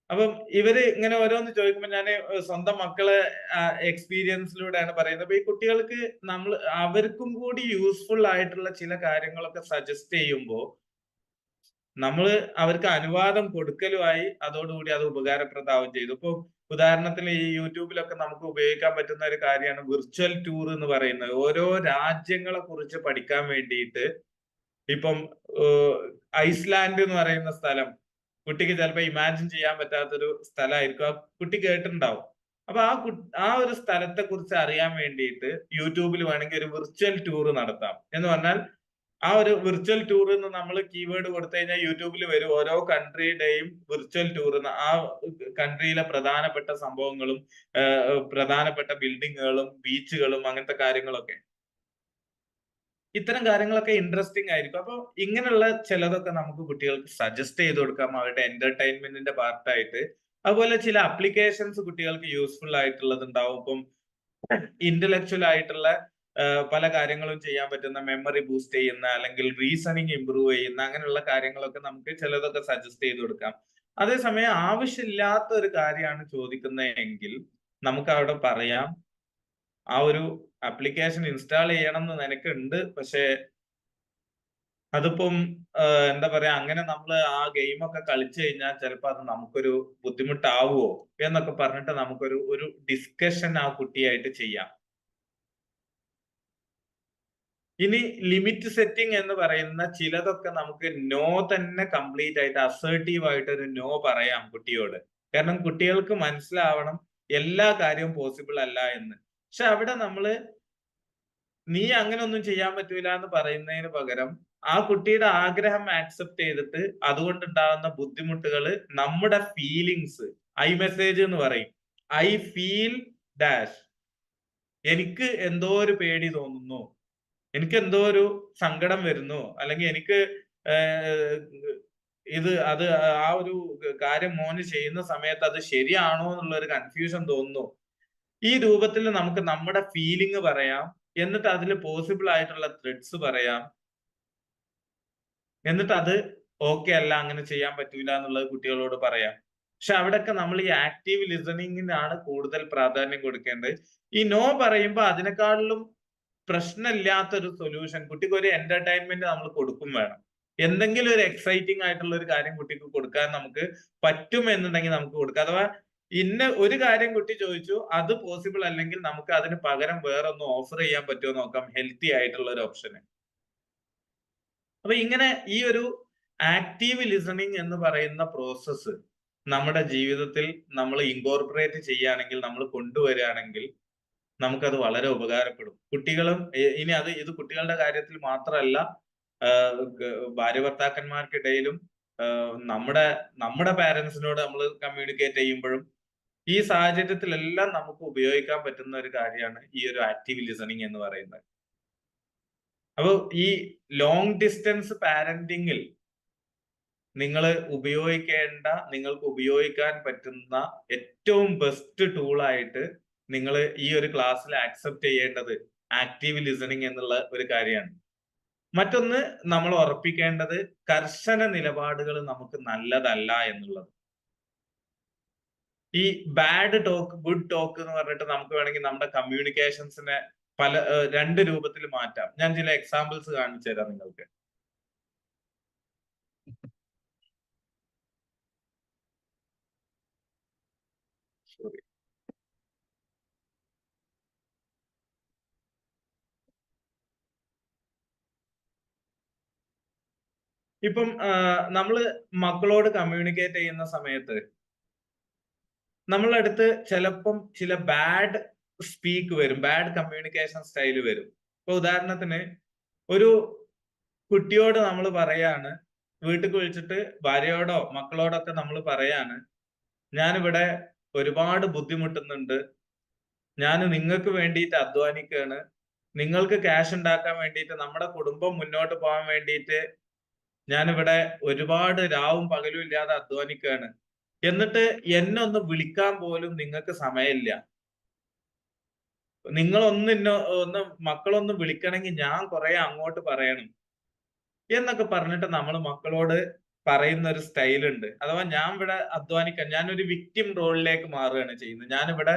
G: അപ്പം ഇവര് ഇങ്ങനെ ഓരോന്ന് ചോദിക്കുമ്പോൾ ഞാൻ സ്വന്തം മക്കളെ എക്സ്പീരിയൻസിലൂടെയാണ് പറയുന്നത്. അപ്പൊ ഈ കുട്ടികൾക്ക് നമ്മൾ അവർക്കും കൂടി യൂസ്ഫുൾ ആയിട്ടുള്ള ചില കാര്യങ്ങളൊക്കെ സജസ്റ്റ് ചെയ്യുമ്പോൾ നമ്മൾ അവർക്ക് അനുവാദം കൊടുക്കലുമായി അതോടുകൂടി അത് ഉപകാരപ്രദമാവുകയും ചെയ്തു. ഇപ്പൊ ഉദാഹരണത്തിന് ഈ യൂട്യൂബിലൊക്കെ നമുക്ക് ഉപയോഗിക്കാൻ പറ്റുന്ന ഒരു കാര്യമാണ് വിർച്വൽ ടൂർ എന്ന് പറയുന്നത്. ഓരോ രാജ്യങ്ങളെ കുറിച്ച് പഠിക്കാൻ വേണ്ടിയിട്ട് ഇപ്പം ഐസ്ലാൻഡ് എന്ന് പറയുന്ന സ്ഥലം കുട്ടിക്ക് ചിലപ്പോൾ ഇമാജിൻ ചെയ്യാൻ പറ്റാത്തൊരു സ്ഥലമായിരിക്കും. ആ കുട്ടി കേട്ടിട്ടുണ്ടാവും. അപ്പൊ ആ ഒരു സ്ഥലത്തെ കുറിച്ച് അറിയാൻ വേണ്ടിയിട്ട് യൂട്യൂബിൽ വേണമെങ്കിൽ ഒരു വിർച്വൽ ടൂർ നടത്താം. എന്ന് പറഞ്ഞാൽ ആ ഒരു വിർച്വൽ ടൂർ എന്ന് നമ്മൾ കീവേഡ് കൊടുത്തു കഴിഞ്ഞാൽ യൂട്യൂബിൽ വരും ഓരോ കൺട്രിയുടെയും വിർച്വൽ ടൂർ. ആ കൺട്രിയിലെ പ്രധാനപ്പെട്ട സംഭവങ്ങളും പ്രധാനപ്പെട്ട ബിൽഡിങ്ങുകളും ബീച്ചുകളും അങ്ങനത്തെ കാര്യങ്ങളൊക്കെ. ഇത്തരം കാര്യങ്ങളൊക്കെ ഇൻട്രസ്റ്റിംഗ് ആയിരിക്കും. അപ്പൊ ഇങ്ങനെയുള്ള ചിലതൊക്കെ നമുക്ക് കുട്ടികൾക്ക് സജസ്റ്റ് ചെയ്ത് കൊടുക്കാം അവരുടെ എന്റർടൈൻമെന്റിന്റെ പാർട്ടായിട്ട്. അതുപോലെ ചില അപ്ലിക്കേഷൻസ് കുട്ടികൾക്ക് യൂസ്ഫുൾ ആയിട്ടുള്ളത് ഉണ്ടാവും. ഇപ്പം ഇന്റലക്ച്വൽ ആയിട്ടുള്ള പല കാര്യങ്ങളും ചെയ്യാൻ പറ്റുന്ന, മെമ്മറി ബൂസ്റ്റ് ചെയ്യുന്ന അല്ലെങ്കിൽ റീസണിങ് ഇംപ്രൂവ് ചെയ്യുന്ന അങ്ങനെയുള്ള കാര്യങ്ങളൊക്കെ നമുക്ക് ചിലതൊക്കെ സജസ്റ്റ് ചെയ്ത് കൊടുക്കാം. അതേസമയം ആവശ്യമില്ലാത്ത ഒരു കാര്യമാണ് ചോദിക്കുന്നതെങ്കിൽ നമുക്ക് അവിടെ പറയാം, ആ ഒരു ആപ്ലിക്കേഷൻ ഇൻസ്റ്റാൾ ചെയ്യണം എന്ന് നിനക്കുണ്ട്, പക്ഷെ അതിപ്പം എന്താ പറയാ, അങ്ങനെ നമ്മൾ ആ ഗെയിമൊക്കെ കളിച്ചു കഴിഞ്ഞാൽ ചിലപ്പോൾ അത് നമുക്കൊരു ബുദ്ധിമുട്ടാവുമോ എന്നൊക്കെ പറഞ്ഞിട്ട് നമുക്കൊരു ഡിസ്കഷൻ ആ കുട്ടിയായിട്ട് ചെയ്യാം. ഇനി ലിമിറ്റ് സെറ്റിംഗ് എന്ന് പറയുന്ന ചിലതൊക്കെ നമുക്ക് നോ തന്നെ കംപ്ലീറ്റ് ആയിട്ട് അസേർട്ടീവ് ആയിട്ട് ഒരു നോ പറയാം കുട്ടിയോട്. കാരണം കുട്ടികൾക്ക് മനസ്സിലാവണം എല്ലാ കാര്യവും പോസിബിൾ അല്ല എന്ന്. പക്ഷെ അവിടെ നമ്മള് നീ അങ്ങനെ ഒന്നും ചെയ്യാൻ പറ്റൂല എന്ന് പറയുന്നതിന് പകരം ആ കുട്ടിയുടെ ആഗ്രഹം ആക്സെപ്റ്റ് ചെയ്തിട്ട് അതുകൊണ്ടുണ്ടാകുന്ന ബുദ്ധിമുട്ടുകൾ, നമ്മുടെ ഫീലിങ്സ്, ഐ മെസ്സേജ് എന്ന് പറയും, ഐ ഫീൽ ഡാഷ്, എനിക്ക് എന്തോ ഒരു പേടി തോന്നുന്നു, എനിക്ക് എന്തോ ഒരു സങ്കടം വരുന്നു, അല്ലെങ്കിൽ എനിക്ക് അത് ആ ഒരു കാര്യം മോന് ചെയ്യുന്ന സമയത്ത് അത് ശരിയാണോ എന്നുള്ള ഒരു കൺഫ്യൂഷൻ തോന്നുന്നു. ഈ രൂപത്തിൽ നമുക്ക് നമ്മുടെ ഫീലിംഗ് പറയാം. എന്നിട്ട് അതിൽ പോസിബിൾ ആയിട്ടുള്ള ത്രെഡ്സ് പറയാം. എന്നിട്ട് അത് ഓക്കെ അല്ല, അങ്ങനെ ചെയ്യാൻ പറ്റൂല എന്നുള്ളത് കുട്ടികളോട് പറയാം. പക്ഷെ അവിടെയൊക്കെ നമ്മൾ ഈ ആക്റ്റീവ് ലിസണിങ്ങിനാണ് കൂടുതൽ പ്രാധാന്യം കൊടുക്കേണ്ടത്. ഈ നോ പറയുമ്പോൾ അതിനേക്കാളിലും പ്രശ്നമില്ലാത്തൊരു സൊല്യൂഷൻ, കുട്ടിക്ക് ഒരു എന്റർടൈൻമെന്റ് നമ്മൾ കൊടുക്കും വേണം. എന്തെങ്കിലും ഒരു എക്സൈറ്റിംഗ് ആയിട്ടുള്ള ഒരു കാര്യം കുട്ടിക്ക് കൊടുക്കാൻ നമുക്ക് പറ്റും എന്നുണ്ടെങ്കിൽ നമുക്ക് കൊടുക്കാം. അഥവാ ഇന്ന ഒരു കാര്യം കുട്ടി ചോദിച്ചു, അത് പോസിബിൾ അല്ലെങ്കിൽ നമുക്ക് അതിന് പകരം വേറെ ഒന്ന് ഓഫർ ചെയ്യാൻ പറ്റുമോ നോക്കാം, ഹെൽത്തി ആയിട്ടുള്ള ഒരു ഓപ്ഷന്. അപ്പൊ ഇങ്ങനെ ഈ ഒരു ആക്റ്റീവ് ലിസണിങ് എന്ന് പറയുന്ന പ്രോസസ്സ് നമ്മുടെ ജീവിതത്തിൽ നമ്മൾ ഇൻകോർപ്പറേറ്റ് ചെയ്യുകയാണെങ്കിൽ, നമ്മൾ കൊണ്ടുവരികയാണെങ്കിൽ നമുക്കത് വളരെ ഉപകാരപ്പെടും. കുട്ടികളും ഇനി ഇത് കുട്ടികളുടെ കാര്യത്തിൽ മാത്രമല്ല, ഭാര്യ ഭർത്താക്കന്മാർക്കിടയിലും നമ്മുടെ പാരന്റ്സിനോട് നമ്മൾ കമ്മ്യൂണിക്കേറ്റ് ചെയ്യുമ്പോഴും ഈ സാഹചര്യത്തിലെല്ലാം നമുക്ക് ഉപയോഗിക്കാൻ പറ്റുന്ന ഒരു കാര്യമാണ് ഈ ഒരു ആക്റ്റീവ് ലിസണിങ് എന്ന് പറയുന്നത്. അപ്പോൾ ഈ ലോങ് ഡിസ്റ്റൻസ് പാരന്റിങ്ങിൽ നിങ്ങൾക്ക് ഉപയോഗിക്കാൻ പറ്റുന്ന ഏറ്റവും ബെസ്റ്റ് ടൂളായിട്ട് നിങ്ങൾ ഈ ഒരു ക്ലാസ്സിൽ ആക്സെപ്റ്റ് ചെയ്യേണ്ടത് ആക്റ്റീവ് ലിസണിങ് എന്നുള്ള ഒരു കാര്യമാണ്. മറ്റൊന്ന് നമ്മൾ ഉറപ്പിക്കേണ്ടത് കർശന നിലപാടുകൾ നമുക്ക് നല്ലതല്ല എന്നുള്ളത്. ഈ ബാഡ് ടോക്ക്, ഗുഡ് ടോക്ക് എന്ന് പറഞ്ഞിട്ട് നമുക്ക് വേണമെങ്കിൽ നമ്മുടെ കമ്മ്യൂണിക്കേഷൻസിനെ രണ്ട് രൂപത്തിൽ മാറ്റാം. ഞാൻ ചില എക്സാമ്പിൾസ് കാണിച്ചു തരാം നിങ്ങൾക്ക്. ഇപ്പം നമ്മള് മക്കളോട് കമ്മ്യൂണിക്കേറ്റ് ചെയ്യുന്ന സമയത്ത് നമ്മളെ അടുത്ത് ചിലപ്പം ചില ബാഡ് സ്പീക്ക് വരും, ബാഡ് കമ്മ്യൂണിക്കേഷൻ സ്റ്റൈൽ വരും. ഇപ്പൊ ഉദാഹരണത്തിന് ഒരു കുട്ടിയോട് നമ്മൾ പറയാണ്, വീട്ടിൽ വിളിച്ചിട്ട് ഭാര്യയോടോ മക്കളോടൊക്കെ നമ്മൾ പറയാണ്, ഞാനിവിടെ ഒരുപാട് ബുദ്ധിമുട്ടുന്നുണ്ട്, ഞാൻ നിങ്ങൾക്ക് വേണ്ടിയിട്ട് അധ്വാനിക്കുകയാണ്, നിങ്ങൾക്ക് ക്യാഷ് ഉണ്ടാക്കാൻ വേണ്ടിയിട്ട്, നമ്മുടെ കുടുംബം മുന്നോട്ട് പോകാൻ വേണ്ടിയിട്ട് ഞാനിവിടെ ഒരുപാട് രാവും പകലും ഇല്ലാതെ അധ്വാനിക്കുകയാണ്, എന്നിട്ട് എന്നെ ഒന്ന് വിളിക്കാൻ പോലും നിങ്ങൾക്ക് സമയമില്ല, ഒന്ന് മക്കളൊന്ന് വിളിക്കണമെങ്കിൽ ഞാൻ കുറെ അങ്ങോട്ട് പറയണം എന്നൊക്കെ പറഞ്ഞിട്ട് നമ്മൾ മക്കളോട് പറയുന്ന ഒരു സ്റ്റൈലുണ്ട്. അഥവാ ഞാൻ ഇവിടെ അധ്വാനിക്കാൻ, ഞാനൊരു വിക്ടിം റോളിലേക്ക് മാറുകയാണ് ചെയ്യുന്നത്. ഞാനിവിടെ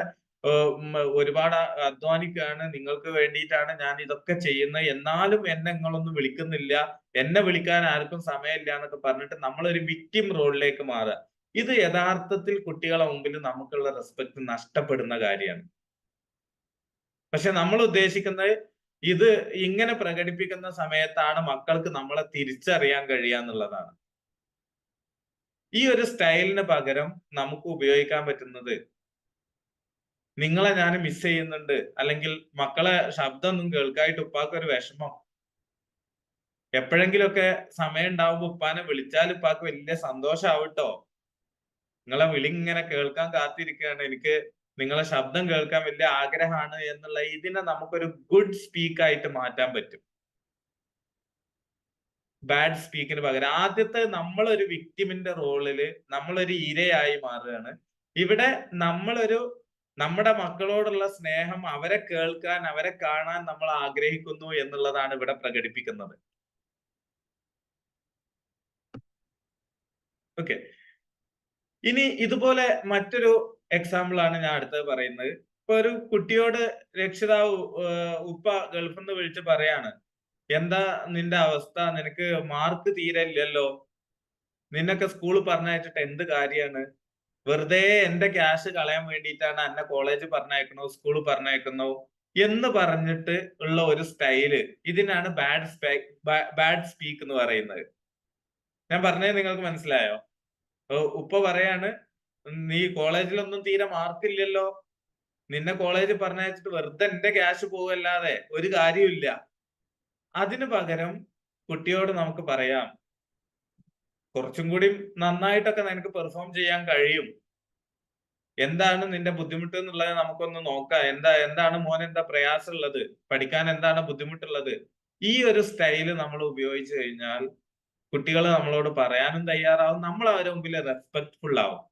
G: ഒരുപാട് അധ്വാനിക്കുകയാണ്, നിങ്ങൾക്ക് വേണ്ടിയിട്ടാണ് ഞാൻ ഇതൊക്കെ ചെയ്യുന്നത്, എന്നാലും എന്നെ നിങ്ങളൊന്നും വിളിക്കുന്നില്ല, എന്നെ വിളിക്കാൻ ആർക്കും സമയമില്ല എന്നൊക്കെ പറഞ്ഞിട്ട് നമ്മളൊരു വിക്ടിം റോളിലേക്ക് മാറുക. ഇത് യഥാർത്ഥത്തിൽ കുട്ടികളെ മുമ്പിൽ നമുക്കുള്ള റെസ്പെക്ട് നഷ്ടപ്പെടുന്ന കാര്യമാണ്. പക്ഷെ നമ്മൾ ഉദ്ദേശിക്കുന്നത് ഇത് ഇങ്ങനെ പ്രകടിപ്പിക്കുന്ന സമയത്താണ് മക്കൾക്ക് നമ്മളെ തിരിച്ചറിയാൻ കഴിയുക എന്നുള്ളതാണ്. ഈ ഒരു സ്റ്റൈലിന് പകരം നമുക്ക് ഉപയോഗിക്കാൻ പറ്റുന്നത്, നിങ്ങളെ ഞാൻ മിസ് ചെയ്യുന്നുണ്ട്, അല്ലെങ്കിൽ മക്കളെ ശബ്ദം ഒന്നും കേൾക്കായിട്ട് ഉപ്പാക്ക് ഒരു വിഷമം, എപ്പോഴെങ്കിലുമൊക്കെ സമയം ഉണ്ടാവുമ്പോ ഉപ്പാനെ വിളിച്ചാൽ ഉപ്പാക്ക് വലിയ സന്തോഷാവട്ടോ, നിങ്ങളെ വിളി ഇങ്ങനെ കേൾക്കാൻ കാത്തിരിക്കുകയാണ്, എനിക്ക് നിങ്ങളെ ശബ്ദം കേൾക്കാൻ വലിയ ആഗ്രഹമാണ് എന്നുള്ള ഇതിനെ നമുക്കൊരു ഗുഡ് സ്പീക്ക് ആയിട്ട് മാറ്റാൻ പറ്റും. ബാഡ് സ്പീക്കിന് പകരം ആദ്യത്തെ നമ്മളൊരു വിക്ടിമിന്റെ റോളില് നമ്മളൊരു ഇരയായി മാറുകയാണ്. ഇവിടെ നമ്മുടെ മക്കളോടുള്ള സ്നേഹം, അവരെ കേൾക്കാൻ, അവരെ കാണാൻ നമ്മൾ ആഗ്രഹിക്കുന്നു എന്നുള്ളതാണ് ഇവിടെ പ്രകടിപ്പിക്കുന്നത്. ഓക്കെ, ഇനി ഇതുപോലെ മറ്റൊരു എക്സാമ്പിൾ ആണ് ഞാൻ അടുത്തത് പറയുന്നത്. ഇപ്പൊ ഒരു കുട്ടിയോട് രക്ഷിതാവ് ഉപ്പ ഗൾഫിൽ നിന്ന് വിളിച്ച് പറയാണ്, എന്താ നിന്റെ അവസ്ഥ, നിനക്ക് മാർക്ക് തീരെ ഇല്ലല്ലോ, നിന്നൊക്കെ സ്കൂളിൽ പറഞ്ഞയച്ചിട്ട് എന്ത് കാര്യമാണ്, വെറുതെ എന്റെ ക്യാഷ് കളയാൻ വേണ്ടിയിട്ടാണ് എന്നെ കോളേജ് പറഞ്ഞയക്കണോ സ്കൂളിൽ പറഞ്ഞയക്കണോ എന്ന് പറഞ്ഞിട്ട് ഉള്ള ഒരു സ്റ്റൈല്, ഇതിനാണ് ബാഡ് സ്പീക്ക് എന്ന് പറയുന്നത്. ഞാൻ പറഞ്ഞത് നിങ്ങൾക്ക് മനസ്സിലായോ? ഉപ്പ പറയാണ്, നീ കോളേജിലൊന്നും തീരെ മാർക്കില്ലല്ലോ, നിന്നെ കോളേജ് പറഞ്ഞയച്ചിട്ട് വെറുതെ എന്റെ ക്യാഷ് പോവല്ലാതെ ഒരു കാര്യമില്ല. അതിനു പകരം കുട്ടിയോട് നമുക്ക് പറയാം, കുറച്ചും കൂടി നന്നായിട്ടൊക്കെ നിനക്ക് പെർഫോം ചെയ്യാൻ കഴിയും, എന്താണ് നിന്റെ ബുദ്ധിമുട്ട് എന്നുള്ളത് നമുക്കൊന്ന് നോക്കാം, എന്താണ് മോൻ, എന്താ പ്രയാസമുള്ളത്, പഠിക്കാൻ എന്താണ് ബുദ്ധിമുട്ടുള്ളത്. ഈ ഒരു സ്റ്റൈല് നമ്മൾ ഉപയോഗിച്ചു കഴിഞ്ഞാൽ കുട്ടികൾ നമ്മളോട് പറയാനും തയ്യാറാവും, നമ്മൾ അവരുടെ മുമ്പിൽ റെസ്പെക്ട്ഫുൾ ആവും.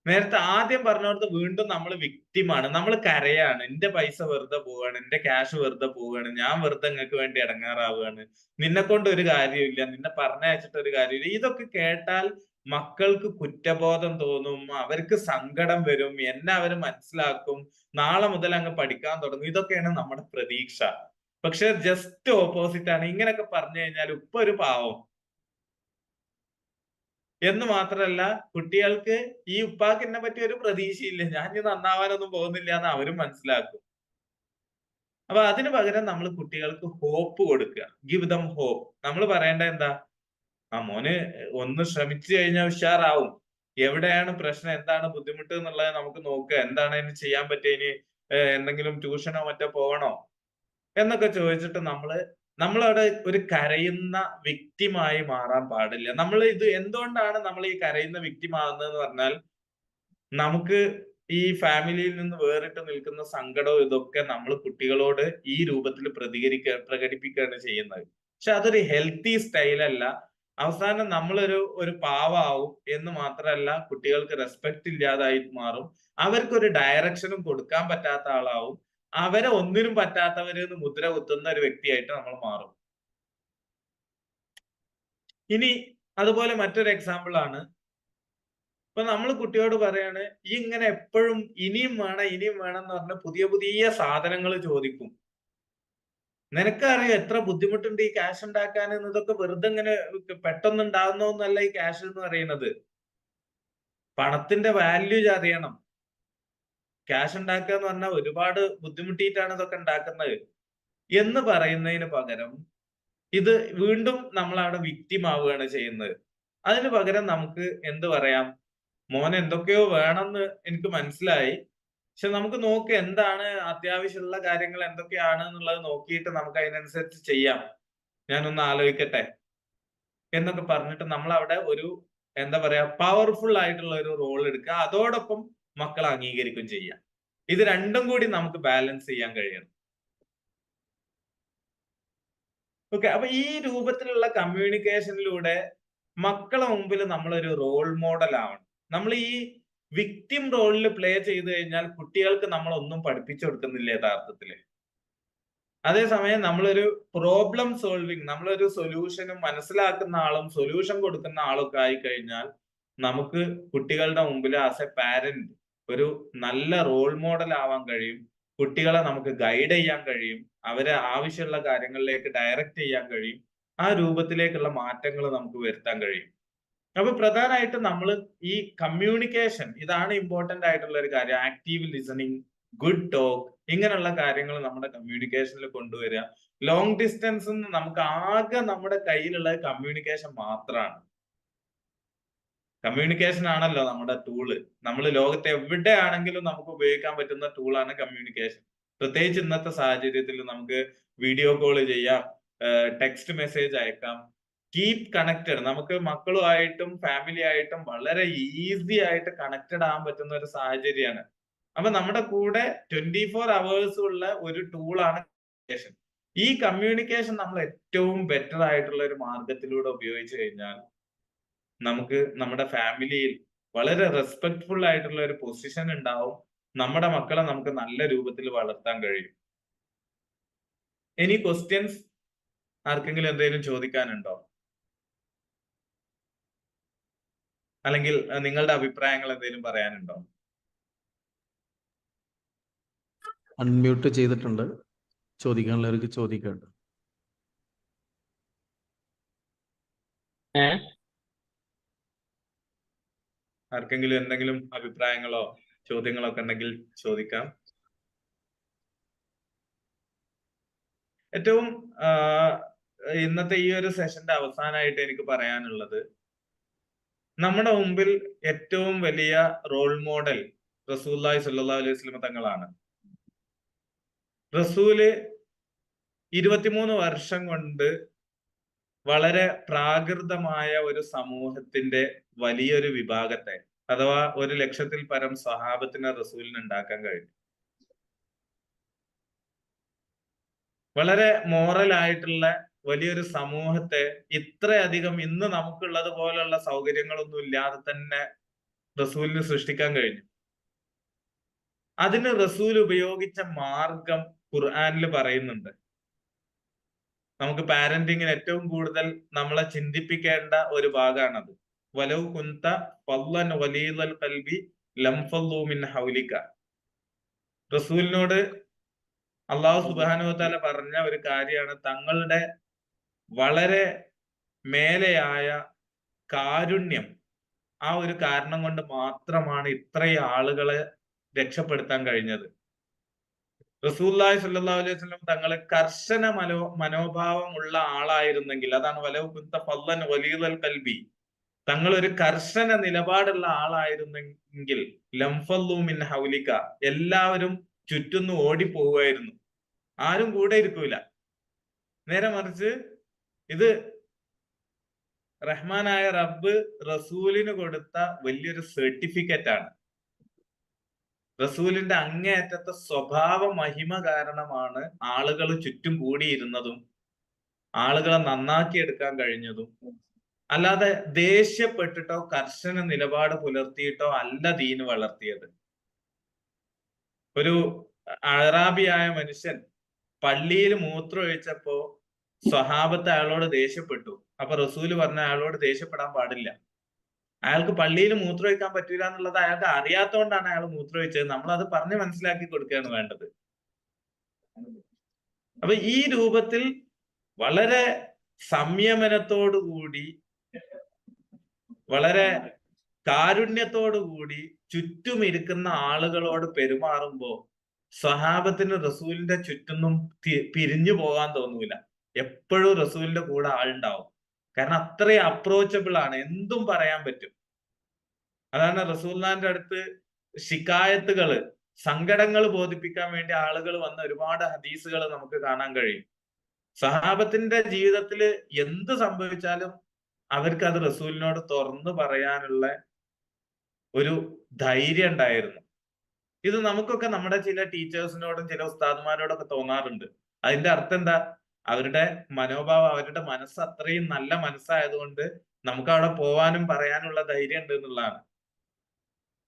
G: നേരത്തെ ആദ്യം പറഞ്ഞോടത്ത് വീണ്ടും നമ്മൾ വിക്ടിമാണ്, നമ്മൾ കരയാണ്, എന്റെ പൈസ വെറുതെ പോവാണ്, എന്റെ ക്യാഷ് വെറുതെ പോവാണ്, ഞാൻ വെറുതെ നിങ്ങൾക്ക് വേണ്ടി ഇടങ്ങാറാവുകയാണ്, നിന്നെ കൊണ്ട് ഒരു കാര്യമില്ല, നിന്നെ പറഞ്ഞയച്ചിട്ട് ഒരു കാര്യമില്ല. ഇതൊക്കെ കേട്ടാൽ മക്കൾക്ക് കുറ്റബോധം തോന്നും, അവർക്ക് സങ്കടം വരും, എന്നെ അവര് മനസ്സിലാക്കും, നാളെ മുതൽ അങ്ങ് പഠിക്കാൻ തുടങ്ങും. ഇതൊക്കെയാണ് നമ്മുടെ പ്രതീക്ഷ. പക്ഷെ ജസ്റ്റ് ഓപ്പോസിറ്റ് ആണ്. ഇങ്ങനെയൊക്കെ പറഞ്ഞു കഴിഞ്ഞാൽ ഉപ്പ ഒരു പാവം എന്ന് മാത്രല്ല, കുട്ടികൾക്ക് ഈ ഉപ്പാക്ക് എന്നെ പറ്റി ഒരു പ്രതീക്ഷയില്ല, ഞാൻ ഇനി നന്നാവാനൊന്നും പോകുന്നില്ല എന്ന് അവരും മനസ്സിലാക്കും. അപ്പൊ അതിന് പകരം നമ്മൾ കുട്ടികൾക്ക് ഹോപ്പ് കൊടുക്കുക, ഗിവ് ദം ഹോപ്പ്. നമ്മൾ പറയേണ്ട എന്താ, ആ മോന് ഒന്ന് ശ്രമിച്ചു കഴിഞ്ഞാൽ ഉഷാറാവും, എവിടെയാണ് പ്രശ്നം, എന്താണ് ബുദ്ധിമുട്ട് എന്നുള്ളത് നമുക്ക് നോക്കുക, എന്താണ് ഇനി ചെയ്യാൻ പറ്റുക, ഇനി എന്തെങ്കിലും ട്യൂഷനോ മറ്റോ പോകണോ എന്നൊക്കെ ചോദിച്ചിട്ട് നമ്മളവിടെ ഒരു കരയുന്ന വിക്ടിമായി മാറാൻ പാടില്ല. ഇത് എന്തുകൊണ്ടാണ് നമ്മൾ ഈ കരയുന്ന വിക്ടിം ആകുന്നതെന്ന് പറഞ്ഞാൽ, നമുക്ക് ഈ ഫാമിലിയിൽ നിന്ന് വേറിട്ട് നിൽക്കുന്ന സങ്കടവും ഇതൊക്കെ നമ്മൾ കുട്ടികളോട് ഈ രൂപത്തിൽ പ്രകടിപ്പിക്കുകയാണ് ചെയ്യുന്നത്. പക്ഷെ അതൊരു ഹെൽത്തി സ്റ്റൈലല്ല. അവസാനം നമ്മളൊരു പാവാവും എന്ന് മാത്രമല്ല, കുട്ടികൾക്ക് റെസ്പെക്ട് ഇല്ലാതായി മാറും, അവർക്കൊരു ഡയറക്ഷനും കൊടുക്കാൻ പറ്റാത്ത ആളാവും, അവരെ ഒന്നിനും പറ്റാത്തവര് എന്ന് മുദ്ര കുത്തുന്ന ഒരു വ്യക്തിയായിട്ട് നമ്മൾ മാറും. ഇനി അതുപോലെ മറ്റൊരു എക്സാമ്പിൾ ആണ്, ഇപ്പൊ നമ്മൾ കുട്ടിയോട് പറയാണ്, ഈ ഇങ്ങനെ എപ്പോഴും ഇനിയും വേണം എന്ന് പറഞ്ഞ് പുതിയ പുതിയ സാധനങ്ങൾ ചോദിക്കും. നിനക്കറിയാം എത്ര ബുദ്ധിമുട്ടുണ്ട് ഈ ക്യാഷ് ഉണ്ടാക്കാൻ, എന്നതൊക്കെ വെറുതെ ഇങ്ങനെ പെട്ടെന്ന് ഉണ്ടാകുന്നൊന്നല്ല ഈ ക്യാഷ് എന്ന് പറയുന്നത്. പണത്തിന്റെ വാല്യൂ അറിയണം. ക്യാഷ് ഉണ്ടാക്കുക എന്ന് പറഞ്ഞാൽ ഒരുപാട് ബുദ്ധിമുട്ടിയിട്ടാണ് ഇതൊക്കെ ഉണ്ടാക്കുന്നത് എന്ന് പറയുന്നതിന് പകരം ഇത് വീണ്ടും നമ്മൾ അവിടെ വിക്ടിം ആവുകയാണ് ചെയ്യുന്നത്. അതിന് പകരം നമുക്ക് എന്ത് പറയാം, മോനെ എന്തൊക്കെയോ വേണമെന്ന് എനിക്ക് മനസ്സിലായി, പക്ഷെ നമുക്ക് നോക്ക് എന്താണ് അത്യാവശ്യമുള്ള കാര്യങ്ങൾ എന്തൊക്കെയാണ് എന്നുള്ളത് നോക്കിയിട്ട് നമുക്ക് അതിനനുസരിച്ച് ചെയ്യാം, ഞാനൊന്ന് ആലോചിക്കട്ടെ എന്നൊക്കെ പറഞ്ഞിട്ട് നമ്മൾ അവിടെ ഒരു എന്താ പറയാ പവർഫുൾ ആയിട്ടുള്ള ഒരു റോൾ എടുക്കുക. അതോടൊപ്പം മക്കളെ അംഗീകരിക്കുകയും ചെയ്യാം. ഇത് രണ്ടും കൂടി നമുക്ക് ബാലൻസ് ചെയ്യാൻ കഴിയണം. ഓക്കെ, അപ്പൊ ഈ രൂപത്തിലുള്ള കമ്മ്യൂണിക്കേഷനിലൂടെ മക്കളെ മുമ്പിൽ നമ്മളൊരു റോൾ മോഡൽ ആവണം. നമ്മൾ ഈ വിക്ടിം റോളിൽ പ്ലേ ചെയ്ത് കഴിഞ്ഞാൽ കുട്ടികൾക്ക് നമ്മൾ ഒന്നും പഠിപ്പിച്ചു കൊടുക്കുന്നില്ല യഥാർത്ഥത്തില്. അതേസമയം നമ്മളൊരു പ്രോബ്ലം സോൾവിങ്, നമ്മളൊരു സൊല്യൂഷനും മനസ്സിലാക്കുന്ന ആളും സൊല്യൂഷൻ കൊടുക്കുന്ന ആളൊക്കെ ആയി കഴിഞ്ഞാൽ നമുക്ക് കുട്ടികളുടെ മുമ്പിൽ ആസ് എ പാരന്റ് ഒരു നല്ല റോൾ മോഡൽ ആവാൻ കഴിയും. കുട്ടികളെ നമുക്ക് ഗൈഡ് ചെയ്യാൻ കഴിയും, അവരെ ആവശ്യമുള്ള കാര്യങ്ങളിലേക്ക് ഡയറക്റ്റ് ചെയ്യാൻ കഴിയും, ആ രൂപത്തിലേക്കുള്ള മാറ്റങ്ങൾ നമുക്ക് വരുത്താൻ കഴിയും. അപ്പൊ പ്രധാനമായിട്ടും നമ്മൾ ഈ കമ്മ്യൂണിക്കേഷൻ, ഇതാണ് ഇമ്പോർട്ടന്റ് ആയിട്ടുള്ള ഒരു കാര്യം. ആക്റ്റീവ് ലിസണിങ്, ഗുഡ് ടോക്ക്, ഇങ്ങനെയുള്ള കാര്യങ്ങൾ നമ്മുടെ കമ്മ്യൂണിക്കേഷനിൽ കൊണ്ടുവരിക. ലോങ് ഡിസ്റ്റൻസ് നമുക്ക് ആകെ നമ്മുടെ കയ്യിലുള്ള കമ്മ്യൂണിക്കേഷൻ മാത്രമാണ്. കമ്മ്യൂണിക്കേഷൻ ആണല്ലോ നമ്മുടെ ടൂള്. നമ്മൾ ലോകത്തെ എവിടെയാണെങ്കിലും നമുക്ക് ഉപയോഗിക്കാൻ പറ്റുന്ന ടൂളാണ് കമ്മ്യൂണിക്കേഷൻ. പ്രത്യേകിച്ച് ഇന്നത്തെ സാഹചര്യത്തിൽ നമുക്ക് വീഡിയോ കോൾ ചെയ്യാം, ടെക്സ്റ്റ് മെസ്സേജ് അയക്കാം, കീപ് കണക്റ്റഡ്. നമുക്ക് മക്കളുമായിട്ടും ഫാമിലി ആയിട്ടും വളരെ ഈസി ആയിട്ട് കണക്റ്റഡ് ആകാൻ പറ്റുന്ന ഒരു സാഹചര്യമാണ്. അപ്പൊ നമ്മുടെ കൂടെ 24 hours ഉള്ള ഒരു ടൂളാണ് കമ്മ്യൂണിക്കേഷൻ. ഈ കമ്മ്യൂണിക്കേഷൻ നമ്മൾ ഏറ്റവും ബെറ്റർ ആയിട്ടുള്ള ഒരു മാർഗത്തിലൂടെ ഉപയോഗിച്ചു കഴിഞ്ഞാൽ നമുക്ക് നമ്മുടെ ഫാമിലിയിൽ വളരെ റെസ്പെക്ട്ഫുൾ ആയിട്ടുള്ള ഒരു പൊസിഷൻ ഉണ്ടാവും. നമ്മുടെ മക്കളെ നമുക്ക് നല്ല രൂപത്തിൽ വളർത്താൻ കഴിയും. Any questions? ആർക്കെങ്കിലും എന്തെങ്കിലും ചോദിക്കാനുണ്ടോ? അല്ലെങ്കിൽ നിങ്ങളുടെ അഭിപ്രായങ്ങൾ എന്തെങ്കിലും പറയാനുണ്ടോ?
C: അൺമ്യൂട്ട് ചെയ്തിട്ടുണ്ട്, ചോദിക്കാനുള്ളവർക്ക് ചോദിക്കട്ടെ.
G: ആർക്കെങ്കിലും എന്തെങ്കിലും അഭിപ്രായങ്ങളോ ചോദ്യങ്ങളോ ഒക്കെ ഉണ്ടെങ്കിൽ ചോദിക്കാം. ഏറ്റവും ഇന്നത്തെ ഈ ഒരു സെഷന്റെ അവസാനമായിട്ട് എനിക്ക് പറയാനുള്ളത്, നമ്മുടെ മുമ്പിൽ ഏറ്റവും വലിയ റോൾ മോഡൽ റസൂലുള്ളാഹി സ്വല്ലല്ലാഹു അലൈഹി വസല്ലം തങ്ങളാണ്. റസൂല് 23 വർഷം കൊണ്ട് വളരെ പ്രാകൃതമായ ഒരു സമൂഹത്തിന്റെ വലിയൊരു വിഭാഗത്തെ, അഥവാ 1 ലക്ഷത്തിൽ പരം സ്വഹാബത്തിനെ റസൂലിന് ഉണ്ടാക്കാൻ കഴിഞ്ഞു. വളരെ മോറൽ ആയിട്ടുള്ള വലിയൊരു സമൂഹത്തെ ഇത്രയധികം ഇന്ന് നമുക്കുള്ളത് പോലുള്ള സൗകര്യങ്ങളൊന്നും ഇല്ലാതെ തന്നെ റസൂലിന് സൃഷ്ടിക്കാൻ കഴിഞ്ഞു. അതിന് റസൂൽ ഉപയോഗിച്ച മാർഗം ഖുർആനിൽ പറയുന്നുണ്ട്. നമുക്ക് പാരന്റിങ്ങിന് ഏറ്റവും കൂടുതൽ നമ്മളെ ചിന്തിപ്പിക്കേണ്ട ഒരു ഭാഗമാണത്. വലൗ കുന്ത ഫളൻ വലീദൽ ഖൽബി ലംഫളൂ മിൻ ഹൗലിക. റസൂലിനോട് അല്ലാഹു സുബ്ഹാനഹു വ തആല പറഞ്ഞ ഒരു കാര്യമാണ്, തങ്ങളുടെ വളരെ മേലെയായ കാരുണ്യം, ആ ഒരു കാരണം കൊണ്ട് മാത്രമാണ് ഇത്രയും ആളുകളെ രക്ഷപ്പെടുത്താൻ കഴിഞ്ഞത്. റസൂലുള്ളാഹി സ്വല്ലല്ലാഹു അലൈഹി വസല്ലം തങ്ങളെ കർശന മനോഭാവമുള്ള ആളായിരുന്നെങ്കിൽ, അതാണ് വലൗ കുന്ത ഫളൻ വലീദൽ ഖൽബി, തങ്ങൾ ഒരു കർശന നിലപാടുള്ള ആളായിരുന്നെങ്കിൽ ലംഫളൂ മിൻ ഹൗലിക, എല്ലാവരും ചുറ്റുന്നു ഓടിപ്പോവുമായിരുന്നു, ആരും കൂടെ ഇരിക്കൂല. നേരെ മറിച്ച് ഇത് റഹ്മാനായ റബ്ബ് റസൂലിന് കൊടുത്ത വലിയൊരു സർട്ടിഫിക്കറ്റ് ആണ്. റസൂലിന്റെ അങ്ങേയറ്റത്തെ സ്വഭാവ മഹിമ കാരണമാണ് ആളുകൾ ചുറ്റും കൂടിയിരുന്നതും ആളുകളെ നന്നാക്കിയെടുക്കാൻ കഴിഞ്ഞതും. അല്ലാതെ ദേഷ്യപ്പെട്ടിട്ടോ കർശന നിലപാട് പുലർത്തിയിട്ടോ അല്ല ദീന് വളർത്തിയത്. ഒരു അറാബിയായ മനുഷ്യൻ പള്ളിയിൽ മൂത്രമൊഴിച്ചപ്പോ സ്വഹാബത്ത് അയാളോട് ദേഷ്യപ്പെട്ടു. അപ്പൊ റസൂല് പറഞ്ഞ അയാളോട് ദേഷ്യപ്പെടാൻ പാടില്ല. അയാൾക്ക് പള്ളിയിൽ മൂത്രമൊഴിക്കാൻ പറ്റില്ല എന്നുള്ളത് അയാൾക്ക് അറിയാത്തോണ്ടാണ് അയാൾ മൂത്രമൊഴിച്ചത്. നമ്മളത് പറഞ്ഞ് മനസ്സിലാക്കി കൊടുക്കുകയാണ് വേണ്ടത്. അപ്പൊ ഈ രൂപത്തിൽ വളരെ സംയമനത്തോടുകൂടി, വളരെ കാരുണ്യത്തോടുകൂടി ചുറ്റും ഇരിക്കുന്ന ആളുകളോട് പെരുമാറുമ്പോ സ്വഹാബത്തിന് റസൂലിന്റെ ചുറ്റൊന്നും പിരിഞ്ഞു പോകാൻ തോന്നൂല. എപ്പോഴും റസൂലിന്റെ കൂടെ ആളുണ്ടാവും. കാരണം അത്രയും അപ്രോച്ചബിൾ ആണ്, എന്തും പറയാൻ പറ്റും. അതാണ് റസൂലുള്ളാഹിന്റെ അടുത്ത് ശിക്കായത്തുകള്, സങ്കടങ്ങൾ ബോധിപ്പിക്കാൻ വേണ്ടി ആളുകൾ വന്ന ഒരുപാട് ഹദീസുകൾ നമുക്ക് കാണാൻ കഴിയും. സഹാബത്തിന്റെ ജീവിതത്തിൽ എന്ത് സംഭവിച്ചാലും അവർക്ക് അത് റസൂലിനോട് തുറന്നു പറയാനുള്ള ഒരു ധൈര്യം ഉണ്ടായിരുന്നു. ഇത് നമുക്കൊക്കെ നമ്മുടെ ചില ടീച്ചേഴ്സിനോടും ചില ഉസ്താദ്മാരോടൊക്കെ തോന്നാറുണ്ട്. അതിന്റെ അർത്ഥം എന്താ? അവരുടെ മനോഭാവം, അവരുടെ മനസ്സ് അത്രയും നല്ല മനസ്സായതുകൊണ്ട് നമുക്ക് അവിടെ പോവാനും പറയാനുള്ള ധൈര്യം ഉണ്ട് എന്നുള്ളതാണ്.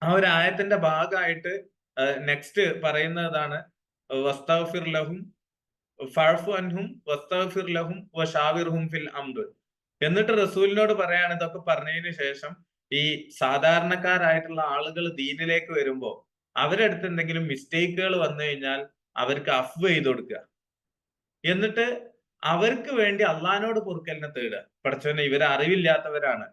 G: ആ ഒരു ആയത്തിന്റെ ഭാഗമായിട്ട് നെക്സ്റ്റ് പറയുന്നതാണ് വസ്തഗ്ഫിർ ലഹും ഫഅഫു അൻഹും വസ്തഗ്ഫിർ ലഹും വശാവിർഹും ഫിൽ അംർ. എന്നിട്ട് റസൂലിനോട് പറയാണ്, ഇതൊക്കെ പറഞ്ഞതിന് ശേഷം ഈ സാധാരണക്കാരായിട്ടുള്ള ആളുകൾ ദീനിലേക്ക് വരുമ്പോ അവരടുത്ത് എന്തെങ്കിലും മിസ്റ്റേക്കുകൾ വന്നു കഴിഞ്ഞാൽ അവർക്ക് അഫ്വ് ചെയ്ത് കൊടുക്കുക. എന്നിട്ട് അവർക്ക് വേണ്ടി അള്ളാഹിനോട് പൊറുക്കലിനെ തേടുക. പഠിച്ചവനെ, ഇവർ അറിവില്ലാത്തവരാണ്,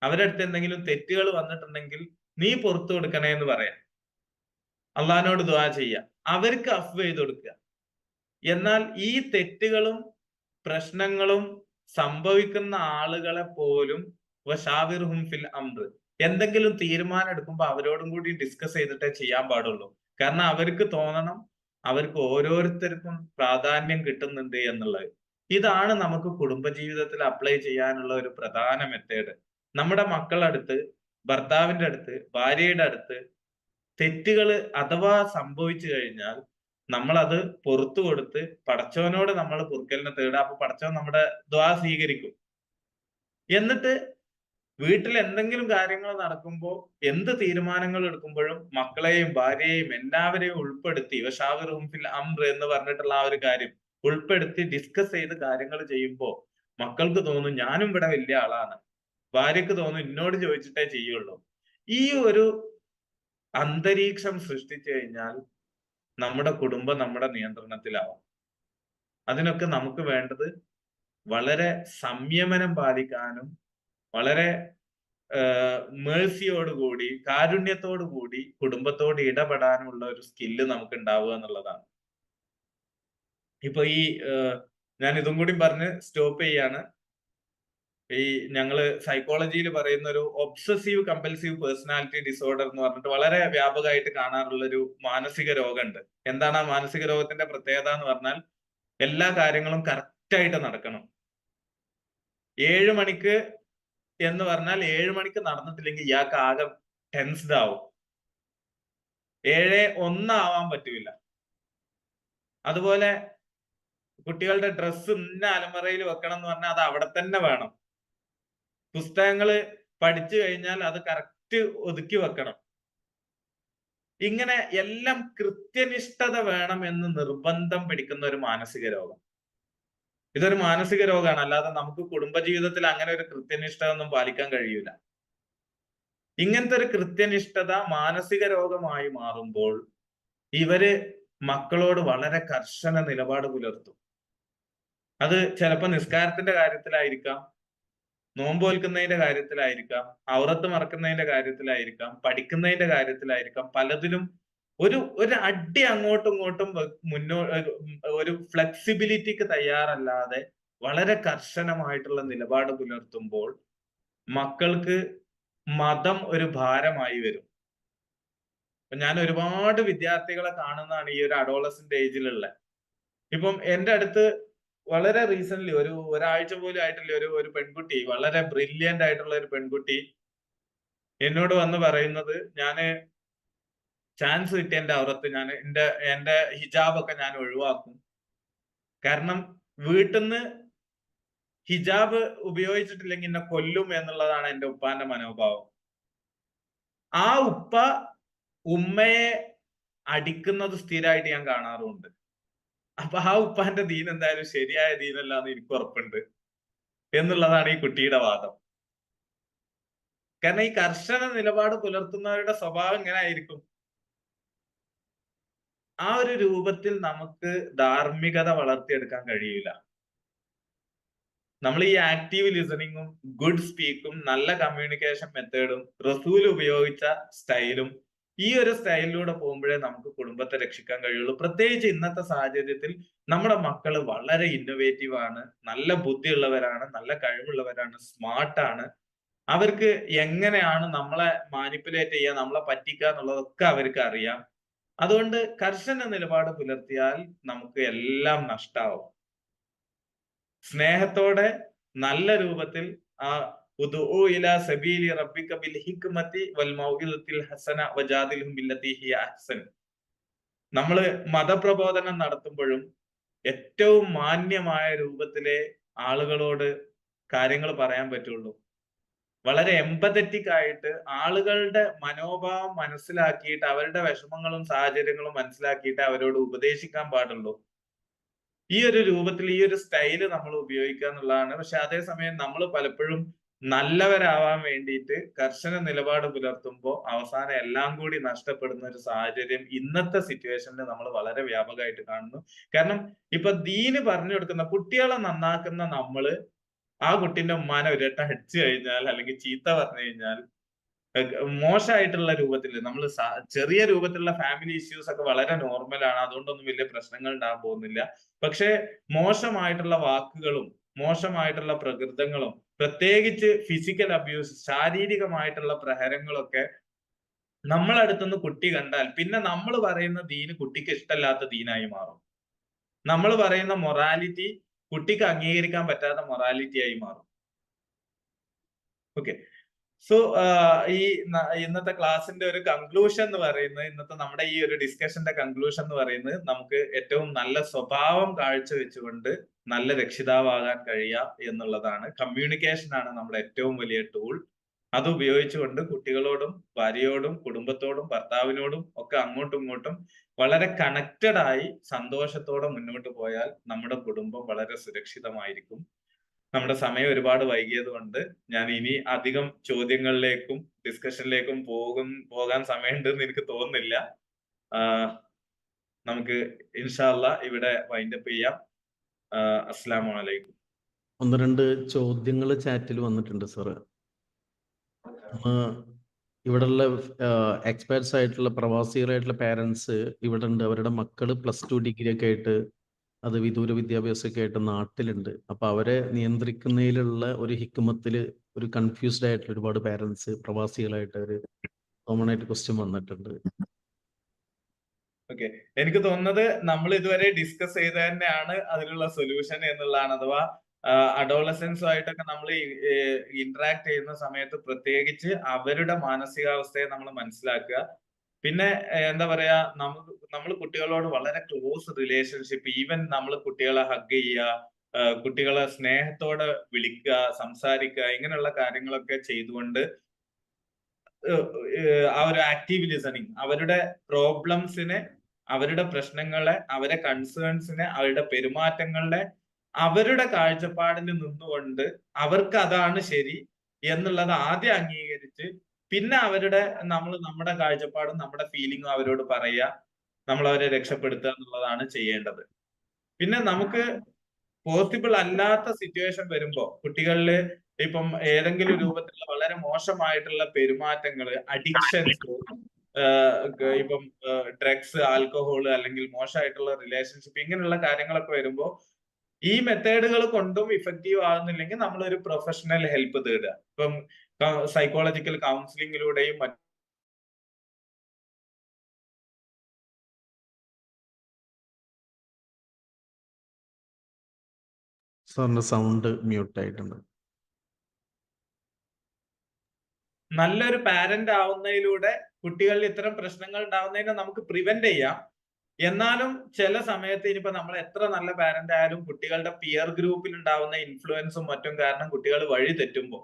G: അവരുടെ അടുത്ത് എന്തെങ്കിലും തെറ്റുകൾ വന്നിട്ടുണ്ടെങ്കിൽ നീ പുറത്തു കൊടുക്കണേ എന്ന് പറയാം. അള്ളാഹിനോട് ദുആ ചെയ്യുക, അവർക്ക് അഫ്വ് ചെയ്ത് കൊടുക്കുക. എന്നാൽ ഈ തെറ്റുകളും പ്രശ്നങ്ങളും സംഭവിക്കുന്ന ആളുകളെ പോലും വശാവിർഹും ഫിൽ അംർ, എന്തെങ്കിലും തീരുമാനം എടുക്കുമ്പോൾ അവരോടും കൂടി ഡിസ്കസ് ചെയ്തിട്ടേ ചെയ്യാൻ പാടുള്ളൂ. കാരണം അവർക്ക് തോന്നണം അവർക്ക് ഓരോരുത്തർക്കും പ്രാധാന്യം കിട്ടുന്നുണ്ട് എന്നുള്ളത്. ഇതാണ് നമുക്ക് കുടുംബജീവിതത്തിൽ അപ്ലൈ ചെയ്യാനുള്ള ഒരു പ്രധാന മെത്തേഡ്. നമ്മുടെ മക്കളുടെ അടുത്ത്, ഭർത്താവിന്റെ അടുത്ത്, ഭാര്യയുടെ അടുത്ത് തെറ്റുകൾ അഥവാ സംഭവിച്ചു കഴിഞ്ഞാൽ നമ്മളത് പുറത്തു കൊടുത്ത് പടച്ചവനോട് നമ്മൾ പൊറുക്കലിനെ തേടുക. അപ്പൊ പടച്ചവൻ നമ്മുടെ ദ്വാ സ്വീകരിക്കും. എന്നിട്ട് വീട്ടിൽ എന്തെങ്കിലും കാര്യങ്ങൾ നടക്കുമ്പോൾ, എന്ത് തീരുമാനങ്ങൾ എടുക്കുമ്പോഴും മക്കളെയും ഭാര്യയെയും എല്ലാവരെയും ഉൾപ്പെടുത്തി വശാവിർഹും ഫിൽ അംർ എന്ന് പറഞ്ഞിട്ടുള്ള ആ ഒരു കാര്യം ഉൾപ്പെടുത്തി ഡിസ്കസ് ചെയ്ത് കാര്യങ്ങൾ ചെയ്യുമ്പോൾ മക്കൾക്ക് തോന്നും ഞാനും ഇവിടെ വലിയ ആളാണ്, ഭാര്യക്ക് തോന്നും എന്നോട് ചോദിച്ചിട്ടേ ചെയ്യുള്ളൂ. ഈ ഒരു അന്തരീക്ഷം സൃഷ്ടിച്ചു കഴിഞ്ഞാൽ നമ്മുടെ കുടുംബം നമ്മുടെ നിയന്ത്രണത്തിലാവും. അതിനൊക്കെ നമുക്ക് വേണ്ടത് വളരെ സംയമനം പാലിക്കാനും വളരെ മേഴ്സിയോടുകൂടി, കാരുണ്യത്തോടുകൂടി കുടുംബത്തോട് ഇടപെടാനുള്ള ഒരു സ്കില്ല് നമുക്ക് ഉണ്ടാവുക എന്നുള്ളതാണ്. ഇപ്പൊ ഈ ഞാൻ ഇതും കൂടി പറഞ്ഞ് സ്റ്റോപ്പ് ചെയ്യാണ്. ഈ ഞങ്ങള് സൈക്കോളജിയിൽ പറയുന്ന ഒരു ഒബ്സസീവ് കമ്പൽസീവ് പേഴ്സണാലിറ്റി ഡിസോർഡർ എന്ന് പറഞ്ഞിട്ട് വളരെ വ്യാപകമായിട്ട് കാണാറുള്ള ഒരു മാനസിക രോഗമുണ്ട്. എന്താണ് ആ മാനസിക രോഗത്തിന്റെ പ്രത്യേകത എന്ന് പറഞ്ഞാൽ എല്ലാ കാര്യങ്ങളും കറക്റ്റ് ആയിട്ട് നടക്കണം. 7 മണിക്ക് എന്ന് പറഞ്ഞാൽ 7 മണിക്ക് നടന്നിട്ടില്ലെങ്കിൽ ഇയാൾക്ക് ആകെ ടെൻസ്ഡ് ആവും. 7:01 ആവാൻ പറ്റൂല. അതുപോലെ കുട്ടികളുടെ ഡ്രസ്സ് ഇന്ന അലമറയിൽ വെക്കണം എന്ന് പറഞ്ഞാൽ അത് അവിടെ തന്നെ വേണം. പുസ്തകങ്ങള് പഠിച്ചു കഴിഞ്ഞാൽ അത് കറക്റ്റ് ഒതുക്കി വെക്കണം. ഇങ്ങനെ എല്ലാം കൃത്യനിഷ്ഠത വേണം എന്ന് നിർബന്ധം പിടിക്കുന്ന ഒരു മാനസിക രോഗം. ഇതൊരു മാനസിക രോഗമാണ്, അല്ലാതെ നമുക്ക് കുടുംബജീവിതത്തിൽ അങ്ങനെ ഒരു കൃത്യനിഷ്ഠ ഒന്നും പാലിക്കാൻ കഴിയൂല. ഇങ്ങനത്തെ ഒരു കൃത്യനിഷ്ഠത മാനസിക രോഗമായി മാറുമ്പോൾ ഇവര് മക്കളോട് വളരെ കർശന നിലപാട് പുലർത്തും. അത് ചിലപ്പോ നിസ്കാരത്തിന്റെ കാര്യത്തിലായിരിക്കാം, നോമ്പ് നോൽക്കുന്നതിന്റെ കാര്യത്തിലായിരിക്കാം, ഔറത്ത് മറക്കുന്നതിന്റെ കാര്യത്തിലായിരിക്കാം, പഠിക്കുന്നതിന്റെ കാര്യത്തിലായിരിക്കാം. പലതിലും ഒരു അടി അങ്ങോട്ടും ഇങ്ങോട്ടും ഒരു ഫ്ലെക്സിബിലിറ്റിക്ക് തയ്യാറല്ലാതെ വളരെ കർശനമായിട്ടുള്ള നിലപാട് പുലർത്തുമ്പോൾ മക്കൾക്ക് മതം ഒരു ഭാരമായി വരും. ഞാൻ ഒരുപാട് വിദ്യാർത്ഥികളെ കാണുന്നതാണ് ഈ ഒരു അഡോളസന്റ് ഏജിലുള്ള. ഇപ്പം എന്റെ അടുത്ത് വളരെ റീസെന്റ് ഒരാഴ്ച പോലും ആയിട്ടില്ല ഒരു പെൺകുട്ടി, വളരെ ബ്രില്യന്റ് ആയിട്ടുള്ള ഒരു പെൺകുട്ടി എന്നോട് വന്ന് പറയുന്നത്, ഞാന് ചാൻസ് കിട്ടിയ എന്റെ ഔറത്ത് എന്റെ ഹിജാബൊക്കെ ഞാൻ ഒഴിവാക്കും, കാരണം വീട്ടിൽ നിന്ന് ഹിജാബ് ഉപയോഗിച്ചിട്ടില്ലെങ്കിൽ എന്നെ കൊല്ലും എന്നുള്ളതാണ് എന്റെ ഉപ്പാന്റെ മനോഭാവം. ആ ഉപ്പ ഉമ്മയെ അടിക്കുന്നത് സ്ഥിരമായിട്ട് ഞാൻ കാണാറുണ്ട്. അപ്പൊ ആ ഉപ്പാന്റെ ദീൻ എന്തായാലും ശരിയായ ദീനല്ല എന്ന് എനിക്ക് ഉറപ്പുണ്ട് എന്നുള്ളതാണ് ഈ കുട്ടിയുടെ വാദം. കാരണം ഈ കർശന നിലപാട് പുലർത്തുന്നവരുടെ സ്വഭാവം എങ്ങനെ ആയിരിക്കും? ആ ഒരു രൂപത്തിൽ നമുക്ക് ധാർമ്മികത വളർത്തിയെടുക്കാൻ കഴിയില്ല. നമ്മൾ ഈ ആക്റ്റീവ് ലിസണിങ്ങും ഗുഡ് സ്പീക്കും നല്ല കമ്മ്യൂണിക്കേഷൻ മെത്തേഡും റസൂൽ ഉപയോഗിച്ച സ്റ്റൈലും ഈ ഒരു സ്റ്റൈലിലൂടെ പോകുമ്പോഴേ നമുക്ക് കുടുംബത്തെ രക്ഷിക്കാൻ കഴിയുള്ളൂ. പ്രത്യേകിച്ച് ഇന്നത്തെ സാഹചര്യത്തിൽ നമ്മുടെ മക്കൾ വളരെ ഇന്നോവേറ്റീവ് ആണ്, നല്ല ബുദ്ധിയുള്ളവരാണ്, നല്ല കഴിവുള്ളവരാണ്, സ്മാർട്ടാണ്. അവർക്ക് എങ്ങനെയാണ് നമ്മളെ മാനിപ്പുലേറ്റ് ചെയ്യുക, നമ്മളെ പറ്റിക്കുക എന്നുള്ളതൊക്കെ അവർക്ക് അറിയാം. അതുകൊണ്ട് കർശന നിലപാട് പുലർത്തിയാൽ നമുക്ക് എല്ലാം നഷ്ടാവും. സ്നേഹത്തോടെ നല്ല രൂപത്തിൽ ആ ഉദ്ഉ ഇലാ സബീലി റബ്ബിക ബിൽ ഹിക്മതി വൽ മൗഇദത്തിൽ ഹസന വജാദിൽഹും ബില്ലതി ഹിയ അഹ്സൻ. നമ്മള് മതപ്രബോധനം നടത്തുമ്പോഴും ഏറ്റവും മാന്യമായ രൂപത്തിലെ ആളുകളോട് കാര്യങ്ങൾ പറയാൻ പറ്റുള്ളൂ. വളരെ എംപതറ്റിക് ആയിട്ട് ആളുകളുടെ മനോഭാവം മനസ്സിലാക്കിയിട്ട് അവരുടെ വിഷമങ്ങളും സാഹചര്യങ്ങളും മനസ്സിലാക്കിയിട്ട് അവരോട് ഉപദേശിക്കാൻ പാടുള്ളൂ. ഈ ഒരു രൂപത്തിൽ ഈ ഒരു സ്റ്റൈല് നമ്മൾ ഉപയോഗിക്കുക എന്നുള്ളതാണ്. പക്ഷെ അതേസമയം നമ്മൾ പലപ്പോഴും നല്ലവരാവാൻ വേണ്ടിയിട്ട് കർശന നിലപാട് പുലർത്തുമ്പോൾ അവസാനം എല്ലാം കൂടി നഷ്ടപ്പെടുന്ന ഒരു സാഹചര്യം ഇന്നത്തെ സിറ്റുവേഷനിൽ നമ്മൾ വളരെ വ്യാപകമായിട്ട് കാണുന്നു. കാരണം ഇപ്പൊ ദീന് പറഞ്ഞു കൊടുക്കുന്ന കുട്ടികളെ നന്നാക്കുന്ന നമ്മള് ആ കുട്ടീന്റെ ഉമ്മാനെ ഒരു വട്ടം അടിച്ചു കഴിഞ്ഞാൽ അല്ലെങ്കിൽ ചീത്ത പറഞ്ഞു കഴിഞ്ഞാൽ മോശമായിട്ടുള്ള രൂപത്തിൽ നമ്മൾ ചെറിയ രൂപത്തിലുള്ള ഫാമിലി ഇഷ്യൂസ് ഒക്കെ വളരെ നോർമലാണ്, അതുകൊണ്ടൊന്നും വലിയ പ്രശ്നങ്ങൾ ഉണ്ടാകാൻ പോകുന്നില്ല. പക്ഷെ മോശമായിട്ടുള്ള വാക്കുകളും മോശമായിട്ടുള്ള പ്രകൃതങ്ങളും പ്രത്യേകിച്ച് ഫിസിക്കൽ അബ്യൂസ്, ശാരീരികമായിട്ടുള്ള പ്രഹരങ്ങളൊക്കെ നമ്മളടുത്തുനിന്ന് കുട്ടി കണ്ടാൽ പിന്നെ നമ്മൾ പറയുന്ന ദീന് കുട്ടിക്ക് ഇഷ്ടമല്ലാത്ത ദീനായി മാറും. നമ്മൾ പറയുന്ന മൊറാലിറ്റി കുട്ടിക്ക് അംഗീകരിക്കാൻ പറ്റാത്ത മൊറാലിറ്റി ആയി മാറും. ഓക്കെ, സോ ഈ ഇന്നത്തെ ക്ലാസ്സിന്റെ ഒരു കൺക്ലൂഷൻ എന്ന് പറയുന്നത്, ഇന്നത്തെ നമ്മുടെ ഈ ഒരു ഡിസ്കഷന്റെ കൺക്ലൂഷൻ എന്ന് പറയുന്നത്, നമുക്ക് ഏറ്റവും നല്ല സ്വഭാവം കാഴ്ചവെച്ചുകൊണ്ട് നല്ല രക്ഷിതാവാകാൻ കഴിയുക എന്നുള്ളതാണ്. കമ്മ്യൂണിക്കേഷൻ ആണ് നമ്മുടെ ഏറ്റവും വലിയ ടൂൾ. അത് ഉപയോഗിച്ചുകൊണ്ട് കുട്ടികളോടും ഭാര്യയോടും കുടുംബത്തോടും ഭർത്താവിനോടും ഒക്കെ അങ്ങോട്ടും ഇങ്ങോട്ടും വളരെ കണക്റ്റഡ് ആയി സന്തോഷത്തോടെ മുന്നോട്ട് പോയാൽ നമ്മുടെ കുടുംബം വളരെ സുരക്ഷിതമായിരിക്കും. നമ്മുടെ സമയം ഒരുപാട് വൈകിയത് കൊണ്ട് ഞാൻ ഇനി അധികം ചോദ്യങ്ങളിലേക്കും ഡിസ്കഷനിലേക്കും പോകാൻ സമയമുണ്ടെന്ന് എനിക്ക് തോന്നുന്നില്ല. നമുക്ക് ഇൻഷാ അല്ലാ ഇവിടെ വൈൻഡപ്പ് ചെയ്യാം. അസ്സലാമു അലൈക്കും.
C: 1-2 ചോദ്യങ്ങൾ ചാറ്റിൽ വന്നിട്ടുണ്ട് സാറ്. ഇവിടെയുള്ള എക്സ്പേർട്സ് ആയിട്ടുള്ള പ്രവാസികളായിട്ടുള്ള പാരൻസ് ഇവിടെ ഉണ്ട്. അവരുടെ മക്കൾ +2 ഡിഗ്രി ഒക്കെ ആയിട്ട് അത് വിദൂര വിദ്യാഭ്യാസമൊക്കെ ആയിട്ട് നാട്ടിലുണ്ട്. അപ്പൊ അവരെ നിയന്ത്രിക്കുന്നതിലുള്ള ഒരു ഹിക്മത്തില് ഒരു കൺഫ്യൂസ്ഡ് ആയിട്ടുള്ള ഒരുപാട് പാരൻസ് പ്രവാസികളായിട്ട് ഒരു കോമൺ ആയിട്ട് ക്വസ്റ്റ്യൻ വന്നിട്ടുണ്ട്.
G: ഓക്കെ, എനിക്ക് തോന്നുന്നത് നമ്മൾ ഇതുവരെ ഡിസ്കസ് ചെയ്ത് തന്നെയാണ് അതിനുള്ള സൊല്യൂഷൻ എന്നുള്ളതാണ്. അഥവാ അഡോളസൻസുമായിട്ടൊക്കെ നമ്മൾ ഇന്ററാക്ട് ചെയ്യുന്ന സമയത്ത് പ്രത്യേകിച്ച് അവരുടെ മാനസികാവസ്ഥയെ നമ്മൾ മനസ്സിലാക്കുക. പിന്നെ എന്താ പറയാ, നമ്മൾ കുട്ടികളോട് വളരെ ക്ലോസ് റിലേഷൻഷിപ്പ്, ഈവൻ നമ്മൾ കുട്ടികളെ ഹഗ് ചെയ്യുക, കുട്ടികളെ സ്നേഹത്തോടെ വിളിക്കുക, സംസാരിക്കുക, ഇങ്ങനെയുള്ള കാര്യങ്ങളൊക്കെ ചെയ്തുകൊണ്ട് ആ ഒരു ആക്റ്റീവ് ലിസണിങ്, അവരുടെ പ്രോബ്ലംസിനെ, അവരുടെ പ്രശ്നങ്ങളെ, അവരുടെ കൺസേൺസിനെ, അവരുടെ പെരുമാറ്റങ്ങളെ അവരുടെ കാഴ്ചപ്പാടിൽ നിന്നുകൊണ്ട് അവർക്ക് അതാണ് ശരി എന്നുള്ളത് ആദ്യം അംഗീകരിച്ച് പിന്നെ നമ്മുടെ കാഴ്ചപ്പാടും നമ്മുടെ ഫീലിംഗും അവരോട് പറയുക, നമ്മൾ അവരെ രക്ഷപ്പെടുത്തുക എന്നുള്ളതാണ് ചെയ്യേണ്ടത്. പിന്നെ നമുക്ക് പോസിബിൾ അല്ലാത്ത സിറ്റുവേഷൻ വരുമ്പോ കുട്ടികളില് ഇപ്പം ഏതെങ്കിലും രൂപത്തിലുള്ള വളരെ മോശമായിട്ടുള്ള പെരുമാറ്റങ്ങള്, അഡിക്ഷൻസ്, ഇപ്പം ഡ്രഗ്സ്, ആൽക്കഹോൾ അല്ലെങ്കിൽ മോശമായിട്ടുള്ള റിലേഷൻഷിപ്പ്, ഇങ്ങനെയുള്ള കാര്യങ്ങളൊക്കെ വരുമ്പോ ഈ മെത്തേഡുകൾ കൊണ്ടും ഇഫക്റ്റീവ് ആകുന്നില്ലെങ്കിൽ നമ്മൾ ഒരു പ്രൊഫഷണൽ ഹെൽപ്പ് തേടുക. ഇപ്പം സൈക്കോളജിക്കൽ കൗൺസിലിങ്ങിലൂടെയും
C: സാറിന്റെ സൗണ്ട് മ്യൂട്ട് ആയിട്ടുണ്ട്.
G: നല്ലൊരു പാരന്റ് ആവുന്നതിലൂടെ കുട്ടികളിൽ ഇത്തരം പ്രശ്നങ്ങൾ ഉണ്ടാവുന്നതിനെ നമുക്ക് പ്രിവെന്റ് ചെയ്യാം. എന്നാലും ചില സമയത്ത് ഇനിയിപ്പോ നമ്മൾ എത്ര നല്ല പാരന്റ് ആയാലും കുട്ടികളുടെ പിയർ ഗ്രൂപ്പിൽ ഉണ്ടാവുന്ന ഇൻഫ്ലുവൻസും മറ്റും കാരണം കുട്ടികൾ വഴി തെറ്റുമ്പോൾ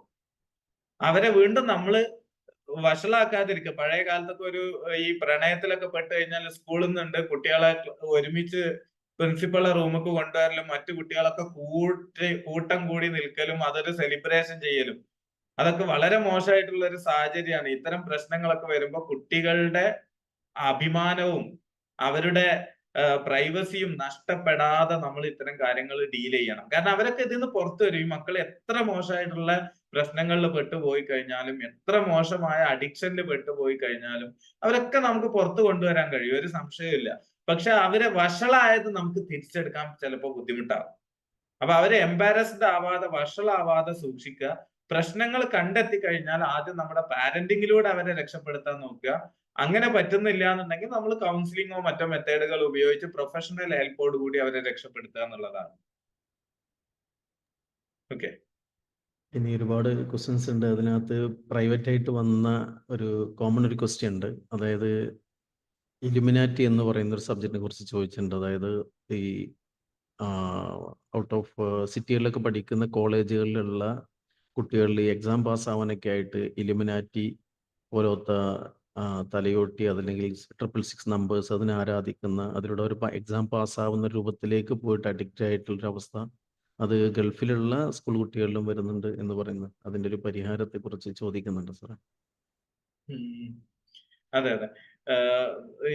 G: അവരെ വീണ്ടും നമ്മൾ വഷളാക്കാതിരിക്കുക. പഴയ കാലത്തൊക്കെ ഈ പ്രണയത്തിലൊക്കെ പെട്ട് കഴിഞ്ഞാൽ സ്കൂളിൽ നിന്നുണ്ട് കുട്ടികളെ ഒരുമിച്ച് പ്രിൻസിപ്പളെ റൂമിലേക്ക് കൊണ്ടുവരലും മറ്റു കുട്ടികളൊക്കെ കൂട്ടം കൂടി നിൽക്കലും അതൊരു സെലിബ്രേഷൻ ചെയ്യലും, അതൊക്കെ വളരെ മോശമായിട്ടുള്ള ഒരു സാഹചര്യമാണ്. ഇത്തരം പ്രശ്നങ്ങളൊക്കെ വരുമ്പോൾ കുട്ടികളുടെ അഭിമാനവും അവരുടെ പ്രൈവസിയും നഷ്ടപ്പെടാതെ നമ്മൾ ഇത്തരം കാര്യങ്ങൾ ഡീൽ ചെയ്യണം. കാരണം അവരൊക്കെ ഇതിന്ന് പുറത്തു വരും. ഈ മക്കൾ എത്ര മോശമായിട്ടുള്ള പ്രശ്നങ്ങളിൽ പെട്ടുപോയി കഴിഞ്ഞാലും, എത്ര മോശമായ അഡിക്ഷനിൽ പെട്ടുപോയി കഴിഞ്ഞാലും അവരൊക്കെ നമുക്ക് പുറത്തു കൊണ്ടുവരാൻ കഴിയും, ഒരു സംശയമില്ല. പക്ഷെ അവരെ വഷളായത് നമുക്ക് തിരിച്ചെടുക്കാൻ ചിലപ്പോൾ ബുദ്ധിമുട്ടാകും. അപ്പൊ അവരെ എംബാരസ്ഡ് ആവാതെ വഷളാവാതെ സൂക്ഷിക്കുക. പ്രശ്നങ്ങൾ കണ്ടെത്തി കഴിഞ്ഞാൽ ആദ്യം നമ്മുടെ പാരന്റിങ്ങിലൂടെ അവരെ രക്ഷപ്പെടുത്താൻ നോക്കുക. അങ്ങനെ പറ്റുന്നില്ല എന്നുണ്ടെങ്കിൽ നമ്മൾ കൗൺസിലിങ്ങോ മറ്റോ മെത്തേഡുകൾ ഉപയോഗിച്ച് പ്രൊഫഷണൽ ഹെൽപ്പോട് കൂടി അവരെ രക്ഷപ്പെടുത്തുക എന്നുള്ളതാണ്. ഓക്കെ,
C: ഇനി ഒരുപാട് ക്വസ്റ്റ്യൻസ് ഉണ്ട്. അതിനകത്ത് പ്രൈവറ്റ് ആയിട്ട് വന്ന ഒരു കോമൺ ഒരു ക്വസ്റ്റ്യൻ ഉണ്ട്. അതായത് ഇലുമിനാറ്റി എന്ന് പറയുന്ന ഒരു സബ്ജക്റ്റിനെ കുറിച്ച് ചോദിച്ചിട്ടുണ്ട്. അതായത് ഈ ഔട്ട് ഓഫ് സിറ്റികളിലൊക്കെ പഠിക്കുന്ന കോളേജുകളിലുള്ള കുട്ടികളിൽ ഈ എക്സാം പാസ്സാവാനൊക്കെ ആയിട്ട് ഇലുമിനാറ്റി പോലത്തെ തലയോട്ടി അതല്ലെങ്കിൽ 666 നമ്പേഴ്സ് അതിനെ ആരാധിക്കുന്ന, അതിലൂടെ ഒരു എക്സാം പാസ്സാവുന്ന രൂപത്തിലേക്ക് പോയിട്ട് അഡിക്റ്റ് ആയിട്ടുള്ളൊരു അവസ്ഥ അത് ഗൾഫിലുള്ള സ്കൂൾ കുട്ടികളിലും വരുന്നുണ്ട് എന്ന് പറയുന്നത്, അതിന്റെ ഒരു പരിഹാരത്തെ കുറിച്ച് ചോദിക്കുന്നുണ്ട് സാർ.
G: അതെ അതെ,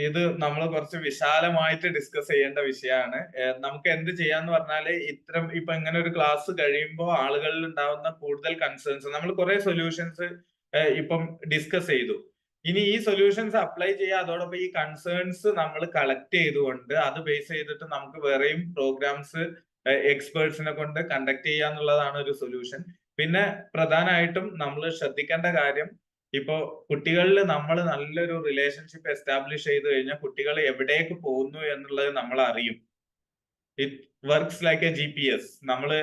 G: ഇത് നമ്മൾ കുറച്ച് വിശാലമായിട്ട് ഡിസ്കസ് ചെയ്യേണ്ട വിഷയമാണ്. നമുക്ക് എന്ത് ചെയ്യാന്ന് പറഞ്ഞാല് ഇപ്പൊ ഇങ്ങനെ ഒരു ക്ലാസ് കഴിയുമ്പോൾ ആളുകളിൽ ഉണ്ടാവുന്ന കൂടുതൽ കൺസേൺസ് നമ്മൾ കുറെ സൊല്യൂഷൻസ് ഇപ്പം ഡിസ്കസ് ചെയ്തു. ഇനി ഈ സൊല്യൂഷൻസ് അപ്ലൈ ചെയ്യുക, അതോടൊപ്പം ഈ കൺസേൺസ് നമ്മൾ കളക്ട് ചെയ്തുകൊണ്ട് അത് ബേസ് ചെയ്തിട്ട് നമുക്ക് വേറെയും പ്രോഗ്രാംസ് എക്സ്പേർട്സിനെ കൊണ്ട് കണ്ടക്ട് ചെയ്യുക എന്നുള്ളതാണ് ഒരു സൊല്യൂഷൻ. പിന്നെ പ്രധാനമായിട്ടും നമ്മൾ ശ്രദ്ധിക്കേണ്ട കാര്യം, ഇപ്പോ കുട്ടികളിൽ നമ്മൾ നല്ലൊരു റിലേഷൻഷിപ്പ് എസ്റ്റാബ്ലിഷ് ചെയ്ത് കഴിഞ്ഞാൽ കുട്ടികൾ എവിടേക്ക് പോകുന്നു എന്നുള്ളത് നമ്മൾ അറിയും. It works like A GPS. നമ്മള്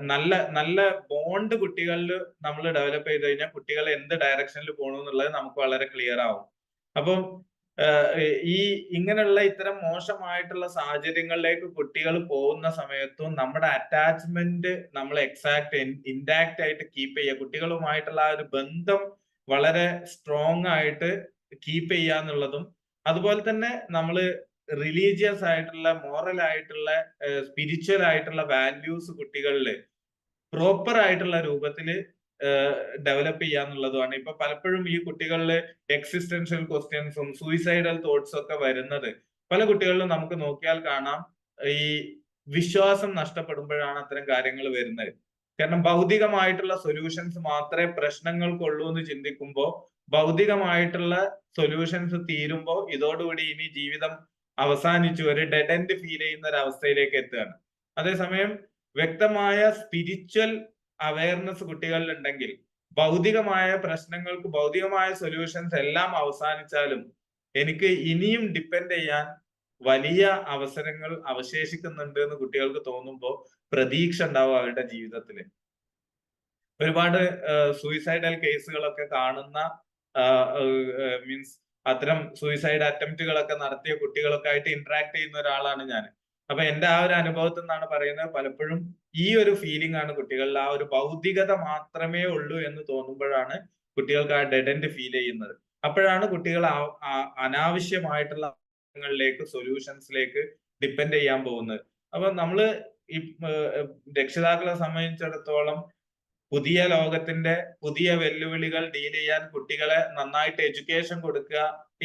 G: നല്ല ബോണ്ട് കുട്ടികളിൽ നമ്മൾ ഡെവലപ്പ് ചെയ്ത് കഴിഞ്ഞാൽ കുട്ടികൾ എന്ത് ഡയറക്ഷനിൽ പോകണം എന്നുള്ളത് നമുക്ക് വളരെ ക്ലിയർ ആവും. അപ്പം ഇങ്ങനെയുള്ള ഇത്തരം മോശമായിട്ടുള്ള സാഹചര്യങ്ങളിലേക്ക് കുട്ടികൾ പോകുന്ന സമയത്തും നമ്മുടെ അറ്റാച്ച്മെന്റ് നമ്മൾ ഇൻടാക്ട് ആയിട്ട് കീപ്പ് ചെയ്യുക, കുട്ടികളുമായിട്ടുള്ള ആ ഒരു ബന്ധം വളരെ സ്ട്രോങ് ആയിട്ട് കീപ്പ് ചെയ്യുക എന്നുള്ളതും, അതുപോലെ തന്നെ നമ്മള് റിലീജിയസ് ആയിട്ടുള്ള, മോറൽ ആയിട്ടുള്ള, സ്പിരിച്വൽ ആയിട്ടുള്ള വാല്യൂസ് കുട്ടികളിൽ പ്രോപ്പർ ആയിട്ടുള്ള രൂപത്തിൽ ഡെവലപ്പ് ചെയ്യാന്നുള്ളതുമാണ്. ഇപ്പൊ പലപ്പോഴും ഈ കുട്ടികളിൽ എക്സിസ്റ്റൻഷ്യൽ ക്വസ്റ്റ്യൻസും സൂയിസൈഡൽ തോട്ട്സും ഒക്കെ വരുന്നത് പല കുട്ടികളിലും നമുക്ക് നോക്കിയാൽ കാണാം. ഈ വിശ്വാസം നഷ്ടപ്പെടുമ്പോഴാണ് അത്തരം കാര്യങ്ങൾ വരുന്നത്. കാരണം ഭൗതികമായിട്ടുള്ള സൊല്യൂഷൻസ് മാത്രമേ പ്രശ്നങ്ങൾക്കുള്ളൂ എന്ന് ചിന്തിക്കുമ്പോൾ, ഭൗതികമായിട്ടുള്ള സൊല്യൂഷൻസ് തീരുമ്പോൾ ഇതോടുകൂടി ഇനി ജീവിതം അവസാനിച്ചു, ഒരു ഡെഡ് എൻഡ് ഫീൽ ചെയ്യുന്ന ഒരു അവസ്ഥയിലേക്ക് എത്തുകയാണ്. അതേസമയം വ്യക്തമായ സ്പിരിച്വൽ അവയർനെസ് കുട്ടികളിൽ ഉണ്ടെങ്കിൽ ഭൗതികമായ പ്രശ്നങ്ങൾക്ക് ഭൗതികമായ സൊല്യൂഷൻസ് എല്ലാം അവസാനിച്ചാലും എനിക്ക് ഇനിയും ഡിപ്പെൻഡ് ചെയ്യാൻ വലിയ അവസരങ്ങൾ അവശേഷിക്കുന്നുണ്ട് എന്ന് കുട്ടികൾക്ക് തോന്നുമ്പോൾ പ്രതീക്ഷ ഉണ്ടാവും അവരുടെ ജീവിതത്തിൽ. ഒരുപാട് സൂയിസൈഡൽ കേസുകളൊക്കെ കാണുന്ന, മീൻസ് അത്തരം സൂയിസൈഡ് അറ്റംപ്റ്റുകളൊക്കെ നടത്തിയ കുട്ടികളൊക്കെ ആയിട്ട് ഇന്ററാക്ട് ചെയ്യുന്ന ഒരാളാണ് ഞാൻ. അപ്പൊ എന്റെ ആ ഒരു അനുഭവത്തിൽ നിന്നാണ് പറയുന്നത്, പലപ്പോഴും ഈ ഒരു ഫീലിംഗ് ആണ് കുട്ടികളിൽ, ആ ഒരു ഭൗതികത മാത്രമേ ഉള്ളൂ എന്ന് തോന്നുമ്പോഴാണ് കുട്ടികൾക്ക് ആ ഡെഡ് എൻഡ് ഫീൽ ചെയ്യുന്നത്. അപ്പോഴാണ് കുട്ടികൾ അനാവശ്യമായിട്ടുള്ള സൊല്യൂഷൻസിലേക്ക് ഡിപ്പെൻഡ് ചെയ്യാൻ പോകുന്നത്. അപ്പൊ നമ്മള് ഈ രക്ഷിതാക്കളെ സംബന്ധിച്ചിടത്തോളം പുതിയ ലോകത്തിന്റെ പുതിയ വെല്ലുവിളികൾ ഡീൽ ചെയ്യാൻ കുട്ടികളെ നന്നായിട്ട് എഡ്യൂക്കേഷൻ കൊടുക്കുക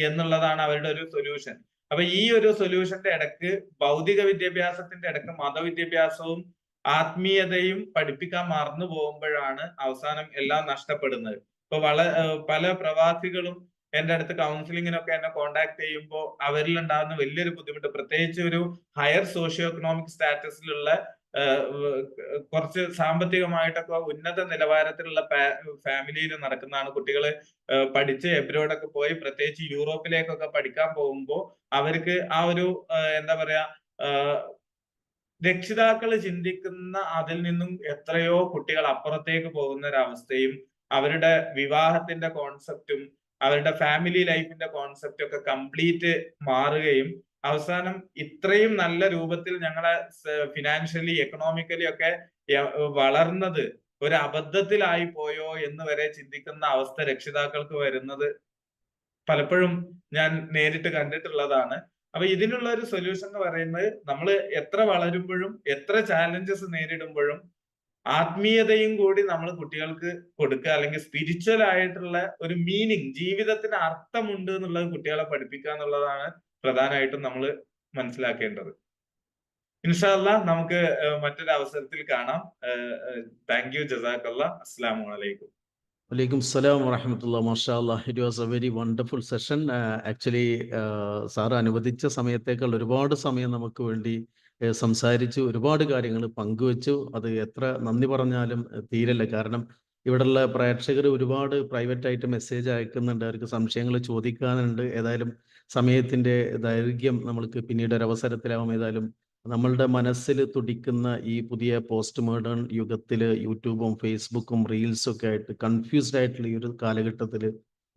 G: എന്നുള്ളതാണ് അവരുടെ ഒരു സൊല്യൂഷൻ. അപ്പൊ ഈ ഒരു സൊല്യൂഷന്റെ ഇടക്ക് ഭൗതിക വിദ്യാഭ്യാസത്തിന്റെ ഇടക്ക് മതവിദ്യാഭ്യാസവും ആത്മീയതയും പഠിപ്പിക്കാൻ മറന്നു പോകുമ്പോഴാണ് അവസാനം എല്ലാം നഷ്ടപ്പെടുന്നത്. ഇപ്പൊ പല പ്രവാസികളും എന്റെ അടുത്ത് കൗൺസിലിങ്ങിനൊക്കെ എന്നെ കോണ്ടാക്ട് ചെയ്യുമ്പോൾ അവരിൽ ഉണ്ടാകുന്ന വലിയൊരു ബുദ്ധിമുട്ട്, പ്രത്യേകിച്ച് ഒരു ഹയർ സോഷ്യോ എക്കണോമിക് സ്റ്റാറ്റസിലുള്ള കുറച്ച് സാമ്പത്തികമായിട്ടൊക്കെ ഉന്നത നിലവാരത്തിലുള്ള ഫാമിലിയിൽ നടക്കുന്നതാണ്. കുട്ടികള് പഠിച്ച് എബ്രോഡൊക്കെ പോയി പ്രത്യേകിച്ച് യൂറോപ്പിലേക്കൊക്കെ പഠിക്കാൻ പോകുമ്പോൾ അവർക്ക് ആ ഒരു എന്താ പറയാ, രക്ഷിതാക്കൾ ചിന്തിക്കുന്ന അതിൽ നിന്നും എത്രയോ കുട്ടികൾ അപ്പുറത്തേക്ക് പോകുന്ന ഒരു അവസ്ഥയും അവരുടെ വിവാഹത്തിന്റെ കോൺസെപ്റ്റും അവരുടെ ഫാമിലി ലൈഫിന്റെ കോൺസെപ്റ്റും ഒക്കെ കംപ്ലീറ്റ് മാറുകയും അവസാനം ഇത്രയും നല്ല രൂപത്തിൽ ഞങ്ങളെ ഫിനാൻഷ്യലി എക്കണോമിക്കലി ഒക്കെ വളർന്നത് ഒരു അബദ്ധത്തിലായി പോയോ എന്ന് വരെ ചിന്തിക്കുന്ന അവസ്ഥ രക്ഷിതാക്കൾക്ക് വരുന്നത് പലപ്പോഴും ഞാൻ നേരിട്ട് കണ്ടിട്ടുള്ളതാണ്. അപ്പൊ ഇതിനുള്ള ഒരു സൊല്യൂഷൻ എന്ന് പറയുന്നത്, നമ്മൾ എത്ര വളരുമ്പോഴും എത്ര ചാലഞ്ചസ് നേരിടുമ്പോഴും ആത്മീയതയും കൂടി നമ്മൾ കുട്ടികൾക്ക് കൊടുക്കുക, അല്ലെങ്കിൽ സ്പിരിച്വൽ ആയിട്ടുള്ള ഒരു മീനിങ്, ജീവിതത്തിന് അർത്ഥമുണ്ട് എന്നുള്ളത് കുട്ടികളെ പഠിപ്പിക്കുക എന്നുള്ളതാണ് പ്രധാനമായിട്ടും നമ്മൾ മനസ്സിലാക്കേണ്ടത്. ഇൻഷാ അല്ലാഹ് നമുക്ക് മറ്റൊരു അവസരത്തിൽ കാണാം. താങ്ക് യു, ജസാക്കല്ലാഹ്, അസ്സലാമു അലൈക്കും.
C: Walaikum salam wa rahmatullah. MashaAllah, it was a very wonderful session. Actually, sir അനുവദിച്ച സമയത്തേക്കാൾ ഒരുപാട് സമയം നമുക്ക് വേണ്ടി സംസാരിച്ചു, ഒരുപാട് കാര്യങ്ങൾ പങ്കുവച്ചു. അത് എത്ര നന്ദി പറഞ്ഞാലും തീരല്ല. കാരണം ഇവിടെയുള്ള പ്രേക്ഷകർ ഒരുപാട് പ്രൈവറ്റായിട്ട് മെസ്സേജ് അയക്കുന്നുണ്ട്, അവർക്ക് സംശയങ്ങൾ ചോദിക്കാനുണ്ട്. ഏതായാലും സമയത്തിൻ്റെ ദൈർഘ്യം നമ്മൾക്ക് പിന്നീട് ഒരു അവസരത്തിലാവും. ഏതായാലും നമ്മളുടെ മനസ്സിൽ തുടിക്കുന്ന ഈ പുതിയ പോസ്റ്റ് മോഡേൺ യുഗത്തിൽ യൂട്യൂബും ഫേസ്ബുക്കും റീൽസും ഒക്കെ ആയിട്ട് കൺഫ്യൂസ്ഡ് ആയിട്ടുള്ള ഈ ഒരു കാലഘട്ടത്തിൽ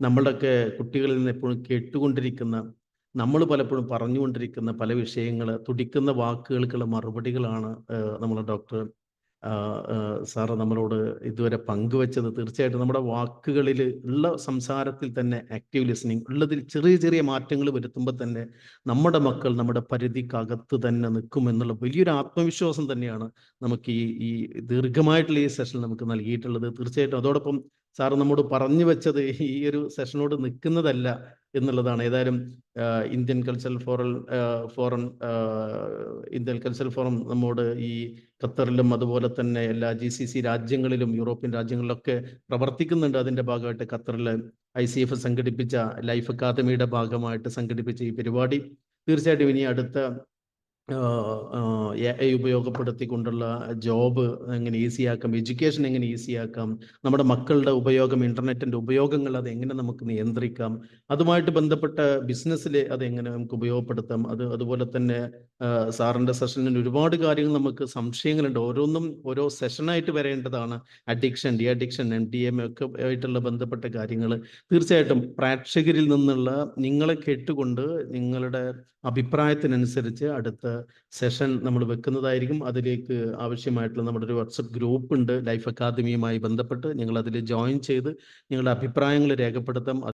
C: നമ്മളുടെയൊക്കെ കുട്ടികളിൽ നിന്ന് എപ്പോഴും കേട്ടുകൊണ്ടിരിക്കുന്ന, നമ്മൾ പലപ്പോഴും പറഞ്ഞുകൊണ്ടിരിക്കുന്ന പല വിഷയങ്ങൾ, തുടിക്കുന്ന വാക്കുകൾക്കുള്ള മറുപടികളാണ് നമ്മളെ ഡോക്ടർ സാറ് നമ്മളോട് ഇതുവരെ പങ്കുവച്ചത്. തീർച്ചയായിട്ടും നമ്മുടെ വാക്കുകളിൽ ഉള്ള സംസാരത്തിൽ തന്നെ ആക്റ്റീവ് ലിസണിങ് ഉള്ളതിൽ ചെറിയ ചെറിയ മാറ്റങ്ങൾ വരുത്തുമ്പോൾ തന്നെ നമ്മുടെ മക്കൾ നമ്മുടെ പരിധിക്കകത്ത് തന്നെ നിൽക്കുമെന്നുള്ള വലിയൊരു ആത്മവിശ്വാസം തന്നെയാണ് നമുക്ക് ഈ ദീർഘമായിട്ടുള്ള ഈ സെഷൻ നമുക്ക് നൽകിയിട്ടുള്ളത്. തീർച്ചയായിട്ടും അതോടൊപ്പം സാറ് നമ്മോട് പറഞ്ഞു വെച്ചത് ഈ ഒരു സെഷനോട് നിൽക്കുന്നതല്ല എന്നുള്ളതാണ്. ഏതായാലും ഇന്ത്യൻ കൾച്ചറൽ ഫോറം നമ്മോട് ഈ ഖത്തറിലും അതുപോലെ തന്നെ എല്ലാ GCC രാജ്യങ്ങളിലും യൂറോപ്യൻ രാജ്യങ്ങളിലൊക്കെ പ്രവർത്തിക്കുന്നുണ്ട്. അതിൻ്റെ ഭാഗമായിട്ട് ഖത്തറിൽ ICF സംഘടിപ്പിച്ച ലൈഫ് അക്കാദമിയുടെ ഭാഗമായിട്ട് സംഘടിപ്പിച്ച ഈ പരിപാടി തീർച്ചയായിട്ടും ഇനി അടുത്ത AI ഉപയോഗപ്പെടുത്തിക്കൊണ്ടുള്ള ജോബ് എങ്ങനെ ഈസിയാക്കാം, എഡ്യൂക്കേഷൻ എങ്ങനെ ഈസിയാക്കാം, നമ്മുടെ മക്കളുടെ ഉപയോഗം, ഇൻ്റർനെറ്റിൻ്റെ ഉപയോഗങ്ങൾ അത് എങ്ങനെ നമുക്ക് നിയന്ത്രിക്കാം, അതുമായിട്ട് ബന്ധപ്പെട്ട ബിസിനസ്സിൽ അത് എങ്ങനെ നമുക്ക് ഉപയോഗപ്പെടുത്താം, അതുപോലെ തന്നെ സാറിൻ്റെ സെഷനിൽ ഒരുപാട് കാര്യങ്ങൾ നമുക്ക് സംശയങ്ങളുണ്ട്. ഓരോന്നും ഓരോ സെഷനായിട്ട് വരേണ്ടതാണ്. അഡിക്ഷൻ, ഡി അഡിക്ഷൻ, MDMA ഒക്കെ ആയിട്ടുള്ള ബന്ധപ്പെട്ട കാര്യങ്ങൾ തീർച്ചയായിട്ടും പ്രേക്ഷകരിൽ നിന്നുള്ള നിങ്ങളെ കേട്ടുകൊണ്ട് നിങ്ങളുടെ അഭിപ്രായത്തിനനുസരിച്ച് അടുത്ത സെഷൻ നമ്മൾ വെക്കുന്നതായിരിക്കും. അതിലേക്ക് ആവശ്യമായിട്ടുള്ള നമ്മുടെ ഒരു വാട്സപ്പ് ഗ്രൂപ്പ് ഉണ്ട് ലൈഫ് അക്കാദമിയുമായി ബന്ധപ്പെട്ട്. നിങ്ങൾ അതിൽ ജോയിൻ ചെയ്ത് നിങ്ങളുടെ അഭിപ്രായങ്ങൾ രേഖപ്പെടുത്താം.